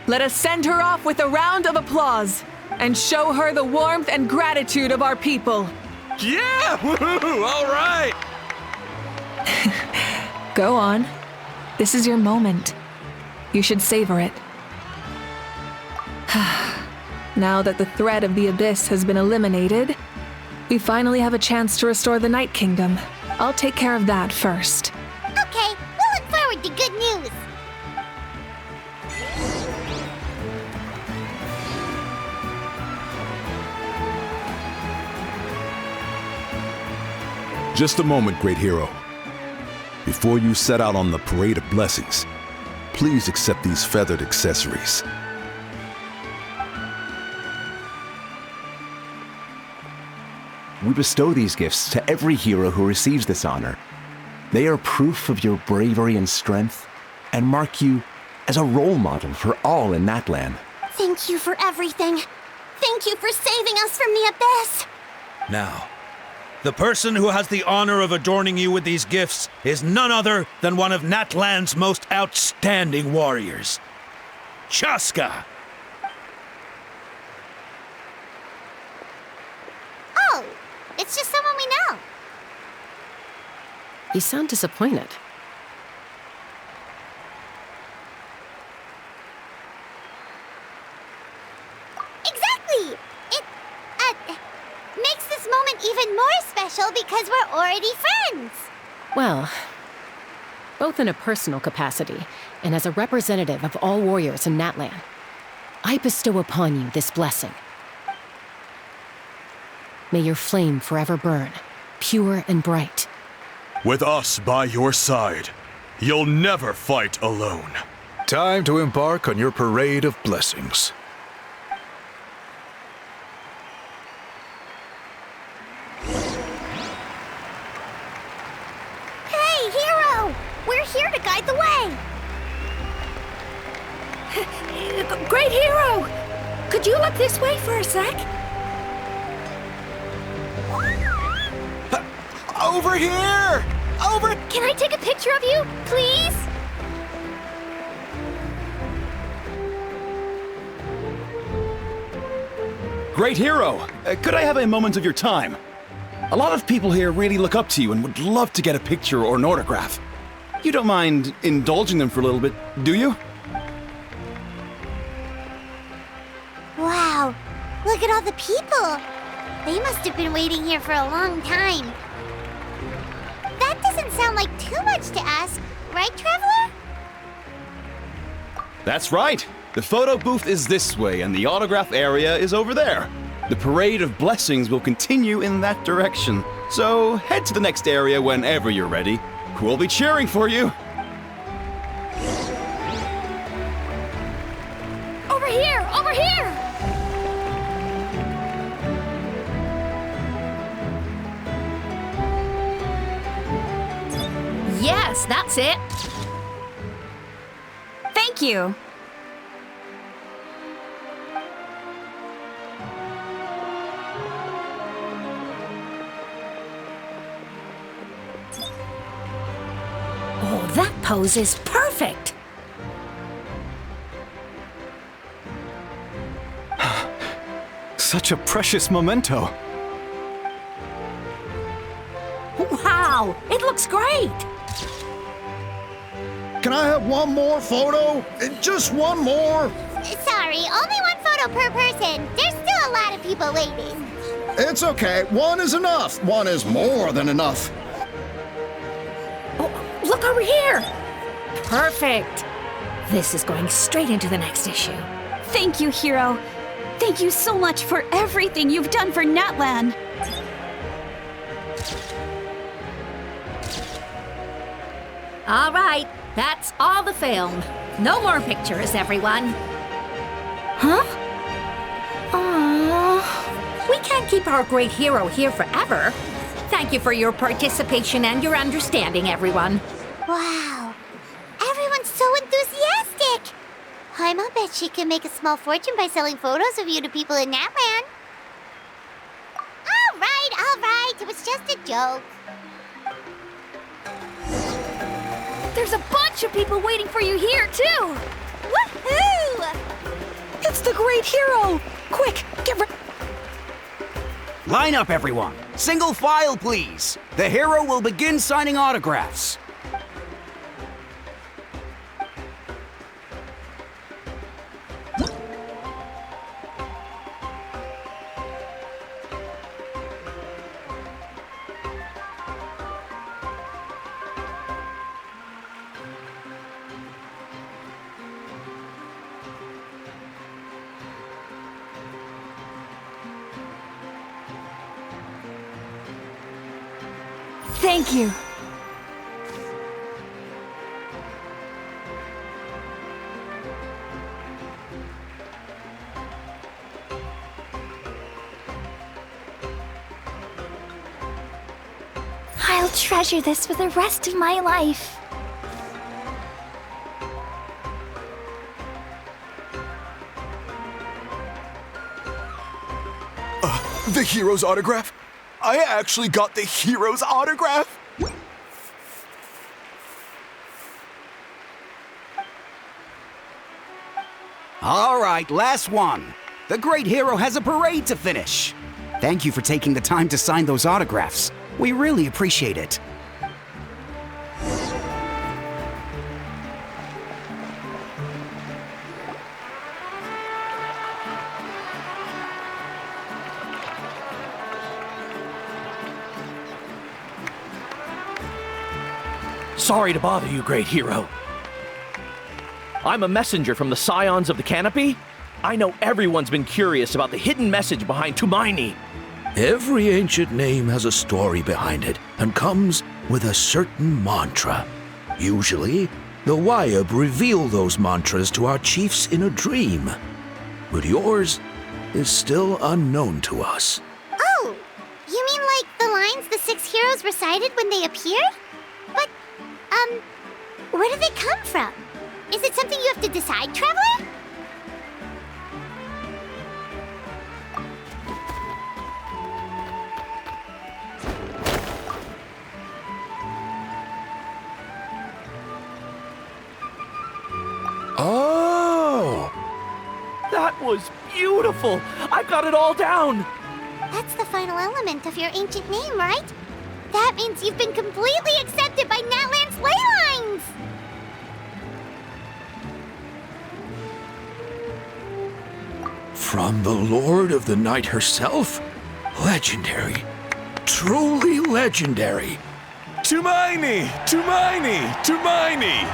Let us send her off with a round of applause and show her the warmth and gratitude of our people. Yeah! Woohoo! All right! Go on. This is your moment. You should savor it. Now that the threat of the Abyss has been eliminated, we finally have a chance to restore the Night Kingdom. I'll take care of that first. Okay, we'll look forward to good news. Just a moment, great hero. Before you set out on the parade of blessings, please accept these feathered accessories. We bestow these gifts to every hero who receives this honor. They are proof of your bravery and strength, and mark you as a role model for all in Natlan. Thank you for everything. Thank you for saving us from the abyss. Now, the person who has the honor of adorning you with these gifts is none other than one of Natlan's most outstanding warriors, Chaska. Oh, it's just someone we know. You sound disappointed. Exactly! It, makes this moment even more special because we're already friends. Well, both in a personal capacity and as a representative of all warriors in Natlan, I bestow upon you this blessing. May your flame forever burn, pure and bright. With us by your side, you'll never fight alone. Time to embark on your parade of blessings. Hey, Hero! We're here to guide the way! Great Hero! Could you look this way for a sec? Over here! Over! Can I take a picture of you, please? Great Hero! Could I have a moment of your time? A lot of people here really look up to you and would love to get a picture or an autograph. You don't mind indulging them for a little bit, do you? Wow, look at all the people. They must have been waiting here for a long time. That doesn't sound like too much to ask, right, Traveler? That's right. The photo booth is this way and the autograph area is over there. The parade of blessings will continue in that direction. So head to the next area whenever you're ready. We'll be cheering for you. Over here! Over here! Yes, that's it. Thank you. Oh, that pose is perfect! Such a precious memento. Wow, it looks great! Can I have one more photo? Just one more? Sorry, only one photo per person. There's still a lot of people waiting. It's okay. One is enough. One is more than enough. Oh, look over here! Perfect! This is going straight into the next issue. Thank you, Hero. Thank you so much for everything you've done for Natlan. All right, that's all the film. No more pictures, everyone. Huh? Aww. We can't keep our great hero here forever. Thank you for your participation and your understanding, everyone. Wow, everyone's so enthusiastic. I'll bet she can make a small fortune by selling photos of you to people in Natlan. All right, it was just a joke. There's a bunch of people waiting for you here, too! Woohoo! It's the great Hero! Quick, get ready! Line up, everyone. Single file, please. The hero will begin signing autographs. Thank you. I I'll treasure this for the rest of my life. The hero's autograph? I actually got the hero's autograph? All right, last one. The great hero has a parade to finish. Thank you for taking the time to sign those autographs. We really appreciate it. Sorry to bother you, great hero. I'm a messenger from the Scions of the Canopy. I know everyone's been curious about the hidden message behind Tumaini. Every ancient name has a story behind it and comes with a certain mantra. Usually, the Wayab reveal those mantras to our chiefs in a dream. But yours is still unknown to us. Oh, you mean like the lines the 6 heroes recited when they appeared? But, where do they come from? Is it something you have to decide, Traveler? Oh! That was beautiful! I've got it all down! That's the final element of your ancient name, right? That means you've been completely accepted by Natlan's ley lines! From the Lord of the Night herself? Legendary. Truly legendary. Tumaini! Tumaini! Tumaini!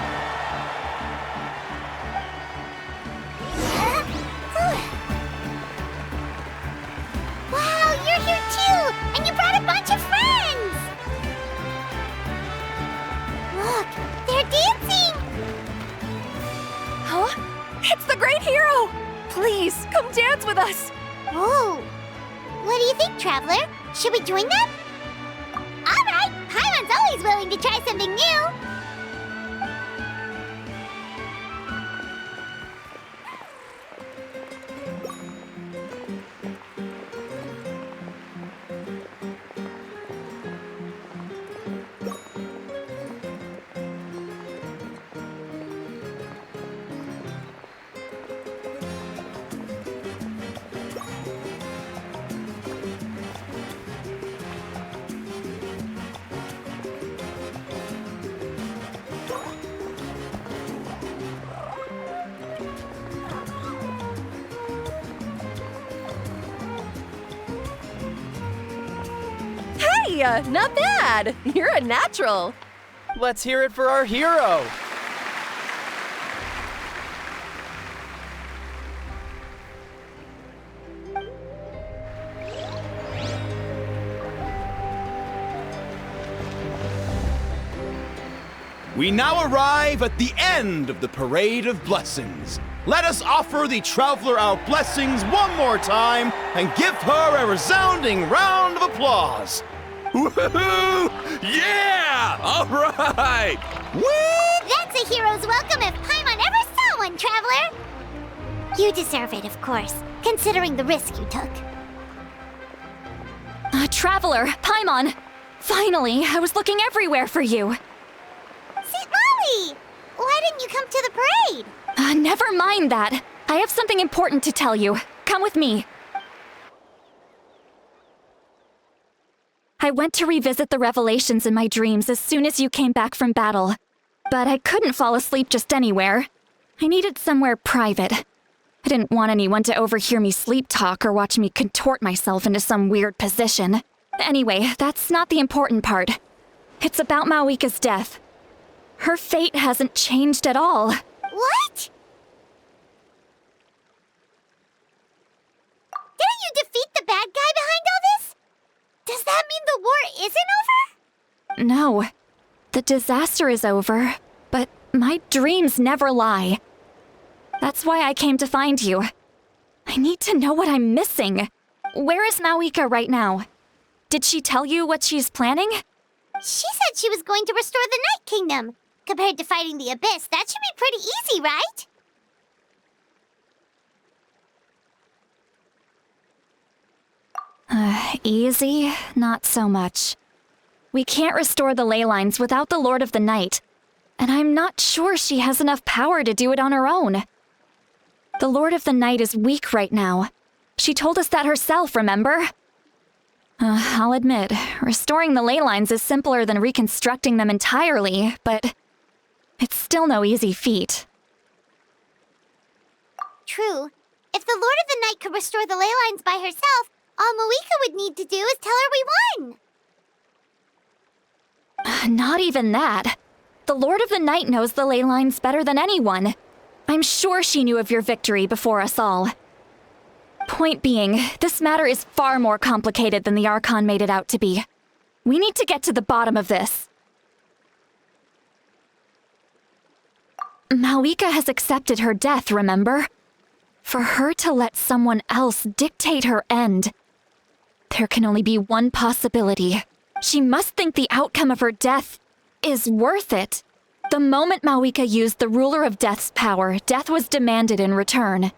Wow, you're here too! And you brought a bunch of friends! Look, they're dancing! Huh? It's the great hero! Please, come dance with us! Oh! What do you think, Traveler? Should we join them? Alright! Paimon's always willing to try something new! Hey, not bad. You're a natural. Let's hear it for our hero! We now arrive at the end of the Parade of Blessings. Let us offer the Traveler our blessings one more time and give her a resounding round of applause. Woohoo! Yeah! All right! Woo! That's a hero's welcome if Paimon ever saw one, Traveler! You deserve it, of course, considering the risk you took. Traveler, Paimon! Finally, I was looking everywhere for you. St. Molly! Why didn't you come to the parade? Never mind that. I have something important to tell you. Come with me. I went to revisit the revelations in my dreams as soon as you came back from battle. But I couldn't fall asleep just anywhere. I needed somewhere private. I didn't want anyone to overhear me sleep talk or watch me contort myself into some weird position. Anyway, that's not the important part. It's about Mawika's death. Her fate hasn't changed at all. What? Didn't you defeat the bad guy behind all this? Does that mean the war isn't over? No. The disaster is over, but my dreams never lie. That's why I came to find you. I need to know what I'm missing. Where is Mawika right now? Did she tell you what she's planning? She said she was going to restore the Night Kingdom. Compared to fighting the Abyss, that should be pretty easy, right? Easy? Not so much. We can't restore the ley lines without the Lord of the Night, and I'm not sure she has enough power to do it on her own. The Lord of the Night is weak right now. She told us that herself, remember? I'll admit, restoring the ley lines is simpler than reconstructing them entirely, but it's still no easy feat. True. If the Lord of the Night could restore the ley lines by herself, all Moika would need to do is tell her we won. Not even that. The Lord of the Night knows the ley lines better than anyone. I'm sure she knew of your victory before us all. Point being, this matter is far more complicated than the Archon made it out to be. We need to get to the bottom of this. Mawika has accepted her death, remember? For her to let someone else dictate her end, there can only be one possibility. She must think the outcome of her death is worth it. The moment Mawika used the Ruler of Death's power, death was demanded in return.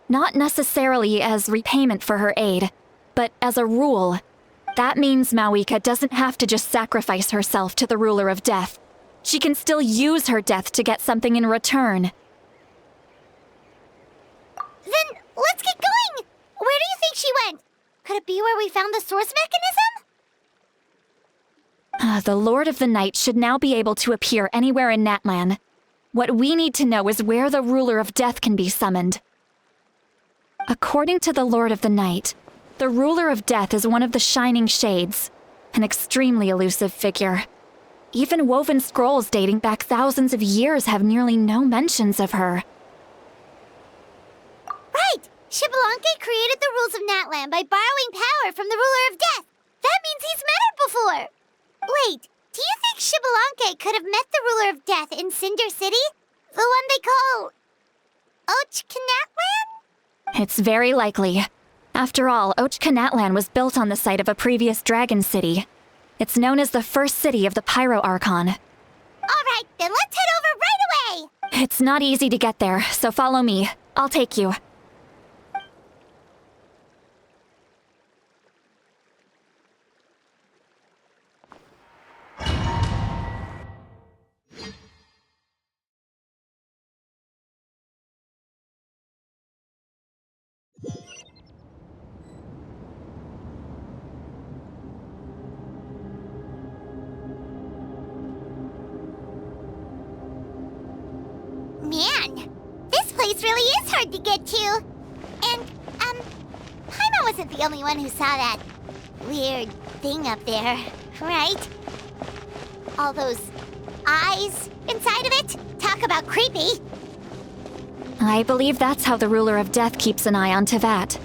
Not necessarily as repayment for her aid, but as a rule. That means Mawika doesn't have to just sacrifice herself to the Ruler of Death. She can still use her death to get something in return. Then let's get going! Where do you think she went? Could it be where we found the source mechanism? The Lord of the Night should now be able to appear anywhere in Natlan. What we need to know is where the Ruler of Death can be summoned. According to the Lord of the Night, the Ruler of Death is one of the Shining Shades, an extremely elusive figure. Even woven scrolls dating back thousands of years have nearly no mentions of her. Right! Xbalanque created the rules of Natlan by borrowing power from the Ruler of Death. That means he's met her before! Wait, do you think Xbalanque could have met the Ruler of Death in Cinder City? The one they call... Ochkanatlan? It's very likely. After all, Ochkanatlan was built on the site of a previous dragon city. It's known as the first city of the Pyro Archon. Alright, then let's head over right away! It's not easy to get there, so follow me. I'll take you. Man, this place really is hard to get to. And, Paimon wasn't the only one who saw that weird thing up there, right? All those eyes inside of it? Talk about creepy. I believe that's how the Ruler of Death keeps an eye on Tevat.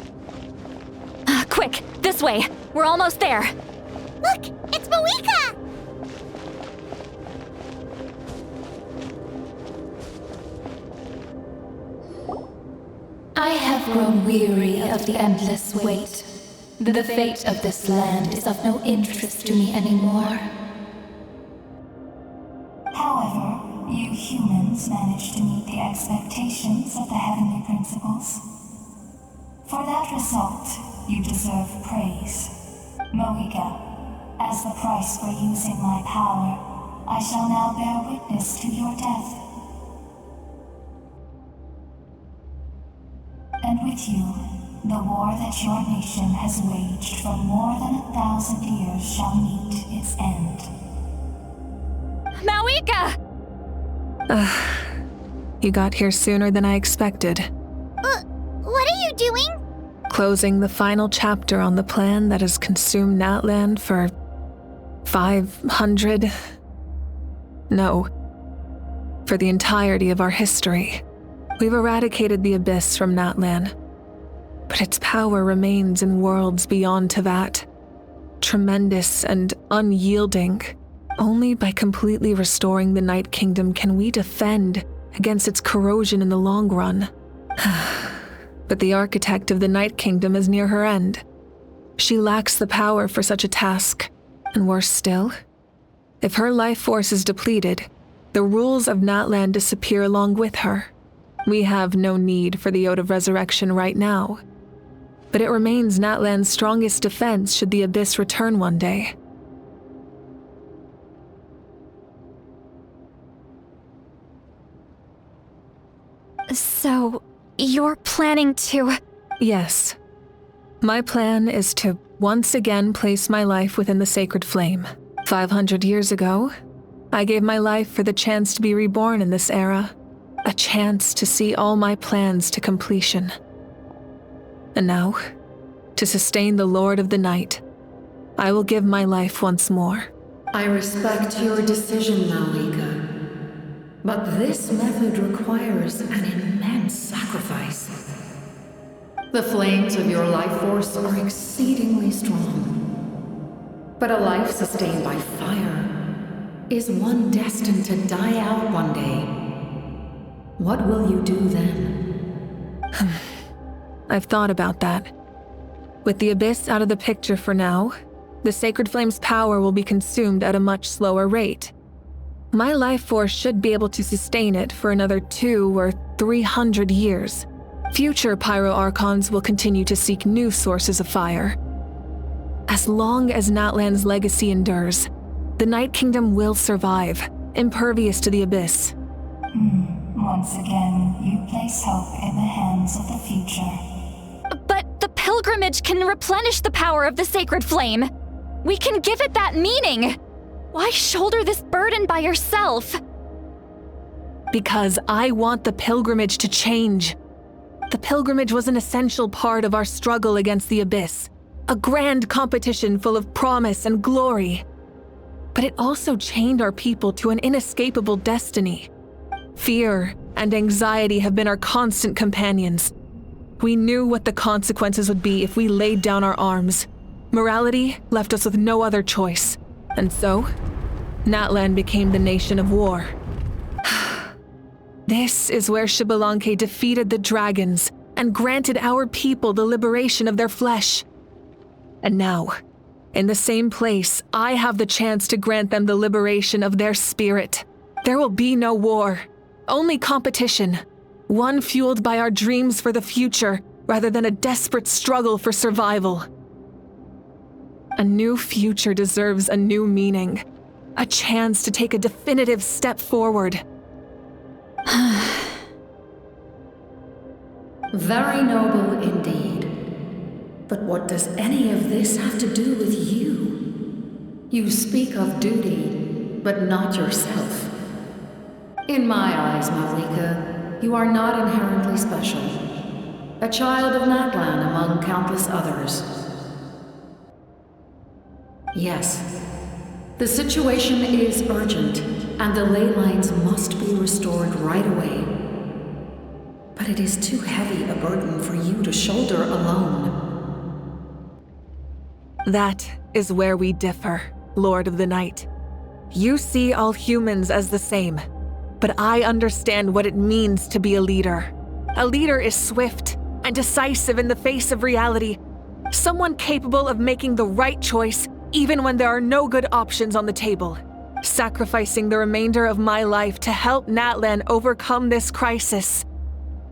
Quick, this way! We're almost there! Look, it's Mawika! I have grown weary of the endless wait. The fate of this land is of no interest to me anymore. However, you humans managed to meet the expectations of the heavenly principles. For that result, you deserve praise. Mawika, as the price for using my power, I shall now bear witness to your death. And with you, the war that your nation has waged for more than 1,000 years shall meet its end. Mawika! You got here sooner than I expected. What are you doing? Closing the final chapter on the plan that has consumed Natlan for 500... No. For the entirety of our history. We've eradicated the Abyss from Natlan, but its power remains in worlds beyond Tevat. Tremendous and unyielding. Only by completely restoring the Night Kingdom can we defend against its corrosion in the long run. But the architect of the Night Kingdom is near her end. She lacks the power for such a task, and worse still, If her life force is depleted, the rules of Natlan disappear along with her. We have no need for the Ode of Resurrection right now. But it remains Natlan's strongest defense should the Abyss return one day. So, you're planning to... Yes. My plan is to once again place my life within the sacred flame. 500 years ago, I gave my life for the chance to be reborn in this era. A chance to see all my plans to completion. And now, to sustain the Lord of the Night, I will give my life once more. I respect your decision, Malika. But this method requires an immense sacrifice. The flames of your life force are exceedingly strong. But a life sustained by fire is one destined to die out one day. What will you do then? I've thought about that. With the Abyss out of the picture for now, the Sacred Flame's power will be consumed at a much slower rate. My life force should be able to sustain it for another 200 or 300 years. Future Pyro-Archons will continue to seek new sources of fire. As long as Natlan's legacy endures, the Night Kingdom will survive, impervious to the Abyss. Once again, you place hope in the hands of the future. But the pilgrimage can replenish the power of the sacred flame. We can give it that meaning. Why shoulder this burden by yourself? Because I want the pilgrimage to change. The pilgrimage was an essential part of our struggle against the Abyss, a grand competition full of promise and glory. But it also chained our people to an inescapable destiny. Fear and anxiety have been our constant companions. We knew what the consequences would be if we laid down our arms. Morality left us with no other choice. And so, Natlan became the nation of war. This is where Xbalanque defeated the dragons and granted our people the liberation of their flesh. And now, in the same place, I have the chance to grant them the liberation of their spirit. There will be no war, only competition, one fueled by our dreams for the future rather than a desperate struggle for survival. A new future deserves a new meaning, a chance to take a definitive step forward. Very noble indeed. But what does any of this have to do with you? You speak of duty, but not yourself. In my eyes, Malika, you are not inherently special. A child of Natlan among countless others. Yes, the situation is urgent, and the ley lines must be restored right away. But it is too heavy a burden for you to shoulder alone. That is where we differ, Lord of the Night. You see all humans as the same, but I understand what it means to be a leader. A leader is swift and decisive in the face of reality, someone capable of making the right choice even when there are no good options on the table, sacrificing the remainder of my life to help Natlan overcome this crisis.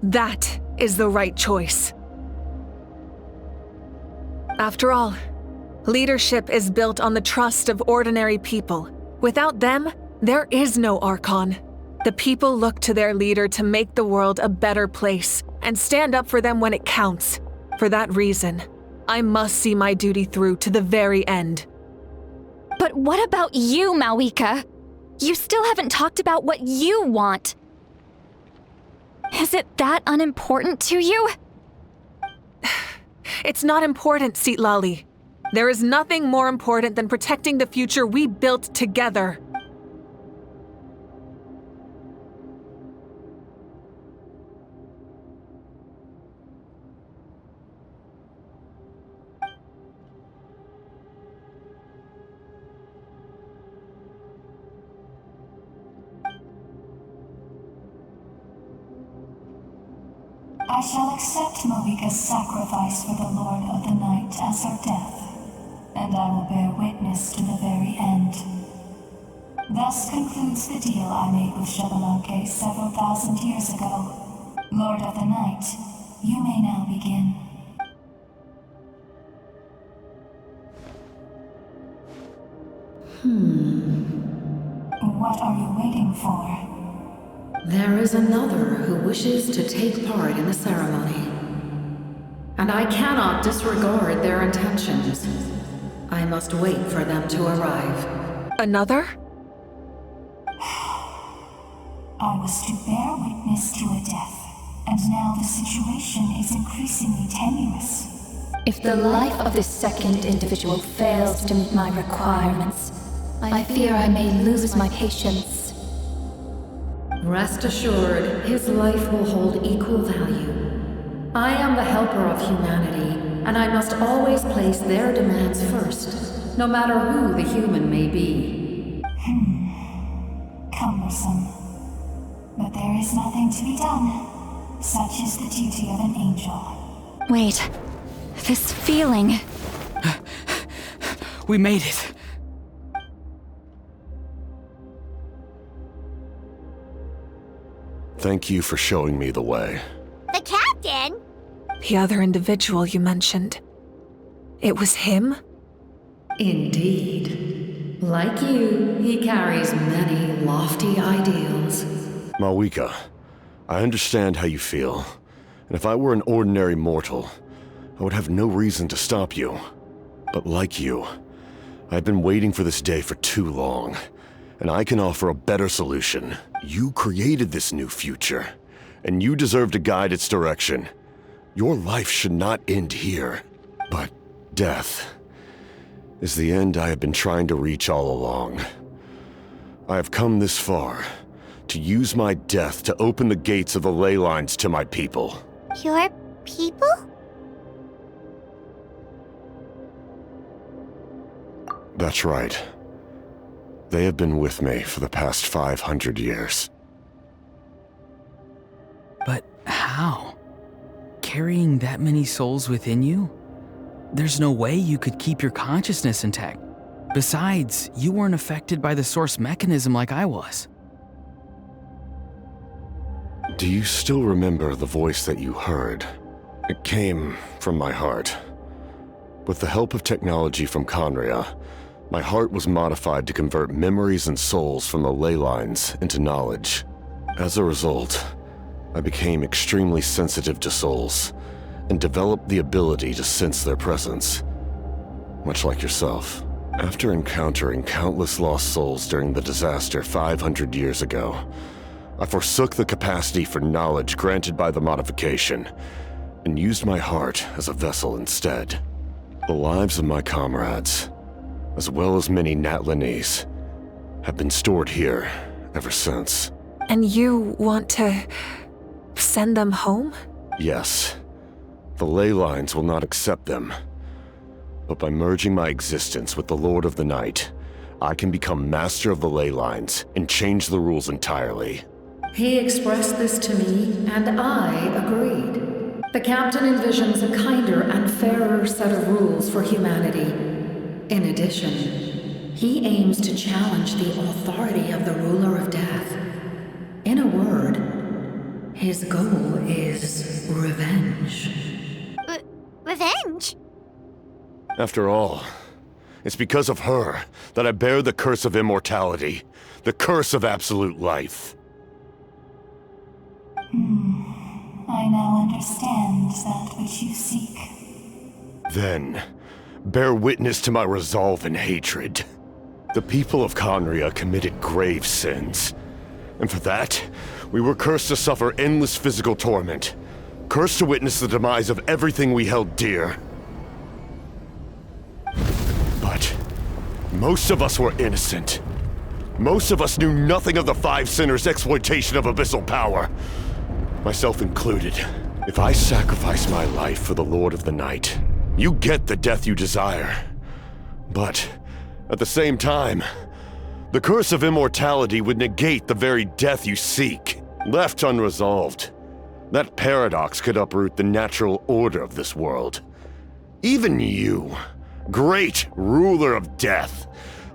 That is the right choice. After all, leadership is built on the trust of ordinary people. Without them, there is no Archon. The people look to their leader to make the world a better place and stand up for them when it counts. For that reason, I must see my duty through to the very end. But what about you, Malika? You still haven't talked about what you want. Is it that unimportant to you? It's not important, Citlali. There is nothing more important than protecting the future we built together. I shall accept Malika's sacrifice for the Lord of the Night as her death, and I will bear witness to the very end. Thus concludes the deal I made with Xbalanque several thousand years ago. Lord of the Night, you may now begin. What are you waiting for? There is another who wishes to take part in the ceremony. And I cannot disregard their intentions. I must wait for them to arrive. Another? I was to bear witness to a death, and now the situation is increasingly tenuous. If the life of this second individual fails to meet my requirements, I fear I may lose my patience. Rest assured, his life will hold equal value. I am the helper of humanity, and I must always place their demands first, no matter who the human may be. Cumbersome. But there is nothing to be done. Such is the duty of an angel. Wait. This feeling. We made it. Thank you for showing me the way. The captain? The other individual you mentioned. It was him? Indeed. Like you, he carries many lofty ideals. Mawika, I understand how you feel. And if I were an ordinary mortal, I would have no reason to stop you. But like you, I've been waiting for this day for too long. And I can offer a better solution. You created this new future, and you deserve to guide its direction. Your life should not end here. But death is the end I have been trying to reach all along. I have come this far to use my death to open the gates of the ley lines to my people. Your people? That's right. They have been with me for the past 500 years. But how? Carrying that many souls within you? There's no way you could keep your consciousness intact. Besides, you weren't affected by the source mechanism like I was. Do you still remember the voice that you heard? It came from my heart. With the help of technology from Conria, my heart was modified to convert memories and souls from the ley lines into knowledge. As a result, I became extremely sensitive to souls, and developed the ability to sense their presence. Much like yourself. After encountering countless lost souls during the disaster 500 years ago, I forsook the capacity for knowledge granted by the modification, and used my heart as a vessel instead. The lives of my comrades, as well as many Natlanese, have been stored here ever since. And you want to send them home? Yes. The ley lines will not accept them. But by merging my existence with the Lord of the Night, I can become master of the ley lines and change the rules entirely. He expressed this to me, and I agreed. The captain envisions a kinder and fairer set of rules for humanity. In addition, he aims to challenge the authority of the ruler of death. In a word, his goal is revenge. Revenge? After all, it's because of her that I bear the curse of immortality, the curse of absolute life. I now understand that which you seek. Then, bear witness to my resolve and hatred. The people of Conria committed grave sins, and for that, we were cursed to suffer endless physical torment, cursed to witness the demise of everything we held dear. But most of us were innocent. Most of us knew nothing of the Five Sinners' exploitation of abyssal power, myself included. If I sacrifice my life for the Lord of the Night, you get the death you desire. But at the same time, the curse of immortality would negate the very death you seek. Left unresolved, that paradox could uproot the natural order of this world. Even you, great ruler of death,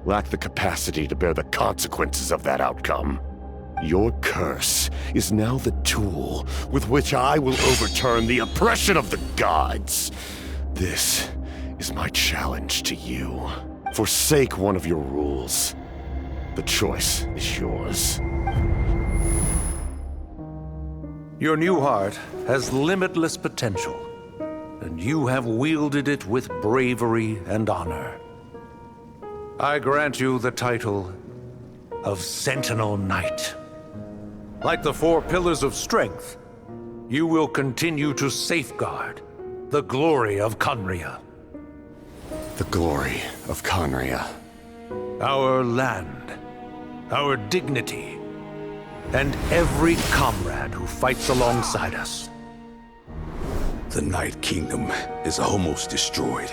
lack the capacity to bear the consequences of that outcome. Your curse is now the tool with which I will overturn the oppression of the gods. This is my challenge to you. Forsake one of your rules. The choice is yours. Your new heart has limitless potential, and you have wielded it with bravery and honor. I grant you the title of Sentinel Knight. Like the 4 pillars of strength, you will continue to safeguard the glory of Conria. The glory of Conria. Our land, our dignity, and every comrade who fights alongside us. The Night Kingdom is almost destroyed.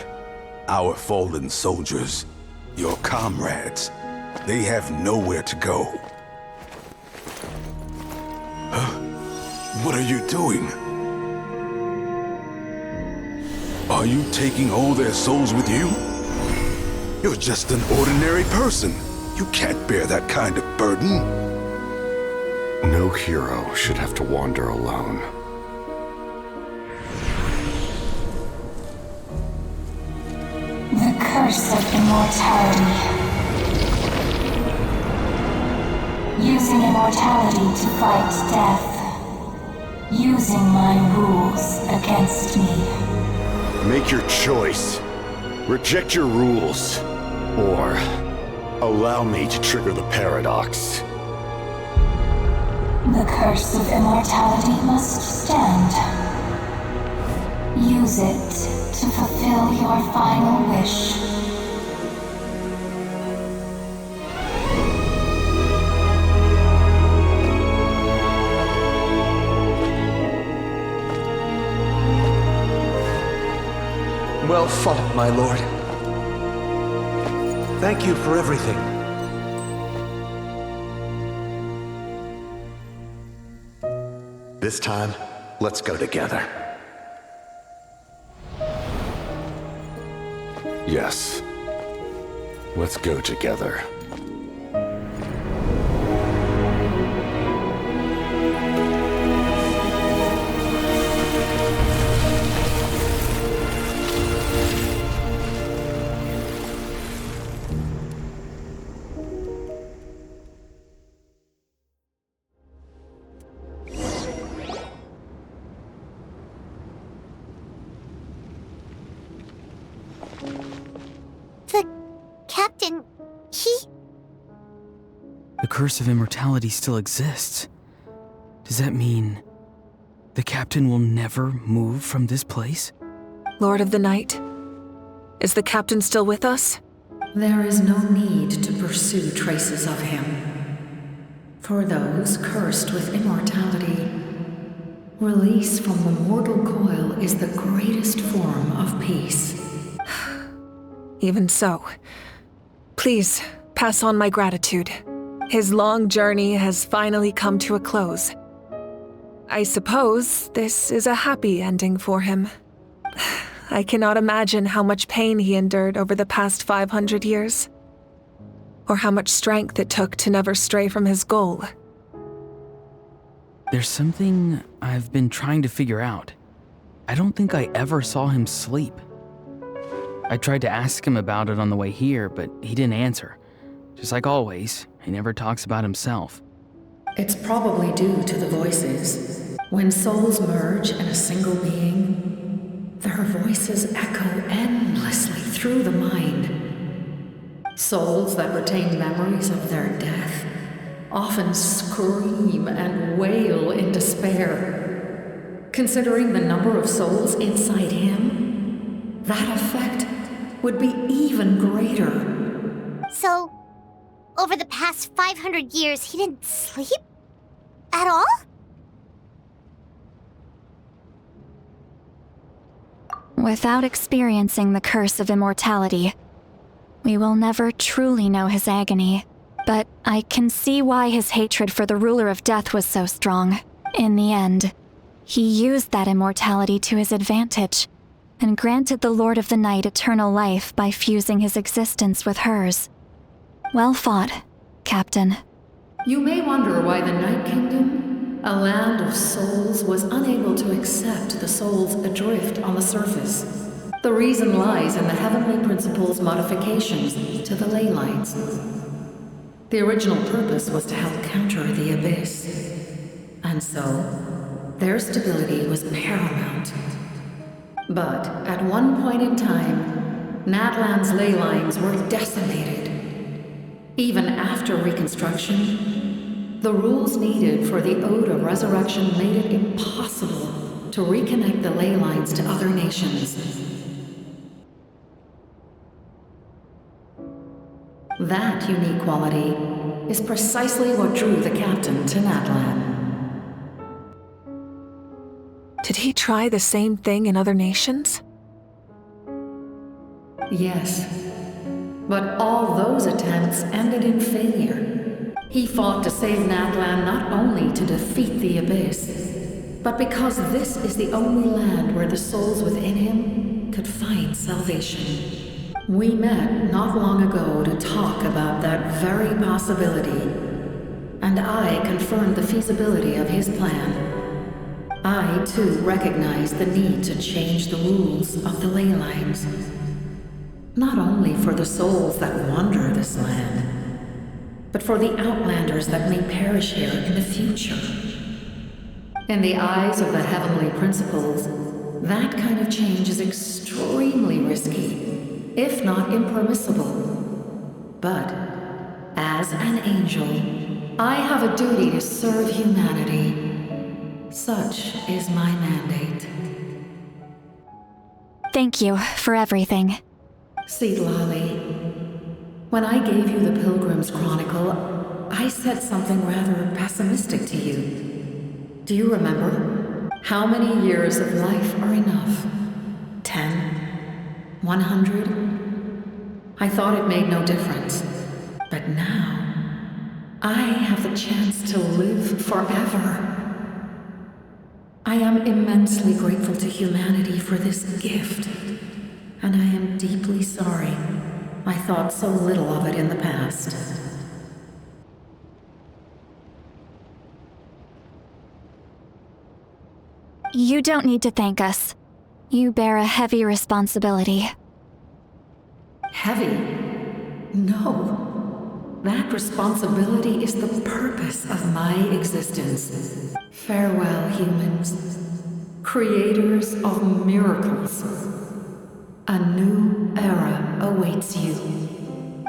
Our fallen soldiers, your comrades, they have nowhere to go. Huh? What are you doing? Are you taking all their souls with you? You're just an ordinary person. You can't bear that kind of burden. No hero should have to wander alone. The curse of immortality. Using immortality to fight death. Using my rules against me. Make your choice. Reject your rules. Or allow me to trigger the paradox. The curse of immortality must stand. Use it to fulfill your final wish. Well fought, my lord. Thank you for everything. This time, let's go together. Yes. Let's go together. Captain, The curse of immortality still exists. Does that mean the captain will never move from this place? Lord of the Night, is the captain still with us? There is no need to pursue traces of him. For those cursed with immortality, release from the mortal coil is the greatest form of peace. Even so, please pass on my gratitude. His long journey has finally come to a close. I suppose this is a happy ending for him. I cannot imagine how much pain he endured over the past 500 years, or how much strength it took to never stray from his goal. There's something I've been trying to figure out. I don't think I ever saw him sleep. I tried to ask him about it on the way here, but he didn't answer. Just like always, he never talks about himself. It's probably due to the voices. When souls merge in a single being, their voices echo endlessly through the mind. Souls that retain memories of their death often scream and wail in despair. Considering the number of souls inside him, that effect would be even greater. So, over the past 500 years, he didn't sleep? At all? Without experiencing the curse of immortality, we will never truly know his agony. But I can see why his hatred for the ruler of death was so strong. In the end, he used that immortality to his advantage, and granted the Lord of the Night eternal life by fusing his existence with hers. Well fought, Captain. You may wonder why the Night Kingdom, a land of souls, was unable to accept the souls adrift on the surface. The reason lies in the Heavenly Principle's modifications to the ley lines. The original purpose was to help counter the Abyss. And so, their stability was paramount. But at one point in time, Natlan's ley lines were decimated. Even after reconstruction, the rules needed for the Ode of Resurrection made it impossible to reconnect the ley lines to other nations. That unique quality is precisely what drew the captain to Natlan. Did he try the same thing in other nations? Yes. But all those attempts ended in failure. He fought to save Natlan not only to defeat the Abyss, but because this is the only land where the souls within him could find salvation. We met not long ago to talk about that very possibility, and I confirmed the feasibility of his plan. I, too, recognized the need to change the rules of the ley lines. Not only for the souls that wander this land, but for the outlanders that may perish here in the future. In the eyes of the Heavenly Principles, that kind of change is extremely risky, if not impermissible. But, as an angel, I have a duty to serve humanity. Such is my mandate. Thank you for everything. Lali, when I gave you the Pilgrim's Chronicle, I said something rather pessimistic to you. Do you remember? How many years of life are enough? 10? 100? I thought it made no difference. But now, I have the chance to live forever. I am immensely grateful to humanity for this gift. And I am deeply sorry I thought so little of it in the past. You don't need to thank us. You bear a heavy responsibility. Heavy? No. That responsibility is the purpose of my existence. Farewell, humans. Creators of miracles. A new era awaits you.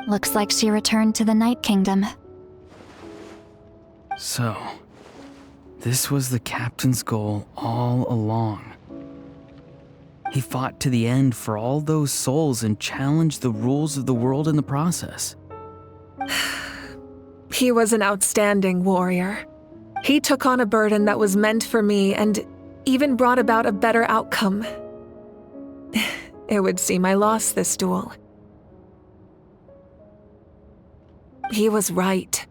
Looks like she returned to the Night Kingdom. So, this was the captain's goal all along. He fought to the end for all those souls and challenged the rules of the world in the process. He was an outstanding warrior. He took on a burden that was meant for me and even brought about a better outcome. It would seem I lost this duel. He was right.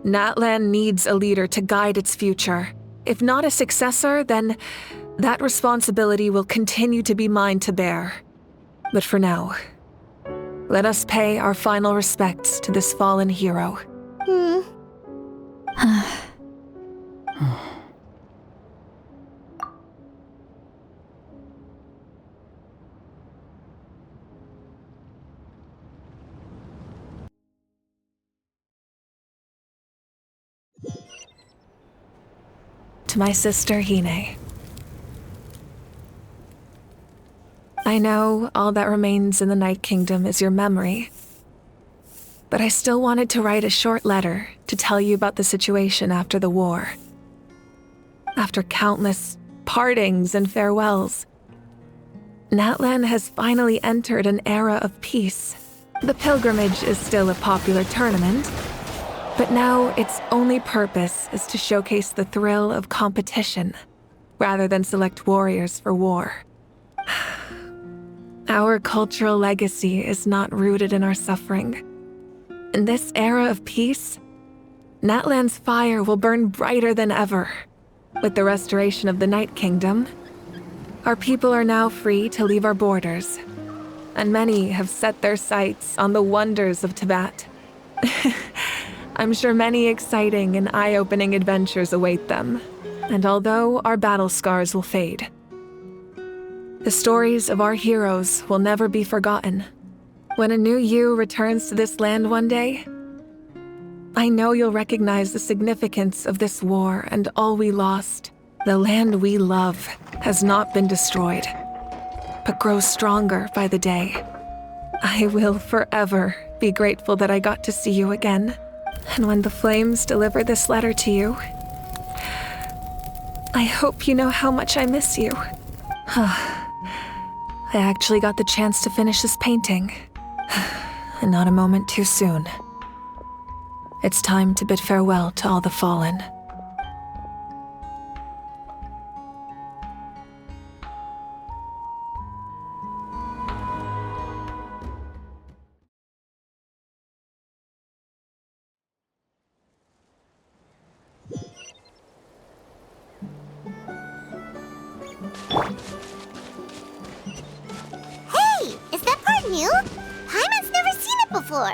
Natlan needs a leader to guide its future. If not a successor, then that responsibility will continue to be mine to bear. But for now, let us pay our final respects to this fallen hero. To my sister, Hine. I know all that remains in the Night Kingdom is your memory, but I still wanted to write a short letter to tell you about the situation after the war. After countless partings and farewells, Natlan has finally entered an era of peace. The pilgrimage is still a popular tournament, but now its only purpose is to showcase the thrill of competition, rather than select warriors for war. Our cultural legacy is not rooted in our suffering. In this era of peace, Natlan's fire will burn brighter than ever. With the restoration of the Night Kingdom, our people are now free to leave our borders, and many have set their sights on the wonders of Tibet. I'm sure many exciting and eye-opening adventures await them, and although our battle scars will fade, the stories of our heroes will never be forgotten. When a new you returns to this land one day, I know you'll recognize the significance of this war and all we lost. The land we love has not been destroyed, but grows stronger by the day. I will forever be grateful that I got to see you again. And when the flames deliver this letter to you, I hope you know how much I miss you. I actually got the chance to finish this painting, and not a moment too soon. It's time to bid farewell to all the fallen. Hey, is that part new? Paimon's never seen it before.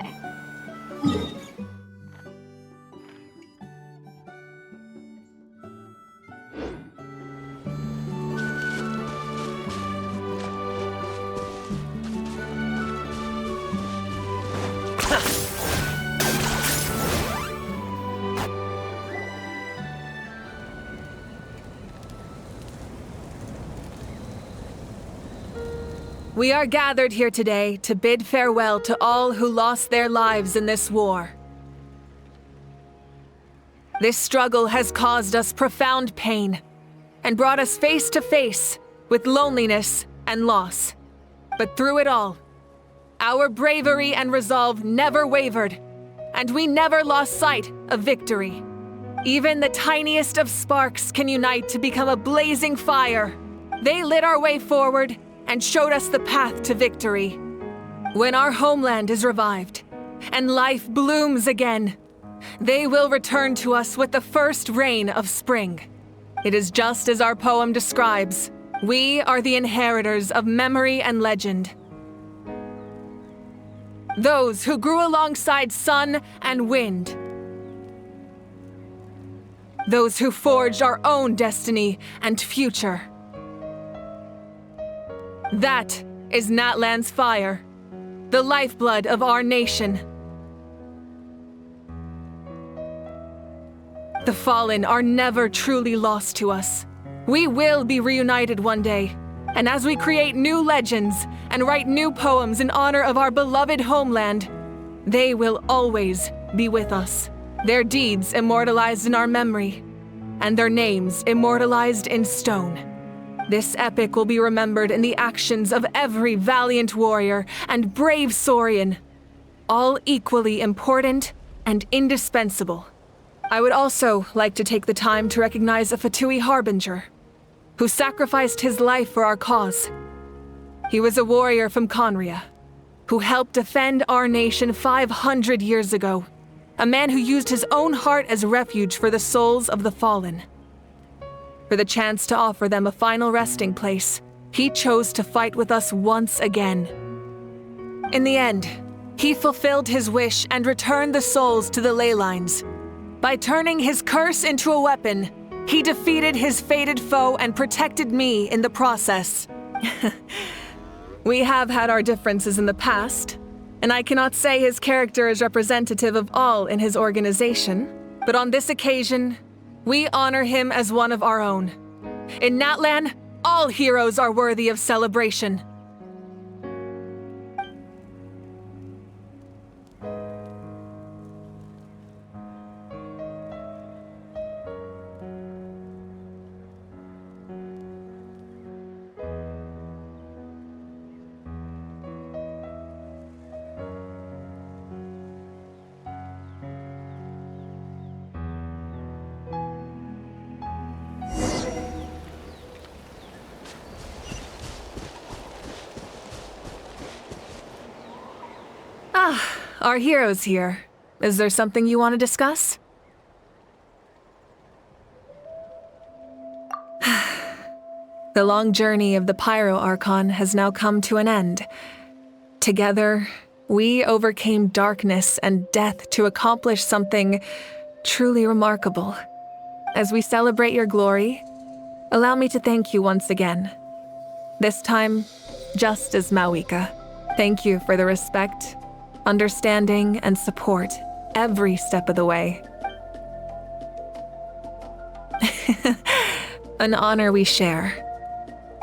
We are gathered here today to bid farewell to all who lost their lives in this war. This struggle has caused us profound pain and brought us face to face with loneliness and loss. But through it all, our bravery and resolve never wavered, and we never lost sight of victory. Even the tiniest of sparks can unite to become a blazing fire. They lit our way forward and showed us the path to victory. When our homeland is revived and life blooms again, they will return to us with the first rain of spring. It is just as our poem describes. We are the inheritors of memory and legend. Those who grew alongside sun and wind. Those who forged our own destiny and future. That is Natlan's fire, the lifeblood of our nation. The fallen are never truly lost to us. We will be reunited one day, and as we create new legends and write new poems in honor of our beloved homeland, they will always be with us. Their deeds immortalized in our memory, and their names immortalized in stone. This epic will be remembered in the actions of every valiant warrior and brave Saurian, all equally important and indispensable. I would also like to take the time to recognize a Fatui Harbinger, who sacrificed his life for our cause. He was a warrior from Conria, who helped defend our nation 500 years ago, a man who used his own heart as refuge for the souls of the fallen. For the chance to offer them a final resting place, he chose to fight with us once again. In the end, he fulfilled his wish and returned the souls to the ley lines. By turning his curse into a weapon, he defeated his fated foe and protected me in the process. We have had our differences in the past, and I cannot say his character is representative of all in his organization, but on this occasion, we honor him as one of our own. In Natlan, all heroes are worthy of celebration. Our hero's here. Is there something you want to discuss? The long journey of the Pyro Archon has now come to an end. Together, We overcame darkness and death to accomplish something truly remarkable. As we celebrate your glory, allow me to thank you once again. This time, just as Mawika. Thank you for the respect, understanding, and support every step of the way. An honor we share.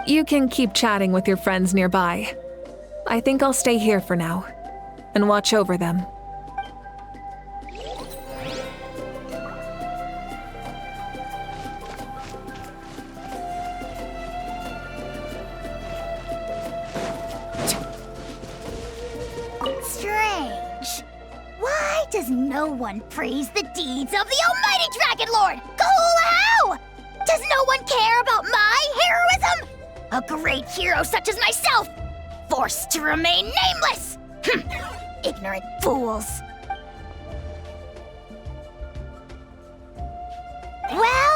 You can keep chatting with your friends nearby. I think I'll stay here for now and watch over them. Strange. Why does no one praise the deeds of the Almighty Dragon Lord, Kahula? Does no one care about my heroism? A great hero such as myself, forced to remain nameless! Ignorant fools. Well.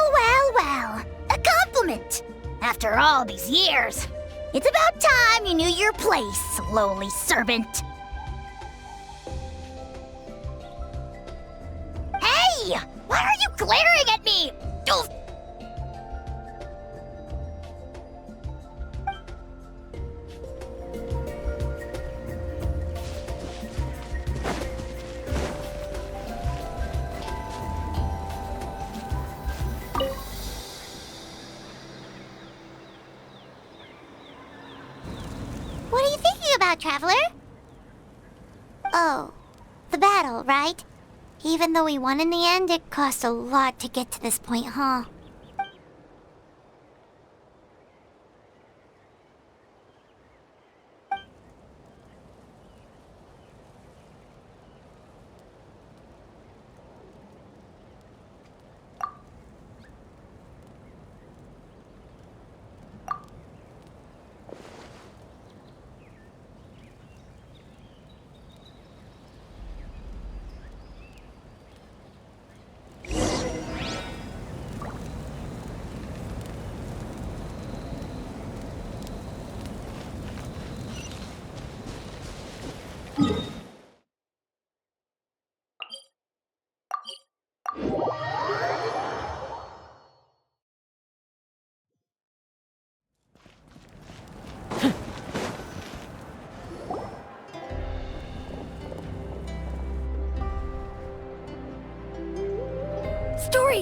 A compliment. After all these years, it's about time you knew your place, lowly servant. Hey! Why are you glaring at me? Oof. What are you thinking about, Traveler? Oh, the battle, right? Even though we won in the end, it cost a lot to get to this point, huh?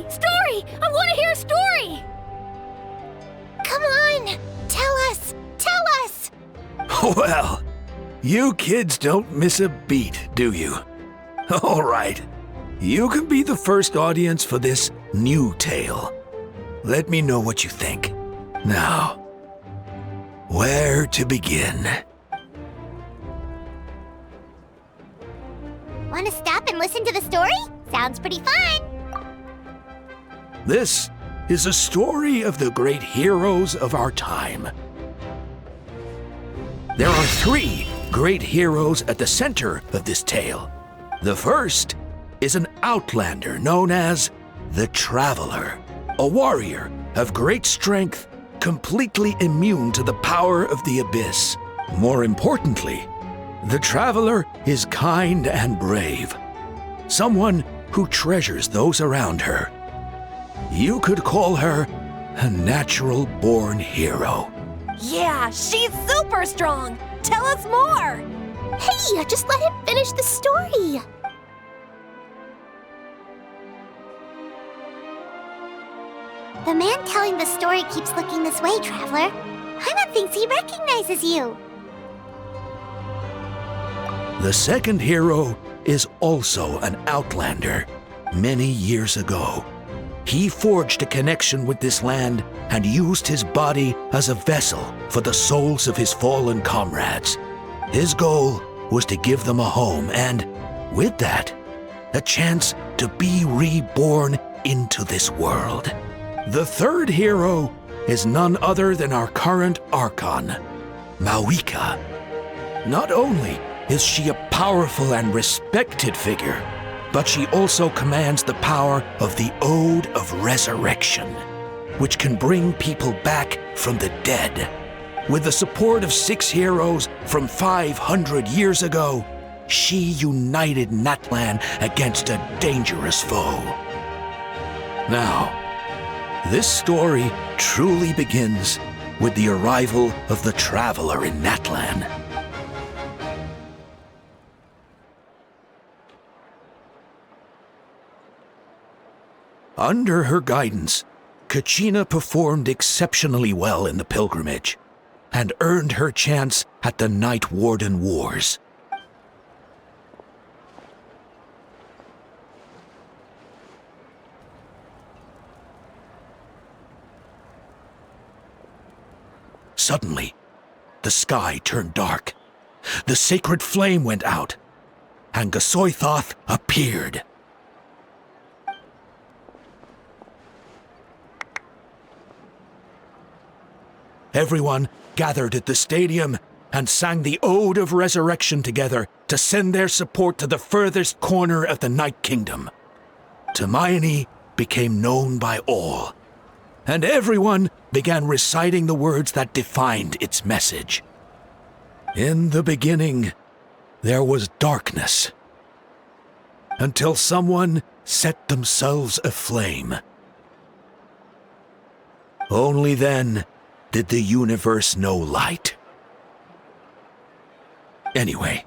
Story! I want to hear a story! Come on! Tell us! Well, you kids don't miss a beat, do you? All right. You can be the first audience for this new tale. Let me know what you think. Now, where to begin? Want to stop and listen to the story? Sounds pretty fun! This is a story of the great heroes of our time. There are 3 great heroes at the center of this tale. The first is an outlander known as the Traveler, a warrior of great strength, completely immune to the power of the abyss. More importantly, the Traveler is kind and brave, someone who treasures those around her. You could call her a natural-born hero. Yeah, she's super strong! Tell us more! Hey, just let him finish the story! The man telling the story keeps looking this way, Traveler. Paimon thinks he recognizes you. The second hero is also an outlander. Many years ago, he forged a connection with this land and used his body as a vessel for the souls of his fallen comrades. His goal was to give them a home and, with that, a chance to be reborn into this world. The third hero is none other than our current Archon, Mawika. Not only is she a powerful and respected figure, but she also commands the power of the Ode of Resurrection, which can bring people back from the dead. With the support of 6 heroes from 500 years ago, she united Natlan against a dangerous foe. Now, this story truly begins with the arrival of the Traveler in Natlan. Under her guidance, Kachina performed exceptionally well in the pilgrimage and earned her chance at the Night Warden Wars. Suddenly, the sky turned dark. The sacred flame went out, and Gasoithoth appeared. Everyone gathered at the stadium and sang the Ode of Resurrection together to send their support to the furthest corner of the Night Kingdom. Hermione became known by all, and everyone began reciting the words that defined its message. In the beginning, there was darkness, until someone set themselves aflame. Only then did the universe know light. Anyway,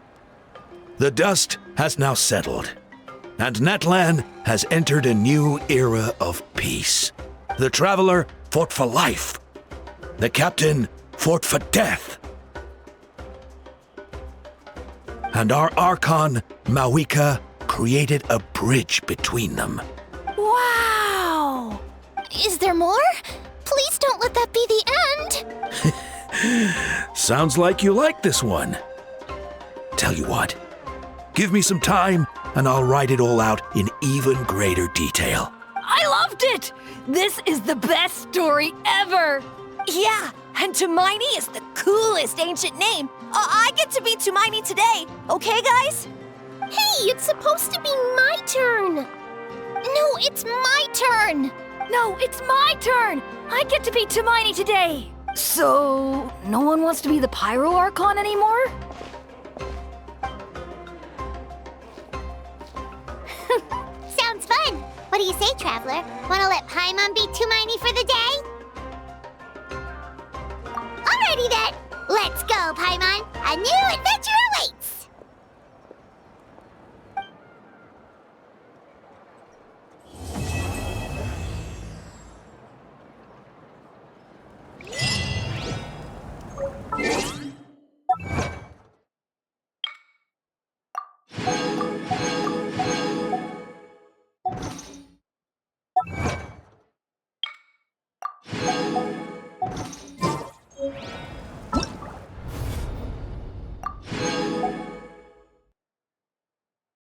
the dust has now settled, and Natlan has entered a new era of peace. The Traveler fought for life. The Captain fought for death. And our Archon, Mawika, created a bridge between them. Wow! Is there more? Please don't let that be the end! Sounds like you like this one. Tell you what, give me some time and I'll write it all out in even greater detail. I loved it! This is the best story ever! Yeah, and Hermione is the coolest ancient name. I get to be Hermione today, okay, guys? Hey, it's supposed to be my turn! No, it's my turn! No, it's my turn! I get to be Hermione today! So, no one wants to be the Pyro Archon anymore? Sounds fun! What do you say, Traveler? Wanna let Paimon be Hermione for the day? Alrighty then! Let's go, Paimon! A new adventure awaits!